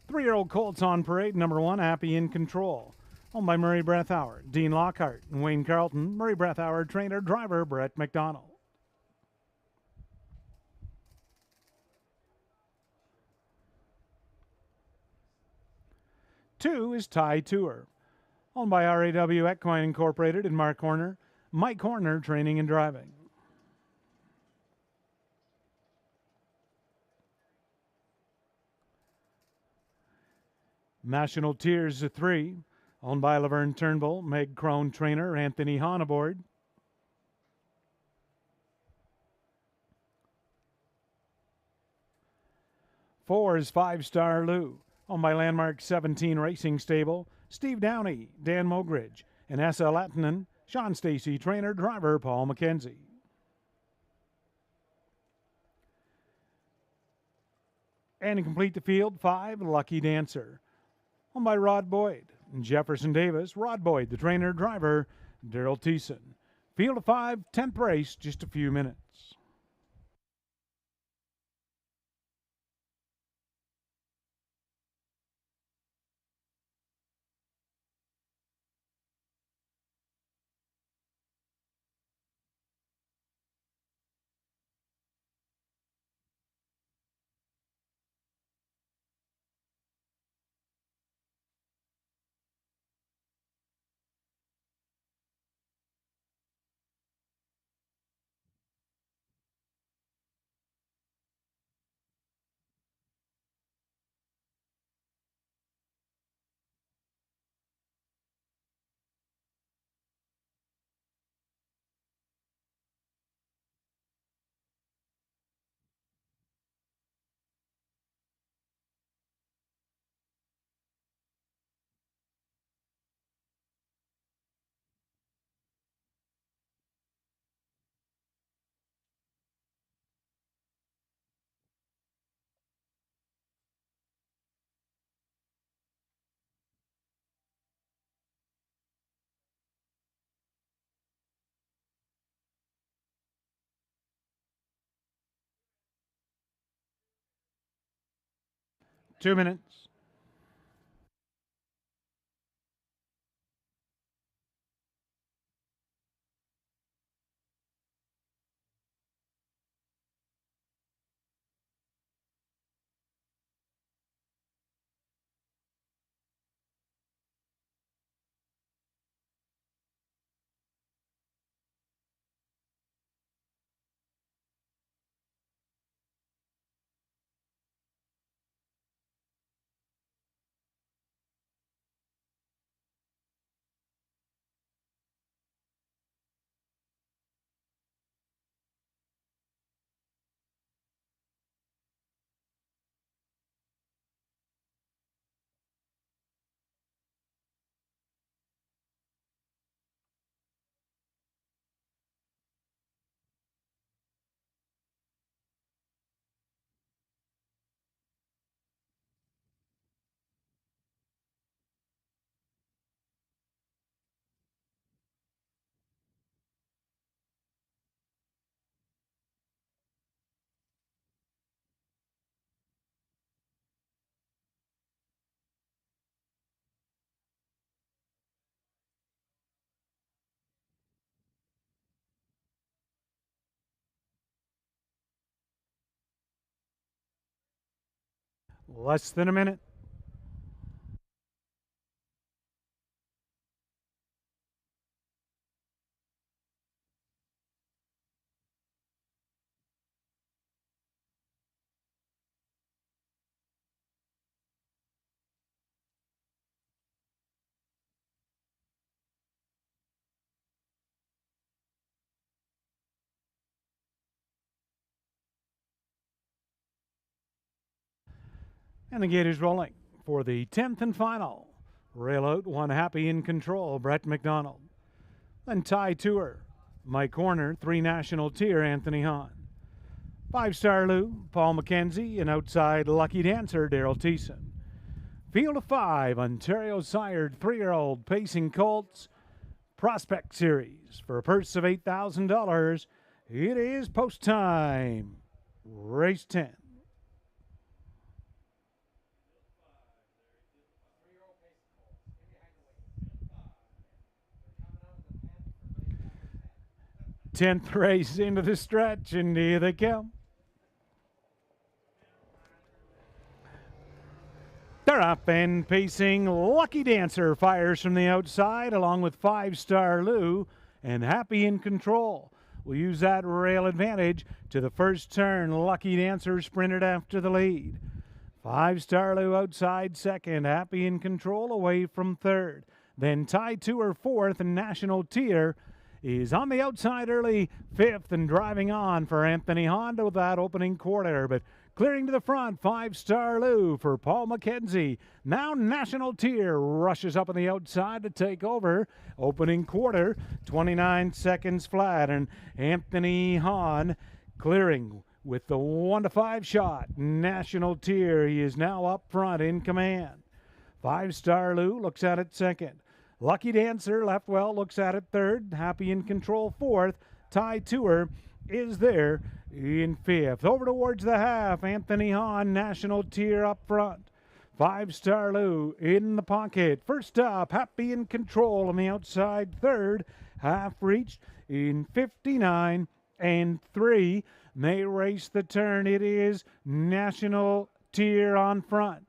3-year-old colts on parade. Number 1, Happy in Control. Owned by Murray Breathauer, Dean Lockhart, and Wayne Carlton. Murray Breathauer, trainer, driver, Brett McDonald. Two is Tie Tour. Owned by RAW Equine Incorporated and Mike Horner, training and driving. National Tiers 3, owned by Laverne Turnbull, Meg Crone, trainer, Anthony Hahn aboard. Four is 5-Star Lou, owned by Landmark 17 Racing Stable, Steve Downey, Dan Mogridge, and Essa Lattinen, Sean Stacy, trainer, driver, Paul McKenzie. And to complete the field, 5, Lucky Dancer, owned by Rod Boyd and Jefferson Davis. Rod Boyd, the trainer, driver, Daryl Thiessen. Field of 5, 10th race, just a few minutes. Two minutes. Less than a minute. And the gate is rolling for the 10th and final. Rail out, 1 Happy in Control, Brett McDonald. Then Tie Tour, Mike Horner, 3 National Tier, Anthony Hahn. 5-Star Lou, Paul McKenzie, and outside Lucky Dancer, Daryl Thiessen. Field of 5, Ontario sired 3-year-old Pacing Colts, Prospect Series. For a purse of $8,000, it is post time. Race 10. Tenth race into the stretch, and here they come. They're up and pacing. Lucky Dancer fires from the outside, along with 5-Star Lou and Happy in Control. We'll use that rail advantage to the first turn. Lucky Dancer sprinted after the lead. 5-Star Lou outside second. Happy in Control away from third. Then Tie Tour fourth, and National Tier is on the outside early fifth and driving on for Anthony Honda with that opening quarter. But clearing to the front, 5-Star Lou for Paul McKenzie. Now National Tier rushes up on the outside to take over. Opening quarter, 29 seconds flat, and Anthony Hahn clearing with the 1-5 shot. National Tier, he is now up front in command. 5-Star Lou looks at it second. Lucky Dancer left well, looks at it third. Happy in Control fourth. Tie Tour is there in fifth. Over towards the half, Anthony Hahn, National Tier up front. 5-Star Lou in the pocket. First up, Happy in Control on the outside third. Half reached in 59 and 3. They race the turn. It is National Tier on front.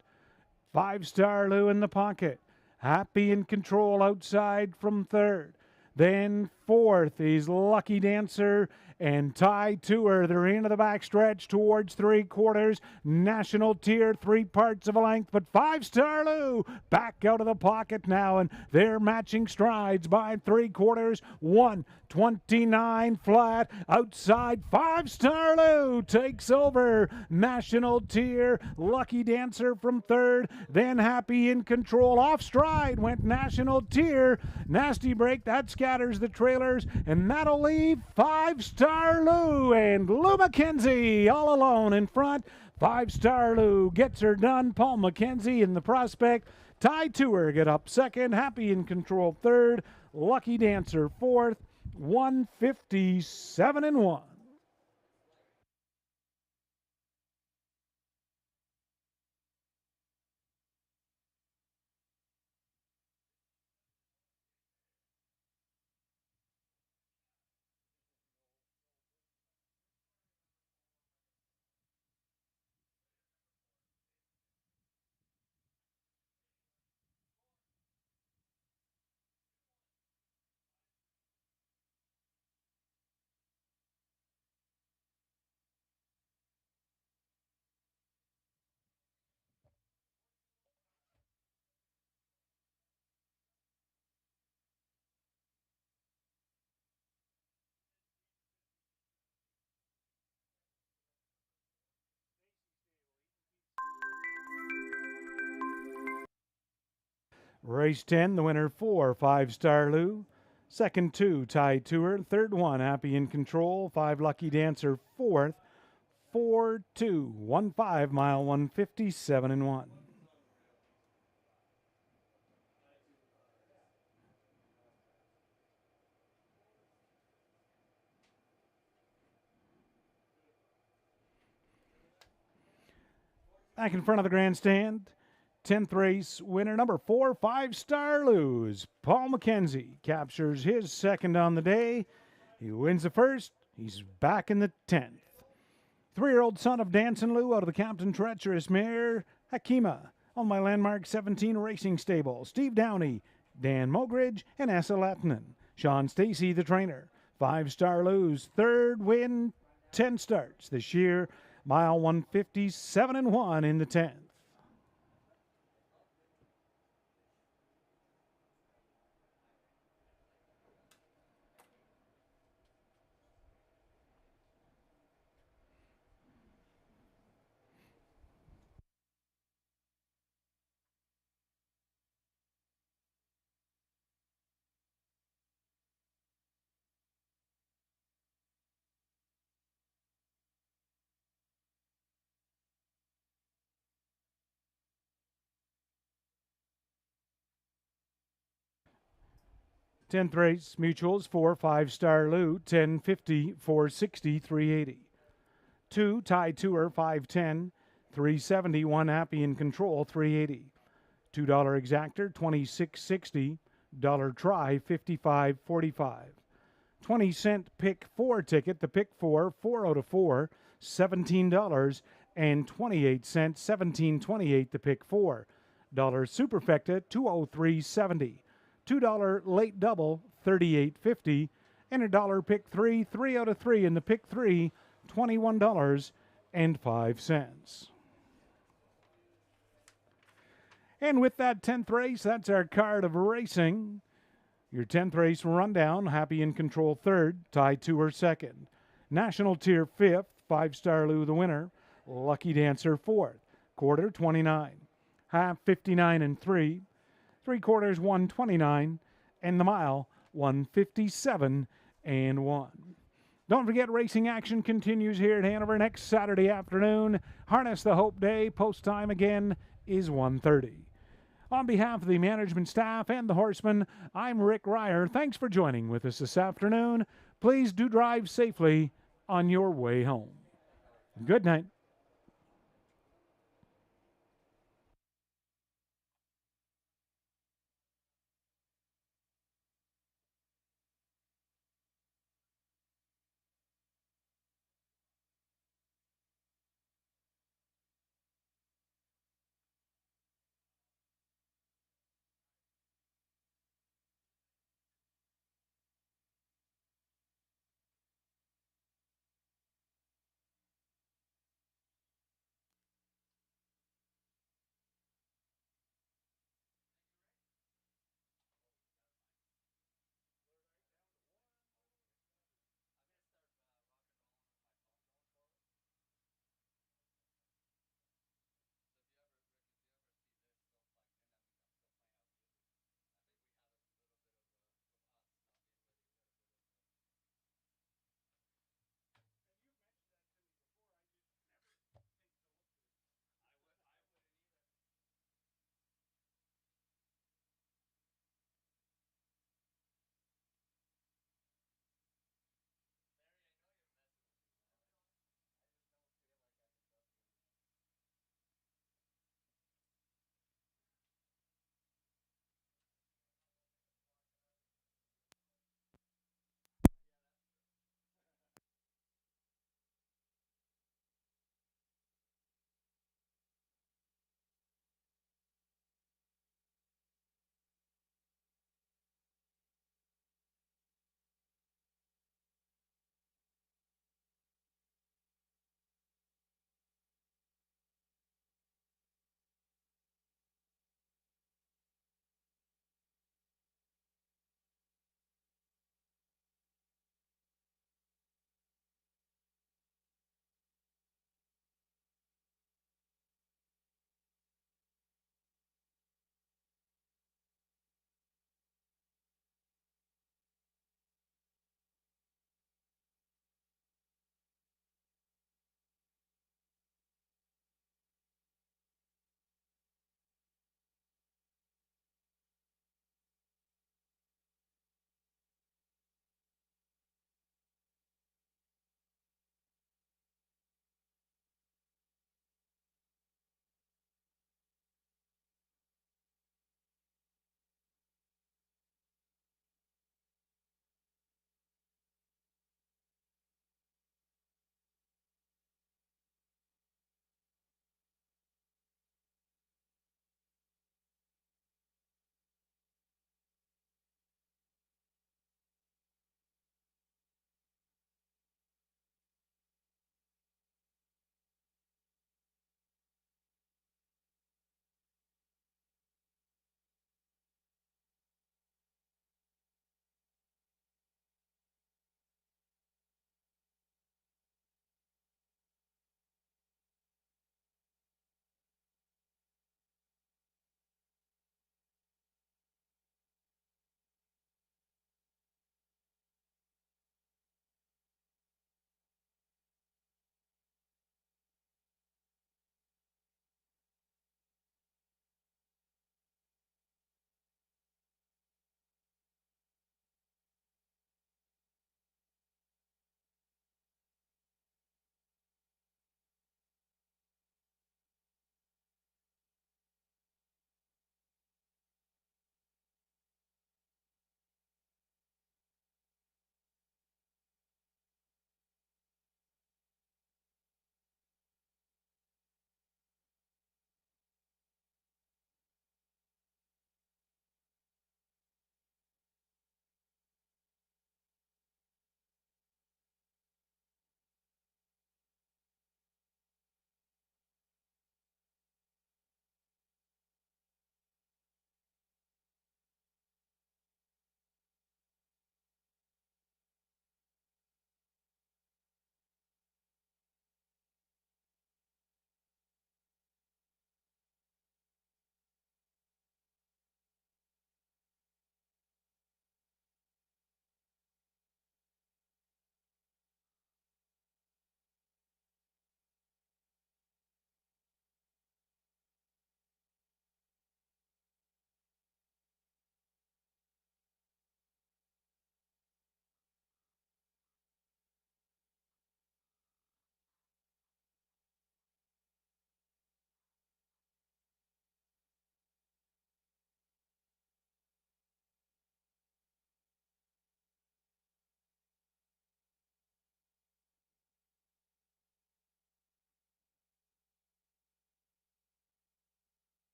5-Star Lou in the pocket. Happy in Control outside from third. Then fourth is Lucky Dancer and Tie Tour. They're into the backstretch towards three-quarters. National Tier, 3 parts of a length, but 5-Star Lou back out of the pocket now, and they're matching strides by three-quarters. 1:29 flat outside. 5-Star Lou takes over. National Tier, Lucky Dancer from third, then Happy in Control. Off stride went National Tier. Nasty break, that scatters the trailers, and that'll leave 5-Star Lou and Lou McKenzie all alone in front. 5-Star Lou gets her done. Paul McKenzie and the Prospect. Tie Tour get up second. Happy in Control third. Lucky Dancer fourth. 157 and 1. Race 10, the winner 4, 5-Star Lou. Second 2, Tie Tour. Third 1, Happy in Control. 5, Lucky Dancer. Fourth, 4-2, 1-5, mile 157 and 1. Back in front of the grandstand, 10th race winner, number 4, 5-Star Lou. Paul McKenzie captures his second on the day. He wins the first. He's back in the 10th. 3-year-old son of Dancin' Lou out of the Captain Treacherous mare, Hakima, on my Landmark 17 Racing Stable. Steve Downey, Dan Mogridge, and Essa Lettinen. Sean Stacy, the trainer. 5-Star Lou's third win, 10 starts this year. Mile 157 and 1 in the 10th. Tenth race, mutuals, 4, 5-Star Lou, 1050, 460, 380. 2, Ty Tour, 510. 370, 1 Happy in Control, 380. $2 Exactor, 26.60. Dollar Try, 55.45. 20-cent Pick 4 ticket, the Pick 4, 4 out of 4, $17 and 28 cents, 17.28 the Pick 4. Dollar Superfecta, 203.70. $2 Late Double, 38.50. And a dollar Pick 3, 3 out of 3 in the Pick 3, $21.05. And with that 10th race, that's our card of racing. Your 10th race rundown, Happy in Control 3rd, Ty Tour 2nd. National Tier 5th, 5-Star Lou the winner, Lucky Dancer 4th. Quarter 29, half 59 and 3, 3/4 129, and the mile 157 and 1. Don't forget, racing action continues here at Hanover next Saturday afternoon. Harness the Hope Day. Post time again is 1:30. On behalf of the management staff and the horsemen, I'm Rick Ryer. Thanks for joining with us this afternoon. Please do drive safely on your way home. Good night.